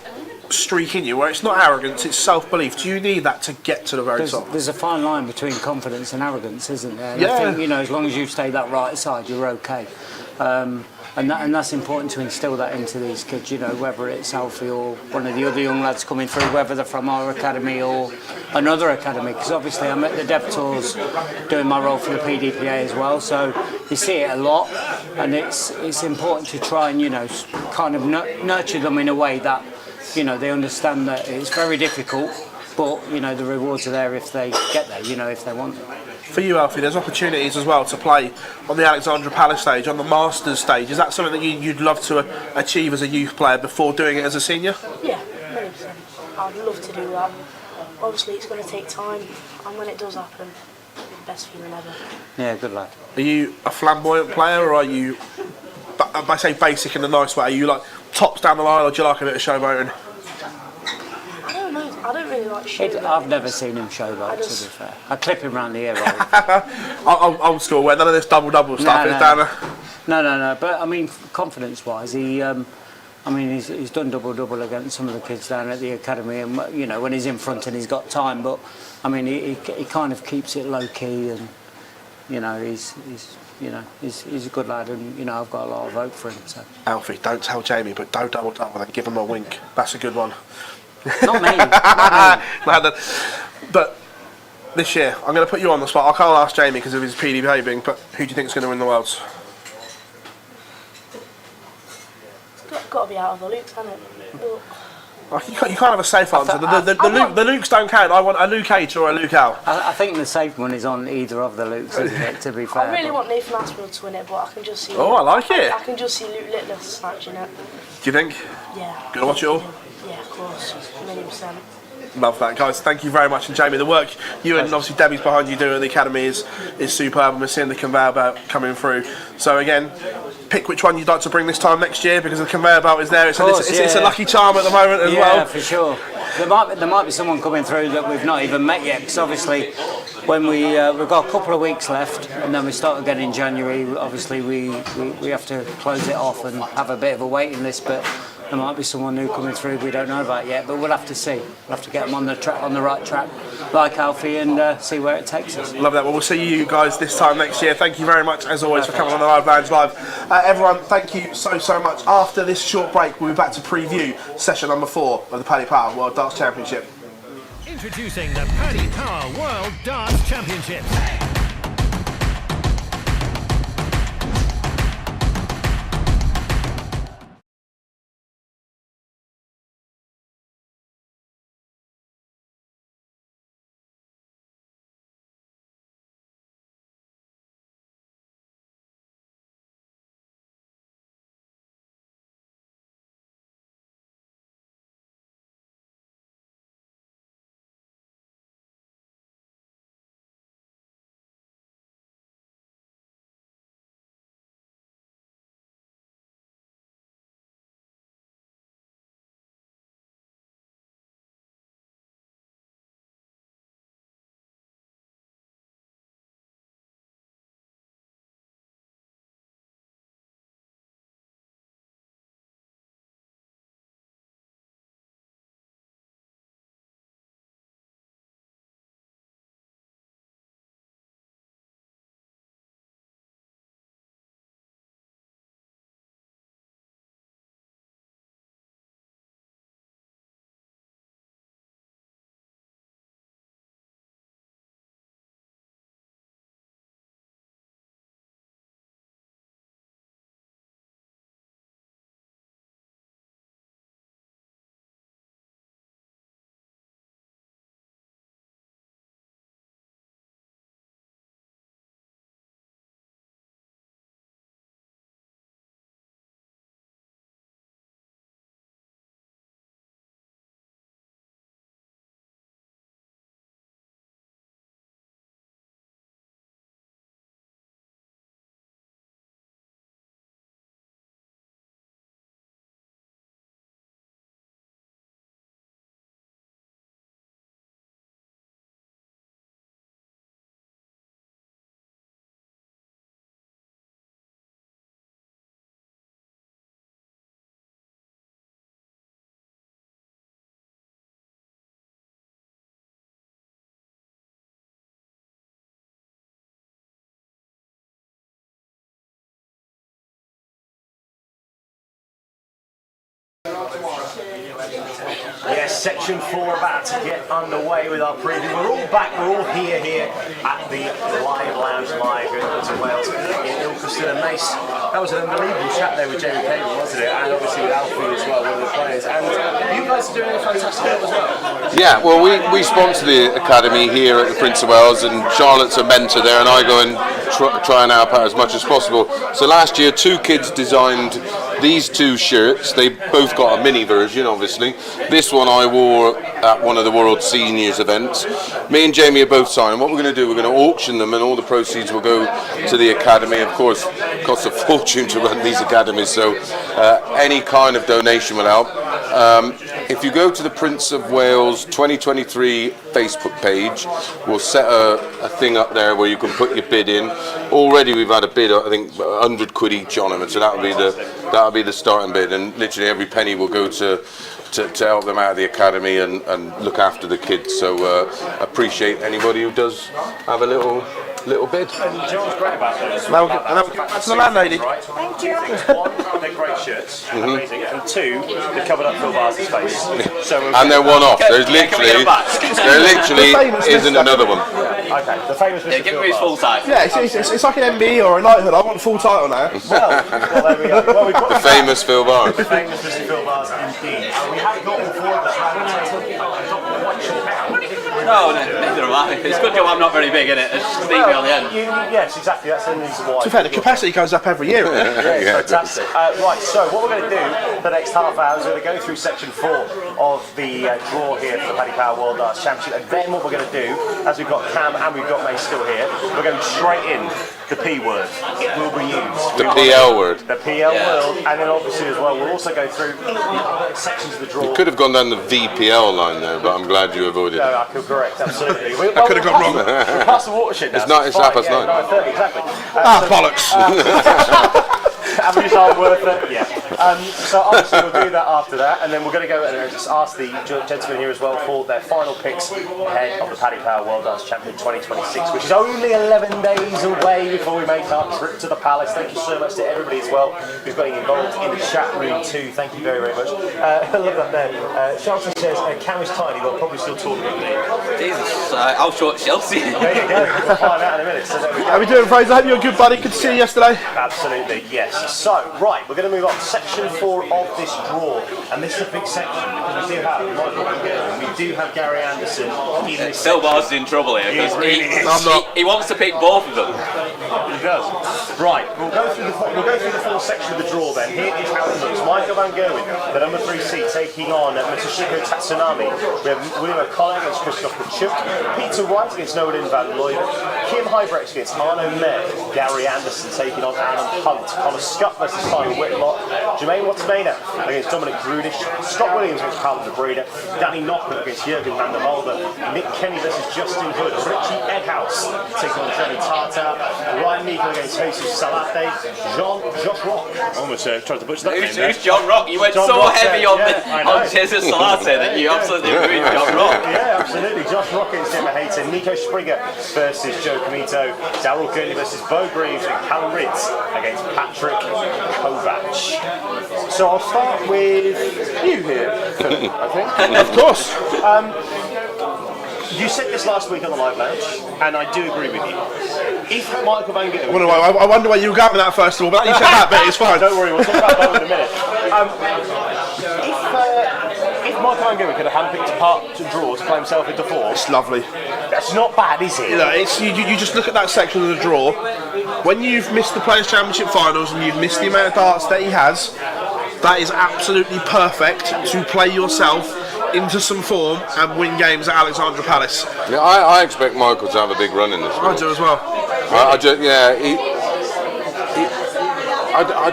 streak in you where it's not arrogance, it's self-belief? Do you need that to get to the very top? There's a fine line between confidence and arrogance, isn't there? And yeah. I think, you know, as long as you stay that right side, you're okay. And that's important to instill that into these kids, you know, whether it's Alfie or one of the other young lads coming through, whether they're from our academy or another academy, because obviously I'm at the Dev Tours doing my role for the PDPA as well, so you see it a lot, and it's important to try and, you know, kind of nurture them in a way that, you know, they understand that it's very difficult, but, you know, the rewards are there if they get there, you know, if they want it. For you, Alfie, there's opportunities as well to play on the Alexandra Palace stage, on the Masters stage. Is that something that you'd love to achieve as a youth player before doing it as a senior? Yeah, 100%. I'd love to do that. Obviously, it's going to take time, and when it does happen, best feeling ever. Yeah, good lad. Are you a flamboyant player, or are you, I say basic in a nice way, are you like tops down the line, or do you like a bit of showboating? I don't know. I don't really like showboating. I've never seen him showboat, to be fair. I clip him round the ear. Old school, where none of this double stuff is down there. No. But I mean, confidence-wise, he's done double against some of the kids down at the academy, and you know when he's in front and he's got time. But I mean, he kind of keeps it low key, and you know he's a good lad, and you know I've got a lot of hope for him. So. Alfie, don't tell Jamie, but don't double and give him a wink. That's a good one. Not me. But this year, I'm going to put you on the spot. I can't ask Jamie because of his PD behaving, but who do you think is going to win the Worlds? It's got to be out of the Luke's, hasn't it? You can't have a safe answer. The Lukes don't count. I want a Luke H or a Luke Al. I think the safe one is on either of the Lukes, isn't it, to be fair. I really want Nathan Aspinall to win it, but I can just see... Oh, I like it. I can just see Luke Littler snatching it. Do you think? Yeah. Gonna watch it all? Yeah, of course. 1,000,000%. Love that, guys. Thank you very much. And Jamie, the work you and obviously Debbie's behind you doing at the academy is superb, and we're seeing the conveyor belt coming through. So again, pick which one you'd like to bring this time next year, because the conveyor belt is there. It's a lucky charm at the moment as well. Yeah, for sure. There might be someone coming through that we've not even met yet, because obviously when we've got a couple of weeks left, and then we start again in January. Obviously we have to close it off and have a bit of a waiting list, but There might be someone new coming through we don't know about yet, but we'll have to see. We'll have to get them on the right track, like Alfie, and see where it takes us. Love that. Well, we'll see you guys this time next year. Thank you very much, as always, for coming on the Live Lounge Live. Everyone, thank you so much. After this short break, we'll be back to preview session number 4 of the Paddy Power World Darts Championship. Introducing the Paddy Power World Darts Championships. Yes, section 4 about to get underway with our preview. We're all back, we're all here at the Live Lounge Live here in Wales in Ilkeston and Mace. That was an unbelievable chat there with Jamie Cable, wasn't it? And obviously with Alfie as well, one of the players. And you guys are doing a fantastic job as well. Yeah, well, we sponsor the academy here at the Prince of Wales, and Charlotte's a mentor there, and I go and try and help out as much as possible. So last year, 2 kids designed these 2 shirts. They both got a mini version, obviously. This one I wore at one of the World Seniors events. Me and Jamie are both signing. What we're going to do, we're going to auction them, and all the proceeds will go to the academy. Of course, it costs a fortune to run these academies, so any kind of donation will help. If you go to the Prince of Wales 2023 Facebook page, we'll set a thing up there where you can put your bid in. Already we've had a bid, I think, 100 quid each on them, and so that'll be the starting bid, and literally every penny will go to help them out of the academy and look after the kids. So appreciate anybody who does have a little bid. And John's great about this. Now we'll get back to the landlady. Thank you. One, they're great shirts, amazing, and 2, they covered up Phil Bars's face. So And they're one off. There literally isn't another one. Okay, the famous Mr. Give me his full title. Yeah, it's like an MBE or a knighthood. I want the full title now. Well, there we go. Well, we've got The famous Phil Bars. the famous Mr. Phil Bars indeed. We have got before of No, neither am I. It's good job I'm not very big in it. It's just leave me on the end. Yes, exactly. That's the reason why. To be fair, the capacity goes up every year. Yeah, it's fantastic. Right, so what we're going to do for the next half hour is we're going to go through section 4 of the draw here for the Paddy Power World Darts Championship, and then what we're going to do, as we've got Cam and we've got May still here, we're going straight in the P word. It will be used. The PL word. The PL world, and then obviously as well, we'll also go through the other sections of the draw. You could have gone down the VPL line there, but I'm glad you avoided No, it. I could correct, absolutely. I could have gone wrong. We're past the watershed now. It's not. It's half past 9. 9:30, exactly. Bollocks. Averages aren't worth it. Yeah. So obviously we'll do that after that, and then we're going to go and just ask the gentlemen here as well for their final picks ahead of the Paddy Power World Dance Champion 2026, which is only 11 days away before we make our trip to the Palace. Thank you so much to everybody as well who's getting involved in the chat room too. Thank you very, very much. I love that there. Shelton says, Cam is tiny, but probably still taller than me. Jesus, I'll show Chelsea. There you go. We'll find out in a minute. So there we go. How are we doing, Fraser? I hope you're a good buddy. Good to see you yesterday. Absolutely, yes. So, right, we're going to move on to section 4 of this draw. And this is a big section because we do have Michael Van Gerwen, we do have Gary Anderson in this Phil Barnes in trouble here because he wants to pick both of them. He does. Right, we'll go through the full section of the draw then. Here is how it looks. Michael Van Gerwen, the number 3 seed, taking on Matsushiko Tatsunami. We have William O'Connor against Christoph Kachuk, Peter Wright against Nolan van Looyen, Kim Huybrechts against Arno Mer, Gary Anderson taking on Adam Hunt, Connor Scott versus Simon Whitlock, Jermaine Wattamena against Dominic Grudish, Scott Williams against Carl de Breda, Danny Knockham against Jürgen van der Walde, Nick Kenny versus Justin Hood, Richie Egghouse taking on Johnny Tartar, Ryan Meagle against Jesus Salate, Josh Rock. Almost tried to butcher that name. Who's John Rock? You went John so Rock, heavy on Jesus Salate that you absolutely ruined John Rock. Yeah, absolutely. Josh Rock against Gemma Hayton, Nico Springer versus Joe Comito, Daryl Gurney versus Bo Greaves, and Callum Ritz against Patrick Kovac. So I'll start with you here, Philip, I think. Of course. You said this last week on the Live Lounge, and I do agree with you. If Michael Van Gerwen... I wonder where you were going with that first of all, but you said that bit, it's fine. Don't worry, we'll talk about that in a minute. If Michael Van Gerwen could have handpicked a part to draw to play himself into 4... It's lovely. That's not bad, is it? You know, you just look at that section of the draw. When you've missed the Players' Championship finals and you've missed the amount of darts that he has, that is absolutely perfect to play yourself into some form and win games at Alexandra Palace. Yeah, I expect Michael to have a big run in this. I do as well. I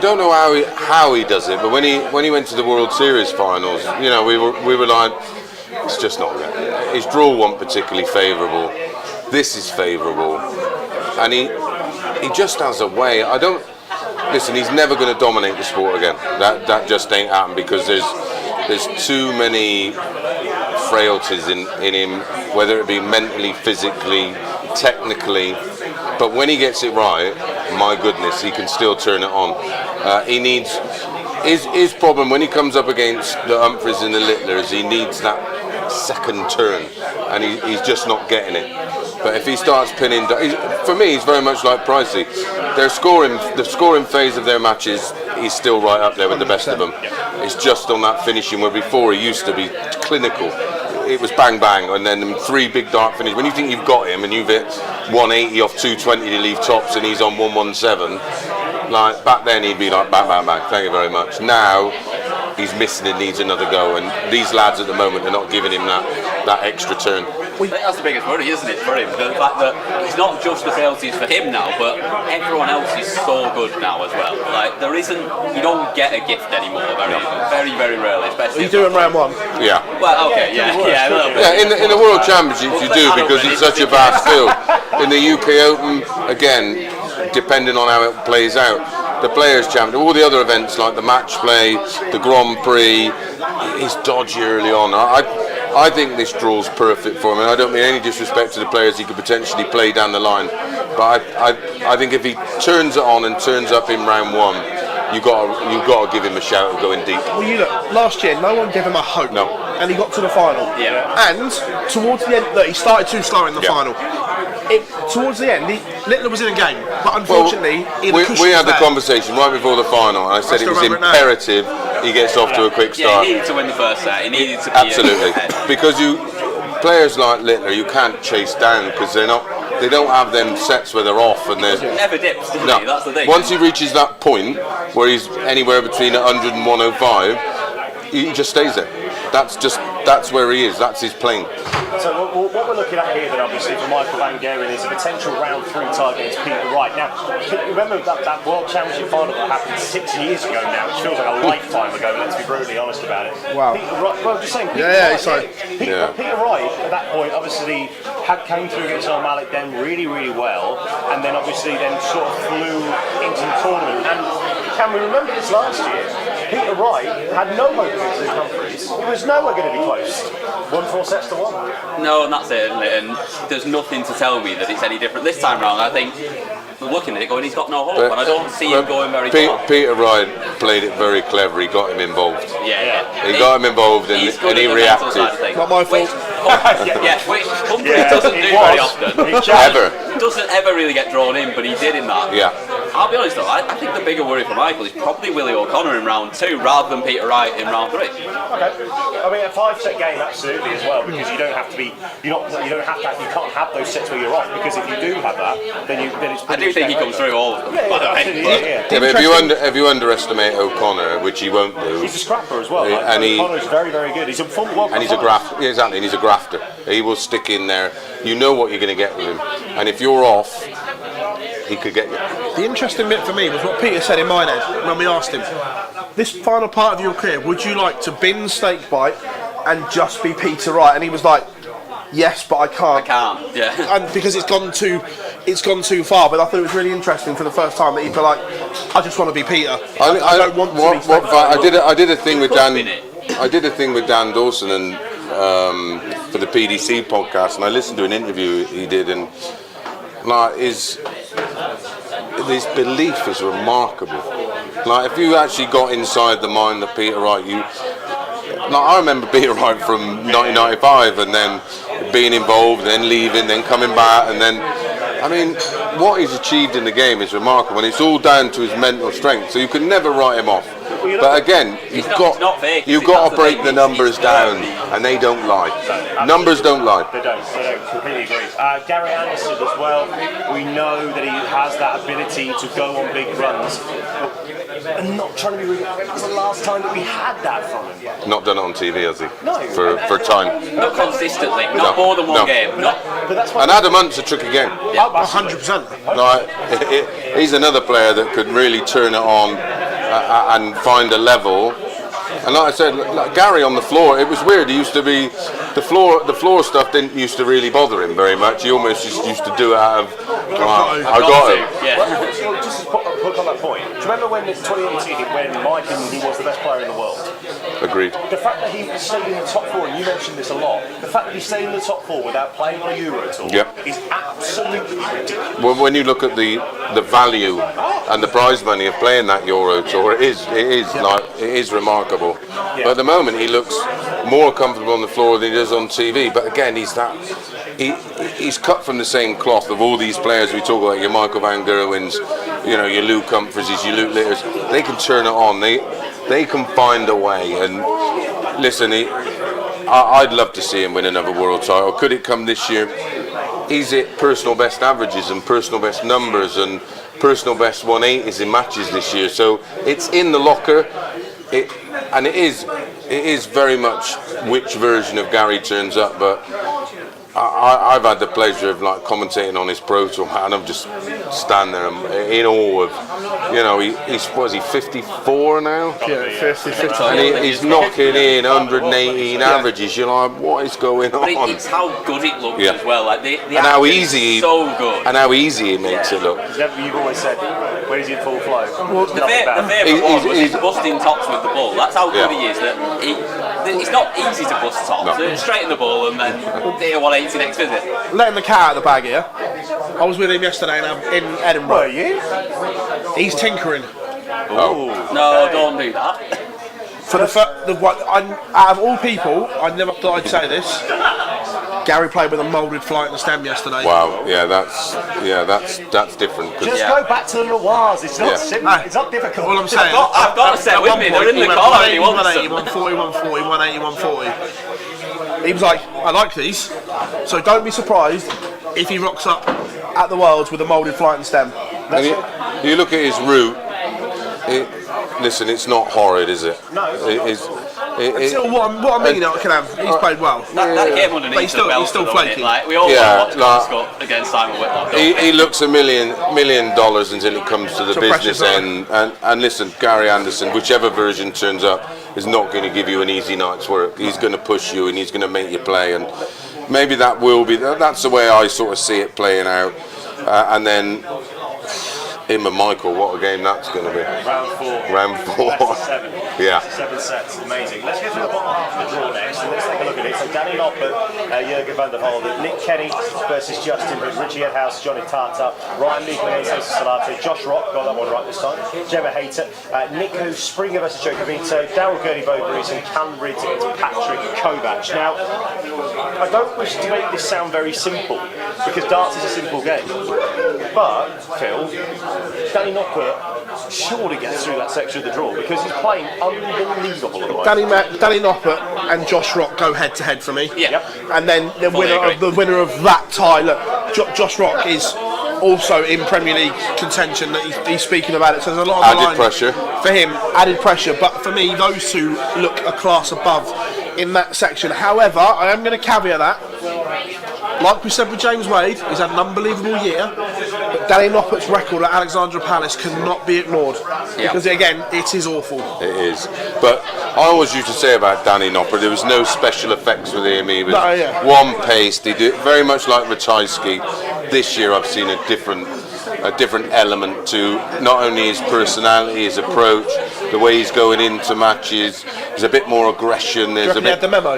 don't know how he does it, but when he went to the World Series finals, you know, we were like, it's just not good. His draw wasn't particularly favourable. This is favourable, and he just has a way. Listen, he's never going to dominate the sport again. That just ain't happened because there's too many frailties in him, whether it be mentally, physically, technically. But when he gets it right, my goodness, he can still turn it on. He needs his problem when he comes up against the Humphreys and the Littlers. He needs that second turn, and he's just not getting it. But if he starts pinning, for me, he's very much like Pricey. The scoring phase of their matches, he's still right up there with the best of them. It's just on that finishing where before he used to be clinical. It was bang bang, and then 3 big dart finish. When you think you've got him and you've hit 180 off 220 to leave tops, and he's on 117, like back then he'd be like bang bang bang. Thank you very much. Now he's missing and needs another go, and these lads at the moment are not giving him that extra turn. I think that's the biggest worry, isn't it, for him? The fact that it's not just the frailties for him now, but everyone else is so good now as well. Like you don't get a gift anymore, very, very rarely. Especially you do in round 1. Yeah. Well, okay, yeah, a little bit. Yeah, in the World Championships you do because it's such a vast field. In the UK Open, again, depending on how it plays out. The Players' Championship, all the other events like the match play, the Grand Prix, he's dodgy early on. I think this draw's perfect for him, and I don't mean any disrespect to the players he could potentially play down the line, but I think if he turns it on and turns up in round 1, you've got to give him a shout of going deep. Well, you look, last year no one gave him a hope, and he got to the final. Yeah. And towards the end, look, he started too slow in the final. Towards the end, Littler was in a game, but unfortunately, we had the conversation right before the final, and I said it was imperative he gets off to a quick start. Yeah, he needed to win the first set. He needed to be absolutely because players like Littler you can't chase down because they don't have them sets where they're off and they're never dips. No. That's the thing. Once he reaches that point where he's anywhere between 100 and 105, he just stays there. That's where he is. That's his plane. So what we're looking at here then obviously for Michael Van Gerwen is a potential round 3 tie against Peter Wright. Now, remember that World Championship final that happened 6 years ago now, which feels like a lifetime ago, let's be brutally honest about it. Wow. Peter Wright, well, just saying, Peter Wright at that point obviously came through against Al Malik then really, really well, and then obviously then sort of flew into the tournament. And can we remember this last year? Peter Wright had no hope against Luke Humphries. He was nowhere going to be close. 1-4 sets to 1. No, and that's it, isn't it? And there's nothing to tell me that it's any different this time round. I think we're looking at it going, he's got no hope, and I don't see him going very far. Peter Wright played it very clever. He got him involved. Yeah. He got him involved, and he reacted. Not my fault. Which Humphries doesn't do very often. Ever. Doesn't ever really get drawn in, but he did in that. Yeah. I'll be honest though, I think the bigger worry for Michael is probably Willie O'Connor in round 2 rather than Peter Wright in round 3. Okay. I mean, a 5-set game, absolutely as well, because you don't have to be, you can't have those sets where you're off, because if you do have that, then it's. I do think he comes through all of them. Yeah, by the way. absolutely, But if you underestimate O'Connor, which he won't do, he's a scrapper as well. and O'Connor's very, very good. He's a full World Cup and he's a grafter. Yeah, exactly, and he's a grafter. He will stick in there. You know what you're going to get with him, and if you're off, he could get you. The interesting bit for me was what Peter said in my head when we asked him, this final part of your career, would you like to bin steak bite and just be Peter Wright? And he was like, yes, but I can't. I can't, yeah. And because it's gone too far. But I thought it was really interesting for the first time that he'd be like, I just want to be Peter. I don't want to be steak bite. I did a thing with Dan. I did a thing with Dan Dawson and for the PDC podcast, and I listened to an interview he did, and like his belief is remarkable. Like if you actually got inside the mind of Peter Wright, I remember Peter Wright from 1995, and then being involved, then leaving, then coming back, and then I mean, what he's achieved in the game is remarkable, and it's all down to his mental strength. So you can never write him off. But again, you've got to break the numbers down, and they don't lie. Numbers don't lie. They don't. Completely agree. Gary Anderson as well. We know that he has that ability to go on big runs. And not trying to be rude, that was the last time that we had that from him. Not done it on TV, has he? No. For time. Not consistently. Not more than one game. And Adam Hunt's a tricky game. 100%. Like, he's another player that could really turn it on and find a level. And like I said, like Gary on the floor, it was weird. He used to be the floor stuff didn't used to really bother him very much. He almost just used to do it out of I got him. Yeah. Well, just to put on that point. Do you remember when in 2018, when in my opinion he was the best player in the world? Agreed. The fact that he stayed in the top 4, and you mentioned this a lot, the fact that he stayed in the top 4 without playing on a Euro Tour is absolutely ridiculous. Well, when you look at the value and the prize money of playing that Euro Tour, it is remarkable. Yeah. But at the moment, he looks more comfortable on the floor than he does on TV. But again, he's cut from the same cloth of all these players we talk about. Your Michael Van Gerwen's, your Luke Humphries, your Luke Litters. They can turn it on. They can find a way. And listen, I'd love to see him win another world title. Could it come this year? He's at personal best averages and personal best numbers and personal best 180s in matches this year. So it's in the locker. It is very much which version of Gary turns up, but I've had the pleasure of commentating on his Pro Tour, and I'm just stand there in awe of, he's 54 now? Yeah, 50. And he's knocking in 118 averages. You're like, what is going on? But it's how good it looks as well. Like and how easy, so good. And how easy it makes it look. You've always said, when he's in full flow. Well, the favourite one was his busting tops with the ball. That's how good he is. It's not easy to bust tops. No. Straighten the ball and then do a 180 next visit. Letting the cat out of the bag here. I was with him yesterday in Edinburgh. Were you? He's tinkering. Oh. No, don't do that. For out of all people, I never thought I'd say this. Gary played with a moulded flight in the stem yesterday. Wow, that's different. Just go back to the Noirs. It's not simple. It's not difficult. All I'm saying, I've got to say with me. They're in the car. 180, 140, 140, 180, 140. He was like, I like these, so don't be surprised if he rocks up at the Worlds with a moulded flight and stem. And you look at his route. Listen, it's not horrid, is it? No. Still, what I mean, I can have. He's played well. That came underneath but he's still flaky. We all watch Scott against Simon Whitlock. He looks $1 million until it comes to the business end. And listen, Gary Anderson, whichever version turns up, is not going to give you an easy night's work. He's going to push you and he's going to make you play. And maybe that's the way I sort of see it playing out. And then him and Michael, what a game that's going to be. Round 4. Round 4. Best of 7. Yeah. Best of 7 sets. Amazing. Let's go through the bottom half of the draw next and let's take a look at it. So Danny Noppert, Jürgen van der Voorde, Nick Kenny versus Justin Hood, Richie Edhouse, Johnny Tata, Ryan Meekman, Jesus Salate, Josh Rock, got that one right this time, Gemma Hayter, Nico Springer versus Joe Cavito, Daryl Gurney-Bowbury and Callum Ridge against Patrick Kovac. Now, I don't wish to make this sound very simple because darts is a simple game. But, Phil, Danny Noppert surely gets through that section of the draw because he's playing unbelievable at the moment. Danny Noppert and Josh Rock go head to head for me. Yeah. And then the winner of that tie. Look, Josh Rock is also in Premier League contention. That he's speaking about it. So there's a lot of added pressure for him. Added pressure, but for me, those two look a class above in that section. However, I am going to caveat that. Like we said with James Wade, he's had an unbelievable year, but Danny Noppert's record at Alexandra Palace cannot be ignored because, again, it is awful. It is. But I always used to say about Danny Noppert, there was no special effects with him. He was one pace. He did very much like Ratajski. This year, I've seen a different element to not only his personality, his approach, the way he's going into matches. There's a bit more aggression. There's a bit. Had the memo.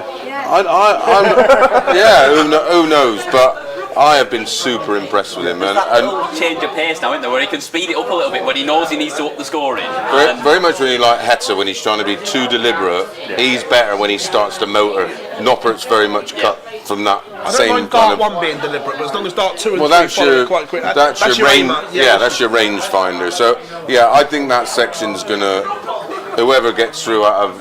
Yeah, who knows? But I have been super impressed with him. And change of pace now, isn't there, where he can speed it up a little bit when he knows he needs to up the scoring. Very much really like Hetzer when he's trying to be too deliberate. He's better when he starts to motor. Noppert's very much cut from that same kind of. Dart 1 being deliberate, but as long as Dart 2 and 3 that's your quite quick. That's your range. Yeah, that's your range finder. So yeah, I think that section's gonna. Whoever gets through out of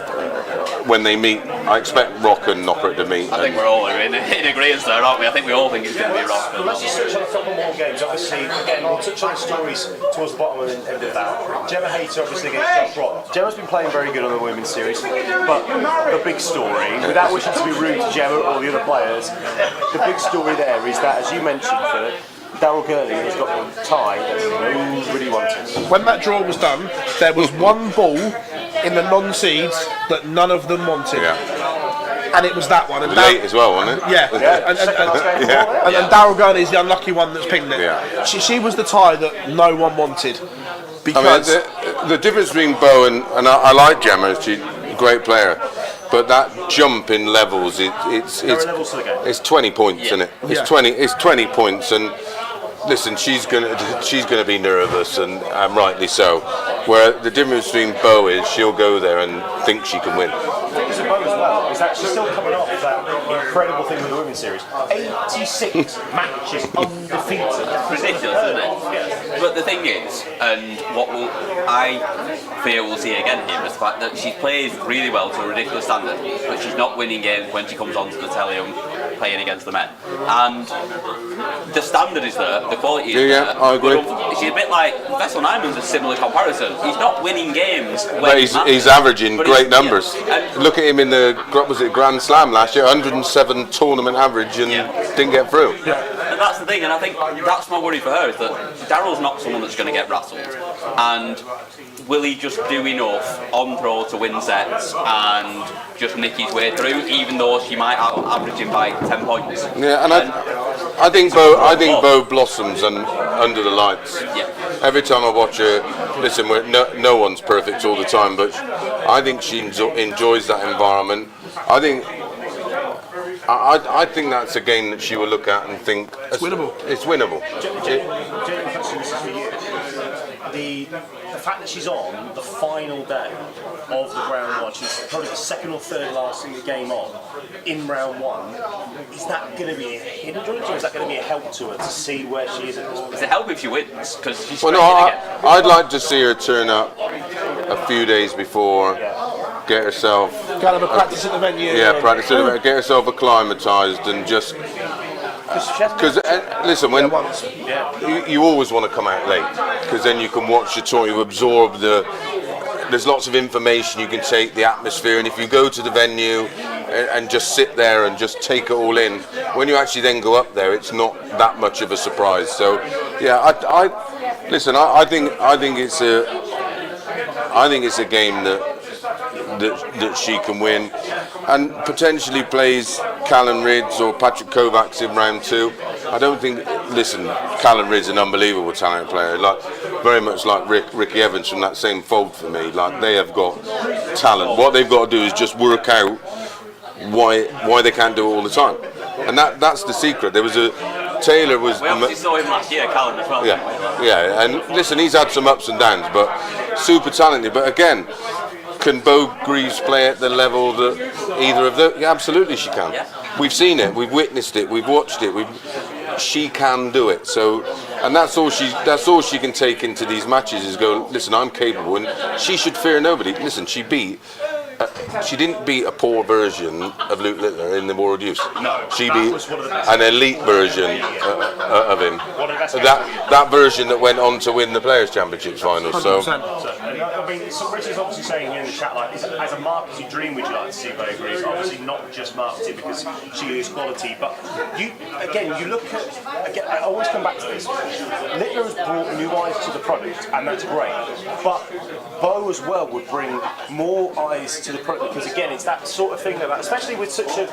when they meet, I expect Rock and Noppert to meet. I think we're all in agreement there, aren't we? I think we all think it's going to be Rock. Let's just touch on a couple more games. Obviously, again, we'll touch on the stories towards the bottom and end of that. Gemma Hayter obviously against Josh Rock. Gemma's been playing very good on the women's series, but the big story, without wishing to be rude to Gemma or the other players, the big story there is that, as you mentioned, Philip, Daryl Gurney has got the tie that nobody wanted. When that draw was done, there was one ball in the non-seeds that none of them wanted. Yeah. And it was that one. And late as well, wasn't it? Yeah. And Daryl Gurney is the unlucky one that's pinged it. Yeah. She was the tie that no one wanted. Because the difference between Bo and I like Gemma, she's a great player. But that jump in levels, it's 20 points, isn't it? It's 20 points, and listen, she's gonna be nervous, and rightly so. Where the difference between Bo is she'll go there and think she can win. The thing is with Bo as well is that she's still coming off that incredible thing with the women's series. 86 matches undefeated. Ridiculous, isn't it? But the thing is, and what I fear we'll see again here is the fact that she plays really well to a ridiculous standard, but she's not winning games when she comes onto the telly and playing against the men. And the standard is there, the quality is there. Yeah, I agree. She's a bit like Vessel Nyman's a similar comparison. He's not winning games. But he's averaging great numbers. Look at him in the Grand Slam last year, 107 tournament average, and didn't get through. And that's the thing, and I think that's my worry for her, is that Daryl's not someone that's going to get rattled. And will he just do enough on throw to win sets and just nick his way through, even though she might average him by 10 points? Yeah, and I think Bo blossoms under the lights. Yeah. Every time I watch her, listen, no one's perfect all the time, but I think she enjoys that environment. I think that's a game that she will look at and think it's winnable. It's winnable. The fact that she's on the final day of the round one, she's probably the second or third last game on in round one, is that going to be a hindrance or is that going to be a help to her to see where she is at this point? It's a help if she wins, because she's I'd like to see her turn up a few days before, get herself... Kind of a practice at the venue. Yeah, practice at the venue, get herself acclimatised and just... Because listen, when you always want to come out late, because then you can watch the tour, you absorb there's lots of information you can take, the atmosphere, and if you go to the venue and just sit there and just take it all in, when you actually then go up there, it's not that much of a surprise. So, yeah, I think it's a game that she can win, and potentially plays Callum Ridge or Patrick Kovacs in round two. I don't think listen, Callum Ridd's an unbelievable talented player. Like very much like Ricky Evans from that same fold for me. Like they have got talent. What they've got to do is just work out why they can't do it all the time, and that's the secret. There was Taylor was. We obviously saw him last year, Callum as well. Yeah, and listen, he's had some ups and downs, but super talented. But again, can Bo Greaves play at the level that either of them? Yeah, absolutely she can. Yeah. We've seen it, we've witnessed it, we've watched it. She can do it. So, and that's all she can take into these matches is go. Listen, I'm capable, and she should fear nobody. Listen, she didn't beat a poor version of Luke Littler in the World Youth. No, she beat an elite version of him. That version that went on to win the Players' Championships final. So, I mean, Rich is obviously saying here in the chat, like, as a marketing dream, would you like to see Bo Greaves? Obviously, not just marketing because she is quality, but you look at. Again, I always come back to this. Littler has brought new eyes to the product, and that's great. But Bo as well would bring more eyes to the product because again, it's that sort of thing that, especially with such a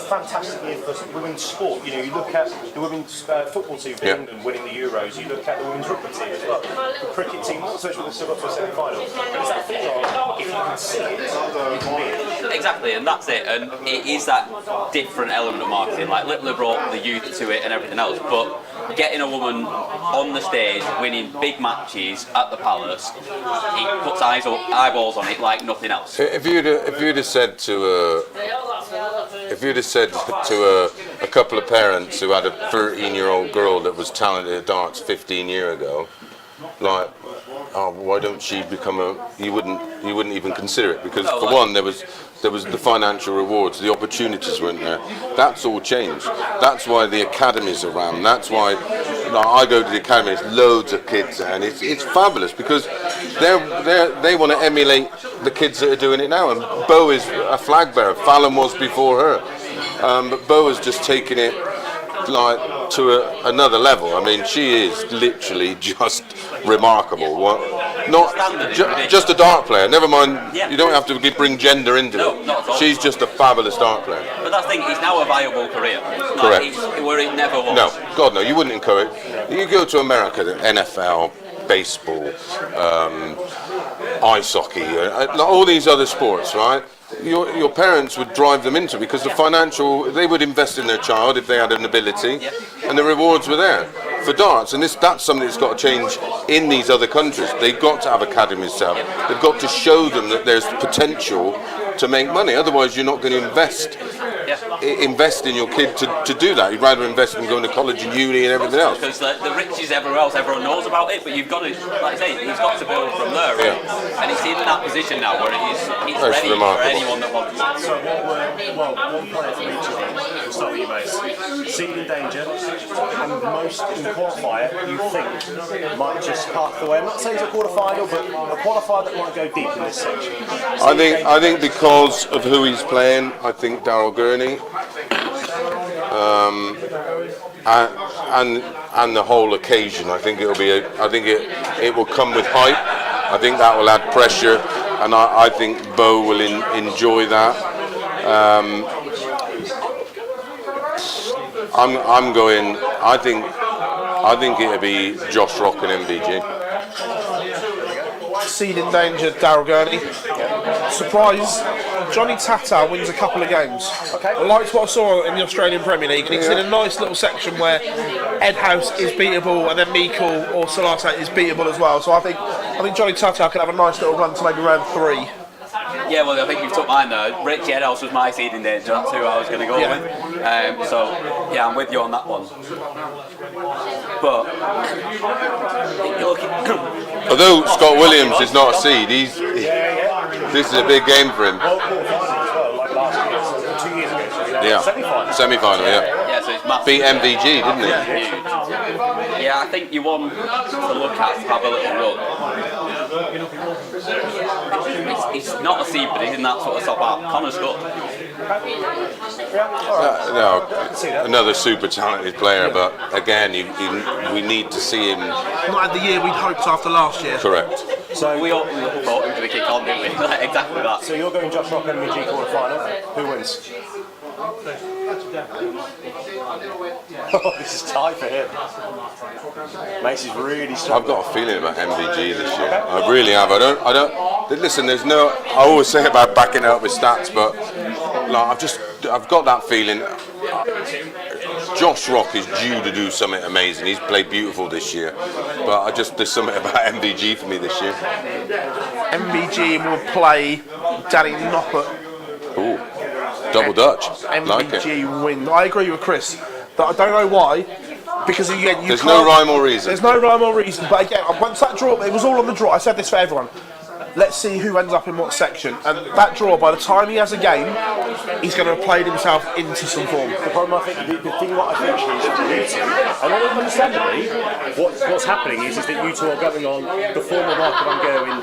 fantastic year for women's sport. You know, you look at the women's football team for England winning the Euros. You look at the women's rugby team as well. The cricket team, not so much when they still got to a semi-final. But it's that thing of if you can see it, you can be it. Exactly, and that's it. And it is that different element of marketing. Like Littler brought the youth to it and everything else, but getting a woman on the stage, winning big matches at the Palace, it puts eyeballs on it like nothing else. if you'd have said to a couple of parents who had a 13-year-old girl that was talented at darts 15 years ago, like, oh, why don't she become you wouldn't even consider it because for one there was the financial rewards, the opportunities weren't there. That's all changed. That's why the academies are around. That's why I go to the academy. There's loads of kids there, and it's fabulous because they want to emulate the kids that are doing it now. And Bo is a flag bearer. Fallon was before her, but Bo has just taken it like to another level. I mean, she is literally just remarkable. Just a dart player. Never mind. You don't have to bring gender into it. She's just a fabulous dart player. But that's the thing. It's now a viable career. Correct. Where it never was. No, God no. You wouldn't encourage. You go to America, the NFL, baseball, ice hockey, all these other sports, right? Your parents would drive them into it because the financial, they would invest in their child if they had an ability, and the rewards were there. For darts, and that's something that's got to change in these other countries. They've got to have academies set up. They've got to show them that there's potential to make money. Otherwise, you're not going to invest in your kid to do that. You'd rather invest in going to college and uni and everything else. Because the riches everywhere else, everyone knows about it, but you've got to, like I say, he's got to build from there, right? And it's in that position now where it's ready for anyone that wants it. So one player from each of you, we'll start with you, mate. Seed in danger, and most in qualifier you think might just spark the way. I'm not saying it's a quarter-final, but a qualifier that might go deep in this section. I think because of who he's playing, I think Daryl Gurney, and the whole occasion. I think it'll be. It will come with hype. I think that will add pressure, and I think Bo will enjoy that. I'm going. I think it'll be Josh Rock and MVG. Seed in danger, Daryl Gurney. Surprise, Johnny Tata wins a couple of games. I liked what I saw in the Australian Premier League, and he's in a nice little section where Ed House is beatable and then Meikle or Salate is beatable as well. So I think Johnny Tata could have a nice little run to maybe round 3. Yeah, well, I think you've took mine there. Richie Edhouse was my seed in danger. That's who I was going to go with. So, yeah, I'm with you on that one. But although Scott Williams is not a seed, this is a big game for him. Semi-final, yeah. So it's massive. Beat MVG, didn't he? Yeah, I think you want to look at to have a little run. He's not a seed, but he's in that sort of top half. Connor's good. Another super talented player, but again, we need to see him. Not had the year we'd hoped after last year. Correct. So we all thought he was going to kick on, didn't we? Exactly that. So you're going Josh Rock MVG quarter final. Who wins? Oh, this is tight for him. Macy's really strong. I've got a feeling about MVG this year. I really have. I don't. Listen, there's no. I always say about backing it up with stats, but like, I've got that feeling. Josh Rock is due to do something amazing. He's played beautiful this year, but there's something about MVG for me this year. MVG will play Danny Noppert. Ooh, double Dutch. MVG win. I agree with Chris. That I don't know why. Because again, there's no rhyme or reason. There's no rhyme or reason. But again, once that draw, it was all on the draw. I said this for everyone. Let's see who ends up in what section. And that draw, by the time he has a game, he's going to have played himself into some form. The problem, I think, the thing what I think is you two, and understandably, what's happening is that you two are going on the former mark of Ongoing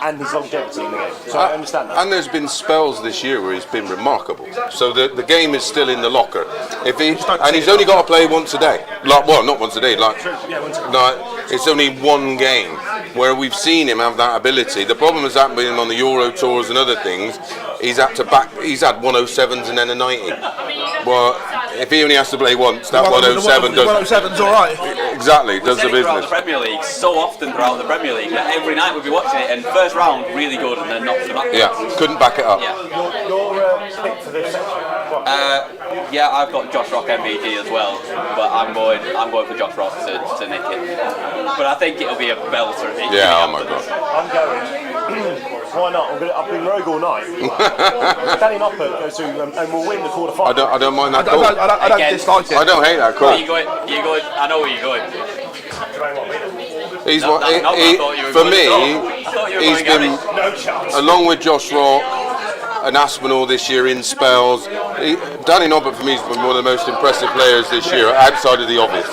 and his longevity in the game. So I understand that. And there's been spells this year where he's been remarkable. So the game is still in the locker. He's only got to play once a day. Not once a day. It's only one game where we've seen him have that ability. The problem has happened with him on the Euro tours and other things. He's had 107s and then a 90. Well, if he only has to play once, that 107 does. 107's all right. Exactly, does the business. Throughout the Premier League, so often throughout the Premier League, that every night we'd be watching it, and first round really good, and then knocks the back. Yeah, couldn't back it up. Yeah. Your pick for this section? Yeah, I've got Josh Rock MVG as well, but I'm going for Josh Rock to nick it. But I think it'll be a belter. Yeah, oh my God. I'm going. Why not? I've been rogue all night. Danny Noppert goes through and we'll win the quarter-final. I don't mind that call. I don't dislike it. I don't hate that call. Where are you going? I know where you're going. For me, he's been, along with Josh Rock and Aspinall this year in spells. Danny Noppert for me has been one of the most impressive players this year, outside of the obvious.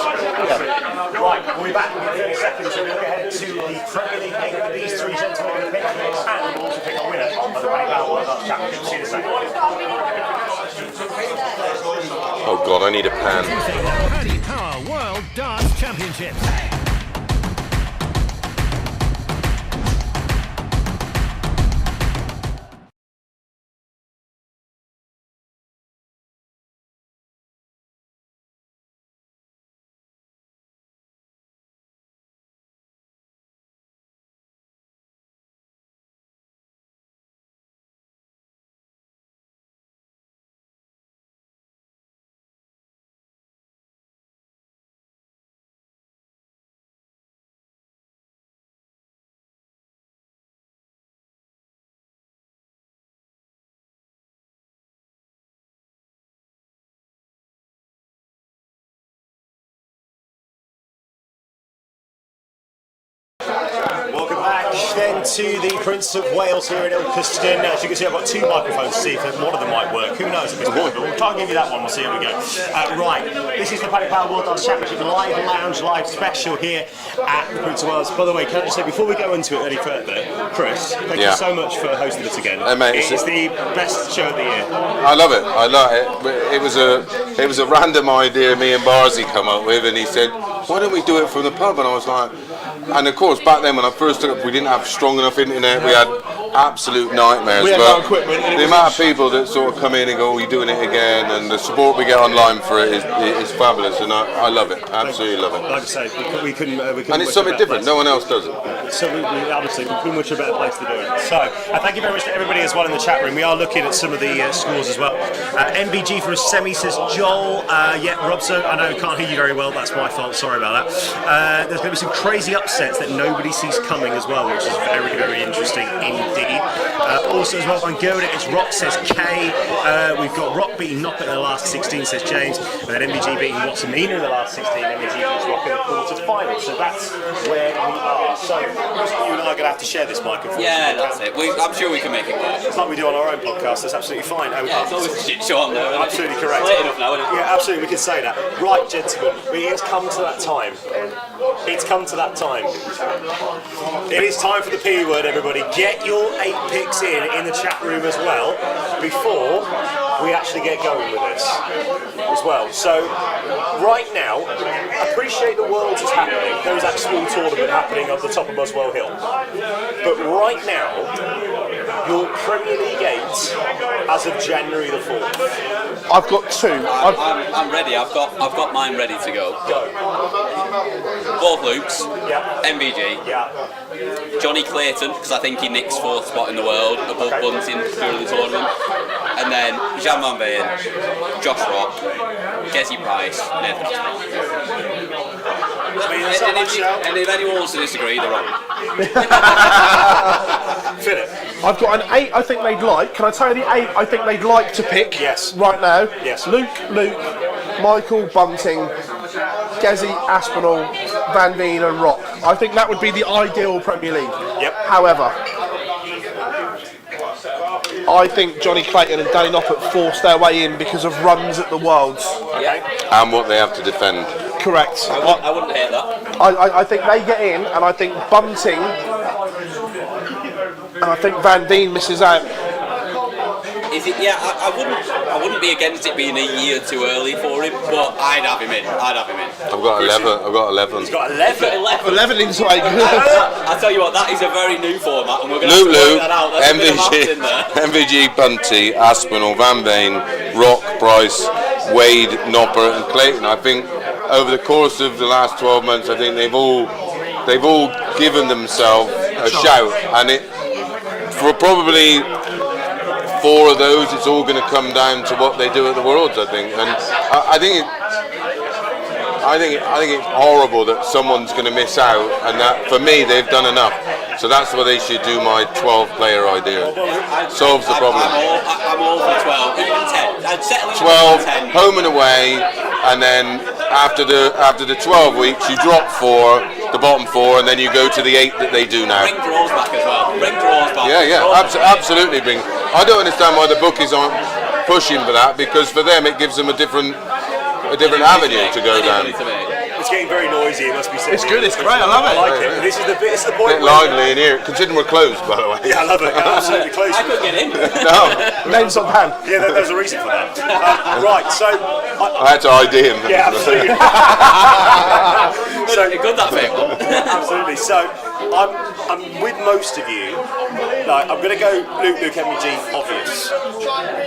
Right, we'll be back in 30 seconds, so we'll go ahead to the Premier League game with these three gentlemen in the pick, and we'll also pick a winner of the PayPal World Darts Championship. See you in a second. Oh God, I need a pan. Credit World Darts Championships. Welcome back then to the Prince of Wales here in Ilkeston. As you can see, I've got two microphones to see if one of them might work. Who knows at this point, but we'll try and give you that one. We'll see how we go. Right, this is the Paddy Power World Darts Championship live lounge, live special here at the Prince of Wales. By the way, can I just say, before we go into it any further, Chris, thank you so much for hosting us again. Mate, it's the best show of the year. I love it. I love it. It was a random idea me and Barzy come up with, and he said, "Why don't we do it from the pub?" And I was like. And of course, back then when I first took it, we didn't have strong enough internet. We had absolute nightmares. We had no equipment. The amount of people that sort of come in and go, "Are you doing it again?" And the support we get online for it is fabulous, and I love it. Absolutely love it. Like I say, we couldn't. And it's something different. No one else does it. So obviously, we couldn't much a better place to do it. So thank you very much to everybody as well in the chat room. We are looking at some of the scores as well. MVG for a semi says Joel. Robson, I know can't hear you very well. That's my fault. Sorry about that. There's going to be some crazy upsets that nobody sees coming as well, which is very, very interesting indeed. Also as well, on Goda, it's Rock says K. We've got Rock beating Noppert in the last 16, says James, and then MVG beating Watsamina in the last 16. MVG beats Rock in the quarters final. So that's where we are. So you and I are going to have to share this microphone. Yeah, that's it. I'm sure we can make it work. It's like we do on our own podcast. That's absolutely fine. Yeah, it's always a shit show on there. Absolutely correct. It's late enough now, isn't it? Yeah, absolutely. We can say that. Right, gentlemen, it's come to that time. It's come to that time. It is time for the P word, everybody. Get your 8 picks in the chat room as well before we actually get going with this as well. So, right now, appreciate the Worlds is happening. There is that small tournament happening up the top of Muswell Hill. But right now, your Premier League 8 as of January the 4th. I've got 2. I'm ready. I've got mine ready to go. Both Luke's. Yeah. MVG. Yeah. Johnny Clayton, because I think he nicks 4th spot in the world above Bunting during the tournament. And then Jan Van Veen, Josh Rock, Gezi Price, Nathan Aspinall. And if anyone wants to disagree, they're wrong. Philip. I've got an 8 I think they'd like. Can I tell you the 8 I think they'd like to pick? Yes. Right now? Yes. Luke, Michael, Bunting, Gezi, Aspinall, Van Veen and Rock. I think that would be the ideal Premier League. Yep. However, I think Johnny Clayton and Danny Noppert forced their way in because of runs at the Worlds. Okay. And what they have to defend. Correct. I wouldn't hate that. I think they get in, and I think Bunting and I think Van Veen misses out. Is it? Yeah, I wouldn't be against it being a year too early for him, but I'd have him in. I've got 11. He's got 11. 11 into 8. I tell you what, that is a very new format, and we're going to have to work that out. There's a bit of maths in there. MVG, Bunty, Aspinall, Van Veen, Rock, Price, Wade, Noppert and Clayton. I think over the course of the last 12 months, I think they've all given themselves a shout, and it for probably 4 of those, it's all going to come down to what they do at the Worlds, I think. And I think it's horrible that someone's going to miss out, and that for me they've done enough. So that's why they should do my 12-player idea. Solves the problem. I'm all for 12, even 10. I'd settle 12 home and away, and then after the 12 weeks you drop 4, the bottom 4, and then you go to the 8 that they do now. Bring draws back as well. Bring draws back. Absolutely bring. I don't understand why the bookies aren't pushing for that, because for them it gives them a different avenue to go down. It's getting very noisy, it must be said. It's good, it's great, I love it. I like it. This is the point. A bit lively in here, considering we're closed, by the way. Yeah, I love it. Absolutely closed. I couldn't get in. No, Names on hand. Yeah, there's a reason for that. Right, so I had to ID him. yeah, absolutely. So good that fake one. Absolutely. So I'm with most of you. Like, I'm going to go Luke MVG, obvious.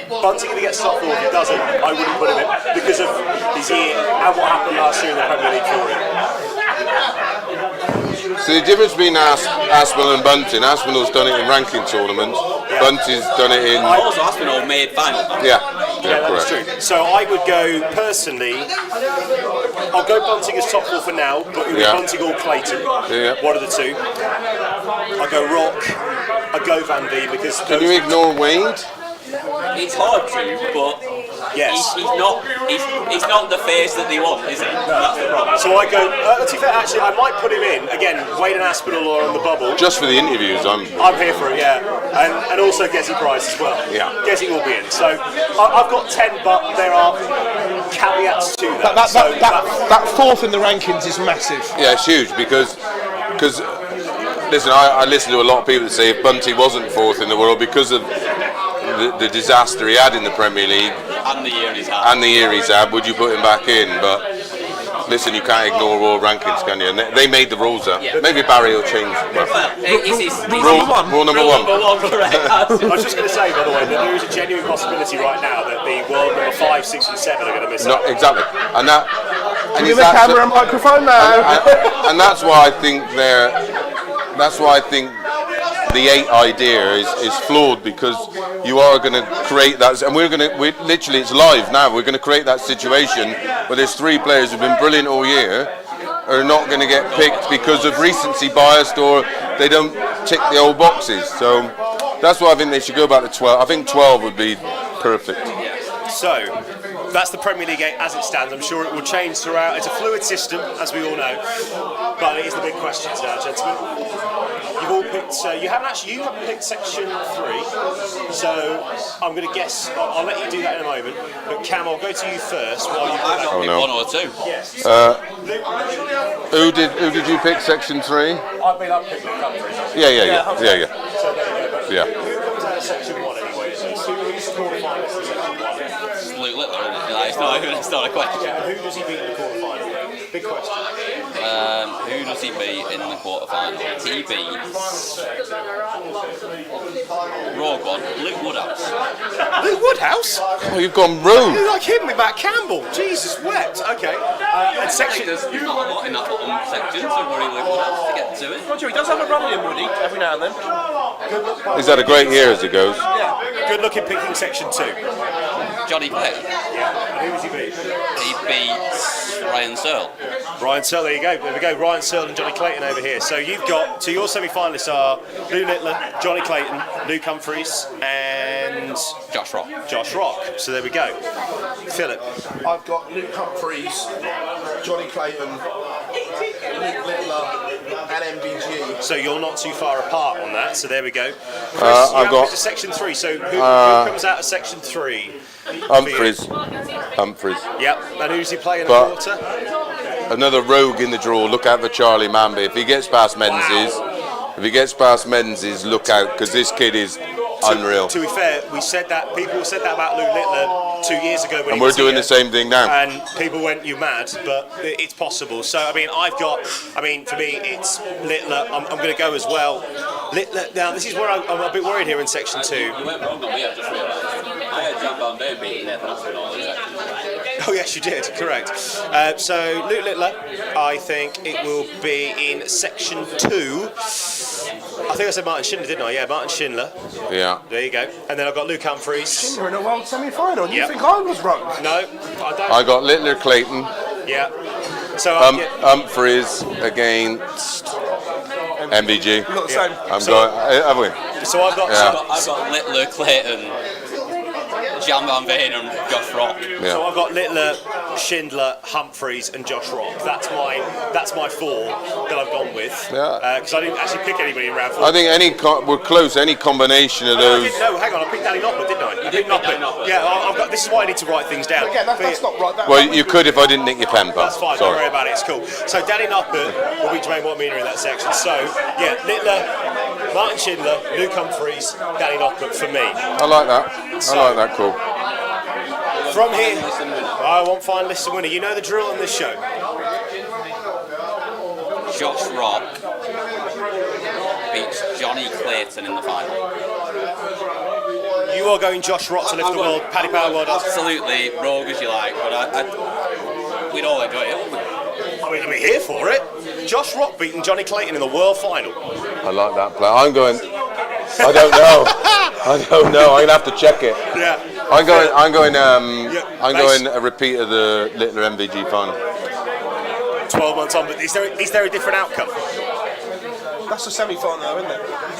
Bunting going to get stopped, or if he doesn't, I wouldn't put him in because of his year and what happened last year in the Premier League for him. So the difference between Aspinall and Bunting, Aspinall's done it in ranking tournaments, Bunting's done it in... Also, Aspinall made final. Yeah, that's correct. true. So I would go, personally, I'll go Bunting as top 4 for now, but it would be Bunting or Clayton. Yeah. One of the two. I'll go Rock, I'll go Van Veen because... Can you ignore Wade? It's hard to, but yes. he's not the face that they want, is he? That's the problem. So I go, to be fair, actually, I might put him in, again, Wade and Aspinall are on the bubble. Just for the interviews, I'm here for it, yeah. And also Gezi Price as well. Yeah. Gezi will be in. So I've got 10, but there are caveats to that. That 4th in the rankings is massive. Yeah, it's huge because listen, I listen to a lot of people that say if Bunty wasn't 4th in the world because of the disaster he had in the Premier League and the year he's had, would you put him back in? But listen, you can't ignore world rankings, can you? And they made the rules up. Yeah. Maybe Barry will change. Rule number one. Correct. I was just going to say, by the way, that there is a genuine possibility right now that the world number 5, 6 and 7 are going to miss out. Exactly. And that... And Give me the camera and microphone now. And that's why I think the 8 idea is flawed, because you are going to create that, and we're literally, it's live now, we're going to create that situation where there's 3 players who've been brilliant all year are not going to get picked because of recency biased, or they don't tick the old boxes. So that's why I think they should go back to 12. I think 12 would be perfect. So that's the Premier League 8 as it stands. I'm sure it will change throughout. It's a fluid system, as we all know, but it is the big questions now, gentlemen. You've all picked. You haven't picked section 3. So I'm going to guess. I'll let you do that in a moment. But Cam, I'll go to you first. While you I've got 1 or 2. Yes. Who did you pick section 3? I've picked countries. Yeah. So there you go. Yeah. Who comes out of section 1 anyway? Who's quarterfinals in section 1? Luke Littler, isn't it? it's not a question. Who does he beat in the quarter-final? Big question. Who does he beat in the quarter-final? He beats Rogue One, Luke Woodhouse. Luke Woodhouse? Oh, you've gone rogue. You like him with Matt Campbell? Jesus wept. Okay. And section. There's not a lot in that bottom section, so worry Luke Woodhouse to get to it. Roger, he does have a run in him, Woody, every now and then. He's had a great year as he goes. Good luck in picking section 2. Johnny Clayton. Yeah. Who does he beat? He beats Ryan Searle. Ryan Searle, there you go. There we go. Ryan Searle and Johnny Clayton over here. So you've got, so your semi-finalists are Lou Littler, Johnny Clayton, Luke Humphries, and Josh Rock. Josh Rock. So there we go. Philip. I've got Luke Humphries, Johnny Clayton, Luke Littler, and MVG. So you're not too far apart on that. So there we go. Chris, I've got section 3. So who comes out of section 3? Humphries. Yep. And who's he playing in the But- quarter? Another rogue in the draw. Look out for Charlie Manby. If he gets past Menzies, look out, because this kid is unreal. To be fair, we said that. People said that about Luke Littler 2 years ago. When And he we're was doing here, the same thing now. And people went, "You mad?" But it's possible. So I mean, for me, it's Littler. I'm going to go as well. Littler. Now this is where I'm a bit worried here in section 2. You went wrong on me, I just realised. I had Jan Van Deen beating Nathan Aspinall in section 3. Oh yes, you did. Correct. So Luke Littler, I think it will be in section 2. I think I said Martin Schindler, didn't I? Yeah, Martin Schindler. Yeah. There you go. And then I've got Luke Humphries. You're in a world semi-final, and you Yep. think I was wrong? No, I don't. I got Littler Clayton, Yeah. So Humphries against MVG. Not the same. I'm going. Have we? So I've got. Yeah. I've got Littler, Clayton, Jan Van Veen and Josh Rock. So Yeah. I've got Littler, Schindler, Humphries, and Josh Rock. That's my 4 that I've gone with. Yeah. Because I didn't actually pick anybody in round 4. I think we're close. Any combination of I those. didn't know. Hang on, I picked Danny Noppert, didn't I? I picked Danny Noppert. Yeah, I've got. This is why I need to write things down. Again, that's not right. Well, you could if I didn't nick your pen, pal. That's fine. Don't worry Sorry. about it. It's cool. So Danny Noppert will be Jermaine Watt-Mina in that section. So yeah, Littler, Martin Schindler, Luke Humphries, Danny Noppert for me. I like that. I like that call. From here, I want finalists and winner. You know the drill on this show. Josh Rock beats Johnny Clayton in the final. You are going Josh Rock to lift the world, Paddy Power World up. Absolutely rogue as you like, but we'd all enjoy it, wouldn't we? I mean, I'm here for it. Josh Rock beating Johnny Clayton in the world final. I like that play. I'm going. I don't know. I don't know. I'm gonna have to check it. Yeah. I'm going. I'm base. going a repeat of the Littler MVG final. 12 months on, but is there a different outcome? That's a semi-final, though, isn't it?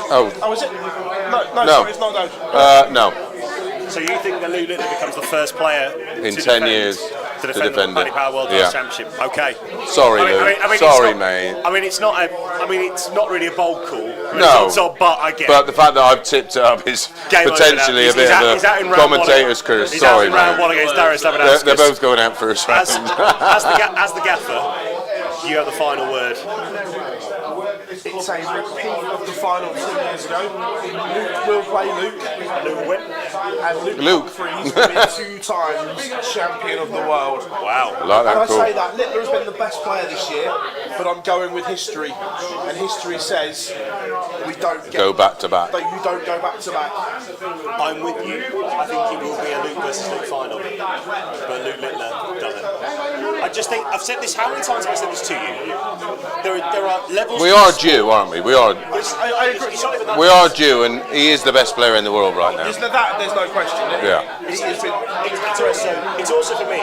Oh. Oh, is it? No. No. Sorry, it's not go. No. So you think that Lou Littler becomes the first player In to 10 defend, years to to defend defend the Paddy it. Power World Yeah. Championship? Okay. Sorry, Lou. Sorry, it's not, mate. I mean, it's not really a bold call. No. But I get. But the fact that I've tipped it up is Game over potentially now. a bit He's out of in a round commentator's one. curse. He's Sorry, out in round mate. 1 against Darius They're Lavanauskas. both going out first round. As the gaffer, you have the final word. It's a repeat of the final 2 years ago. Luke will play Luke. Luke will win. And Luke. Humphries will be 2 times champion of the world. Wow. I like And I that call. say that Littler has been the best player this year, but I'm going with history. And history says we don't Go back to back. that you don't go back to back. I'm with you. I think it will be a Luke versus Luke final. But Luke Littler done it. I just think, I've said this, how many times have I said this to you? There are levels. We are due, aren't we? We are. I agree. It's not even that. We are due, and he is the best player in the world right now. There's no question. Yeah. It's also for me,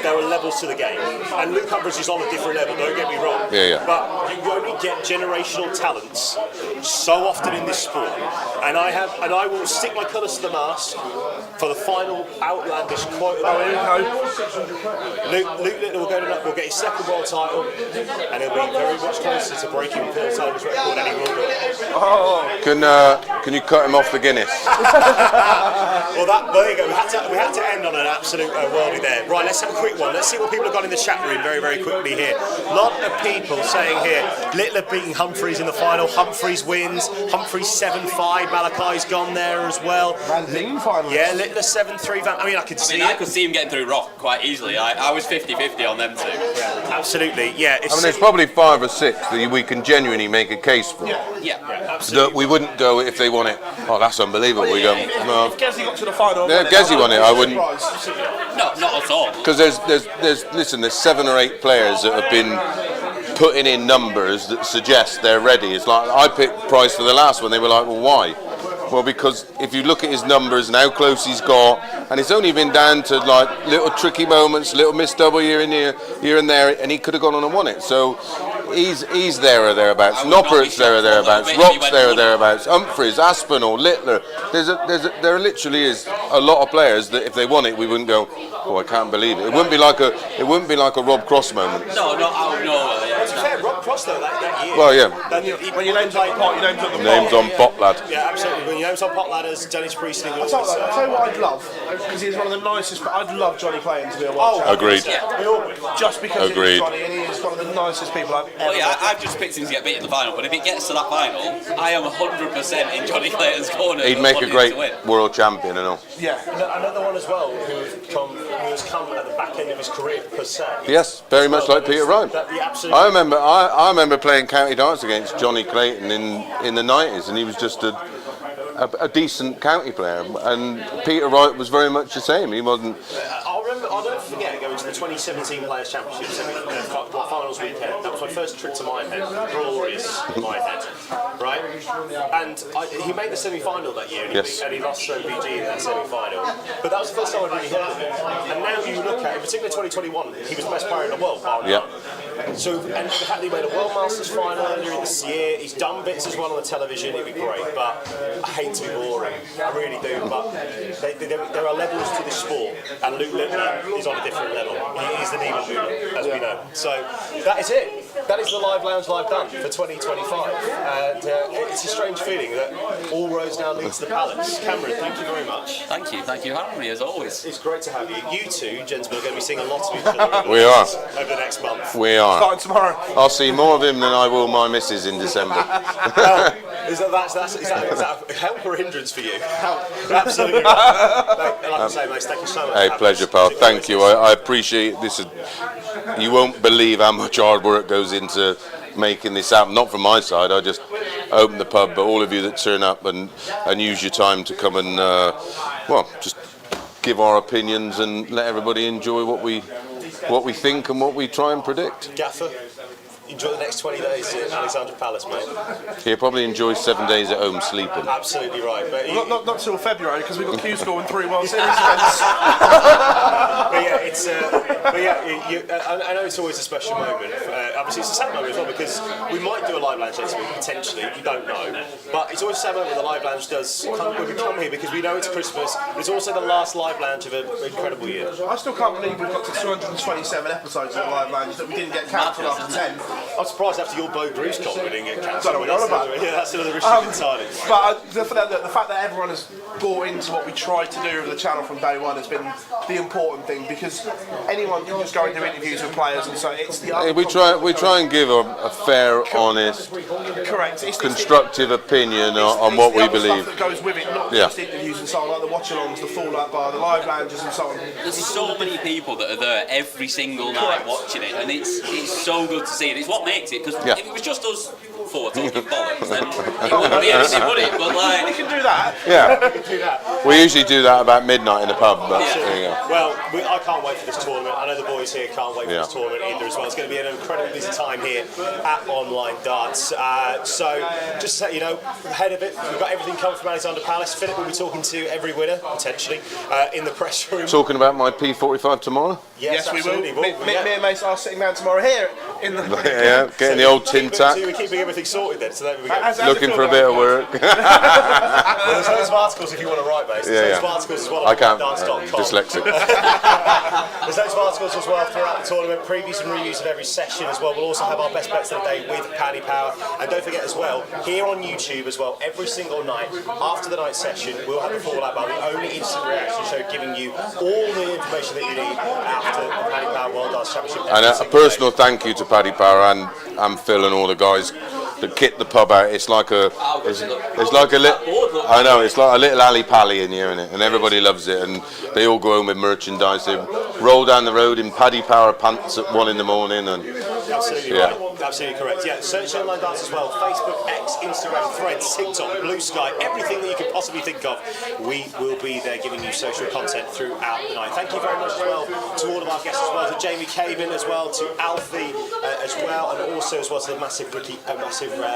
there are levels to the game, and Luke Humphries is on a different level. Don't get me wrong. Yeah. But you only get generational talents so often in this sport, and I will stick my colours to the mast for the final outlandish quote. Oh, here we go. Luke Littler will get his second world title, and he'll be very much closer to breaking Phil Taylor's record than he will be. Can you cut him off the Guinness? Well, there you go. We had to end on an absolute worldie there. Right, let's have a quick one. Let's see what people have got in the chat room very, very quickly here. A lot of people saying here, Littler beating Humphreys in the final. Humphreys wins. Humphreys 7-5. Malachi's gone there as well. Van Veen final. Yeah, Littler 7-3. I mean, I could see him getting through Rock quite easily. I was 50-50 on them two. Yeah, absolutely. Yeah. I mean, there's probably 5 or 6 that we can genuinely make a case for. Yeah, absolutely. That we wouldn't go if they won it. Oh, that's unbelievable. We go. No. If Gezi got to the final, Yeah, if Gezi won it, I wouldn't. No, not at all. Because there's 7 or 8 players that have been putting in numbers that suggest they're ready. It's like I picked Price for the last one. They were like, well, why? Well, because if you look at his numbers and how close he's got, and it's only been down to like little tricky moments, little missed double here and there, and he could have gone on and won it. So he's there or thereabouts. Noppert's there or thereabouts. Rock's there or thereabouts. Humphreys, Aspinall, Littler. There literally is a lot of players that if they won it, we wouldn't go, oh, I can't believe it. It wouldn't be like a Rob Cross moment. No, not out of nowhere. To be fair, Rob Cross though that year. Well, yeah. When your name's on the pot, your name's on the pot. Names on pot, lad. Yeah, absolutely. When your name's on pot ladders, Dennis Priestley will I'll tell you what I'd love, because he's one of the nicest, but I'd love Johnny Clayton to be a world champion. Agreed. We all would. Just because Agreed. he's Johnny, and he is one of the nicest people I've ever met. I've just picked him to get beat in the final, but if it gets to that final, I am 100% in Johnny Clayton's corner. He'd make a great world champion and all. Yeah. Another one as well who has come at the back end of his career per se. Yes, very much like Peter Wright. I remember playing county darts against Johnny Clayton in the 90s, and he was just a decent county player, and Peter Wright was very much the same. He wasn't. I'll never forget going to the 2017 Players' Championship finals weekend. That was my first trip to Minehead, glorious Minehead, right? And he made the semi-final that year, and he lost to MVG in that semi-final. But that was the first time I'd really heard of him. And now you look at, in particular 2021, he was the best player in the world. Yeah. So, and the fact that he made a World Masters final earlier this year, he's done bits as well on the television, it'd be great, but I hate to be boring, I really do, but there are levels to this sport, and Luke Littler is on a different level. He is the needle mover, as we know. So, that is it. That is the Live Lounge Live done for 2025, and it's a strange feeling that all roads now lead to the Palace. Cameron, thank you very much. Thank you for having me, as always. It's great to have you. You two, gentlemen, are going to be seeing a lot of each other We are. over the next month. We are. Starting tomorrow. I'll see more of him than I will my missus in December. Is that a help or hindrance for you? Help. Absolutely. Like I say, mate, thank you so much. Hey, pleasure, pal. Thank you. I appreciate this. You won't believe how much hard work goes into making this happen. Not from my side. I just open the pub, but all of you that turn up and use your time to come and just give our opinions and let everybody enjoy what we think and what we try and predict. Gaffer, enjoy the next 20 days at Alexandra Palace, mate. He'll probably enjoy 7 days at home sleeping. Absolutely right. But not till February, because we've got Q School and 3 World Series events. I know it's always a special moment. Obviously, it's a sad moment as well, because we might do a live lounge next week, potentially. You don't know. But it's always a sad moment when the live lounge when we come here, because we know it's Christmas. But it's also the last live lounge of an incredible year. I still can't believe we've got to 227 episodes of the live lounge that we didn't get cancelled after 10. I'm surprised after your Bo Bruce con we didn't get cancelled. Don't know what you're on about. Yeah, that's another issue entirely. But the fact that everyone has bought into what we tried to do with the channel from day one has been the important thing, because anyone can just go and do interviews with players, and so it's the other we try and give a fair, honest, constructive opinion on what we believe. Stuff that goes with it, not just interviews and so on, like the watch-alongs, the Fallout Bar, the live lounges and so on. There's so many people that are there every single night watching it, and it's so good to see, and it's what makes it, because if it was just us 4 talking bollocks, then it wouldn't be anything, would it? But like, we can do that. Yeah. We usually do that about midnight in the pub. But there you go. Well, I can't wait for this tournament. I know the boys here can't wait for this tournament either as well. It's going to be an incredibly busy time here at Online Darts. So, just to let you know, ahead of it, we've got everything coming from Alexandra Palace. Philip will be talking to every winner, potentially, in the press room. Talking about my P45 tomorrow? Yes, we will. Me and Mace are sitting down tomorrow here Yeah, getting the old tin tack. We're keeping everything sorted then, so there we go. Looking for a bit of work. There's loads of articles if you want to write, mate. There's loads of articles as well. I can't. Darts.com. Dyslexic. There's loads of articles as well throughout the tournament, previews and reviews of every session as well. We'll also have our best bets of the day with Paddy Power. And don't forget as well, here on YouTube as well, every single night after the night session, we'll have the Fallout Bar, the only instant reaction show giving you all the information that you need after the Paddy Power World Darts Championship. And a personal thank you to Paddy Power and Phil and all the guys that kit the pub out. It's like a little alley pally in here, isn't it? And everybody loves it, and they all go home with merchandise. They roll down the road in Paddy Power pants at 1 in the morning, and absolutely right. Absolutely correct. Yeah, search online darts as well. Facebook, X, Instagram, Threads, TikTok, Blue Sky, everything that you can possibly think of. We will be there giving you social content throughout the night. Thank you very much as well to all of our guests as well, to Jamie Caven as well, to Alfie as well, and also as well to the massive Ricky,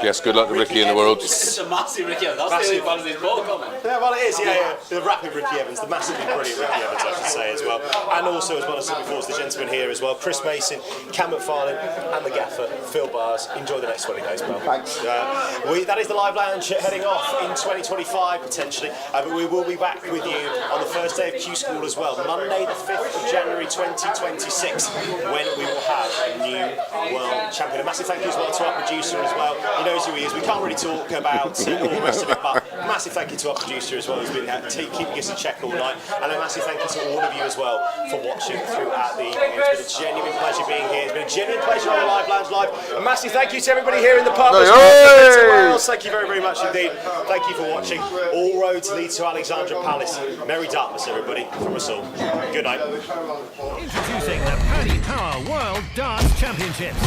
yes, good luck to Ricky in the world. It's a massive Ricky Evans. That's the only fan of this ball comment. Yeah, well it is. Yeah. The rapid Ricky Evans, the massively brilliant Ricky Evans, I should say as well, and also as well as before, the gentleman here as well, Chris Mason, Cam McFarlane, and the gaffer Phil Bars. Enjoy the next 20 days, pal. Thanks. That is the live lounge heading off in 2025 potentially, but we will be back with you on the first day of Q School as well, Monday the 5th of January 2026, when we will have a new world champion. A massive thank you as well to our producer as well. He knows who he is. We can't really talk about all the rest of it, but massive thank you to our producer as well, who's been keeping us in check all night, and a massive thank you to all of you as well for watching throughout the evening. It's been a genuine pleasure being here. It's been a genuine pleasure on the Live Lounge Live. A massive thank you to everybody here in the pub as well. Thank you very, very much indeed. Thank you for watching. All roads lead to Alexandra Palace. Merry Dartmouth, everybody, from us all. Good night. Introducing the Paddy Power World Darts Championships.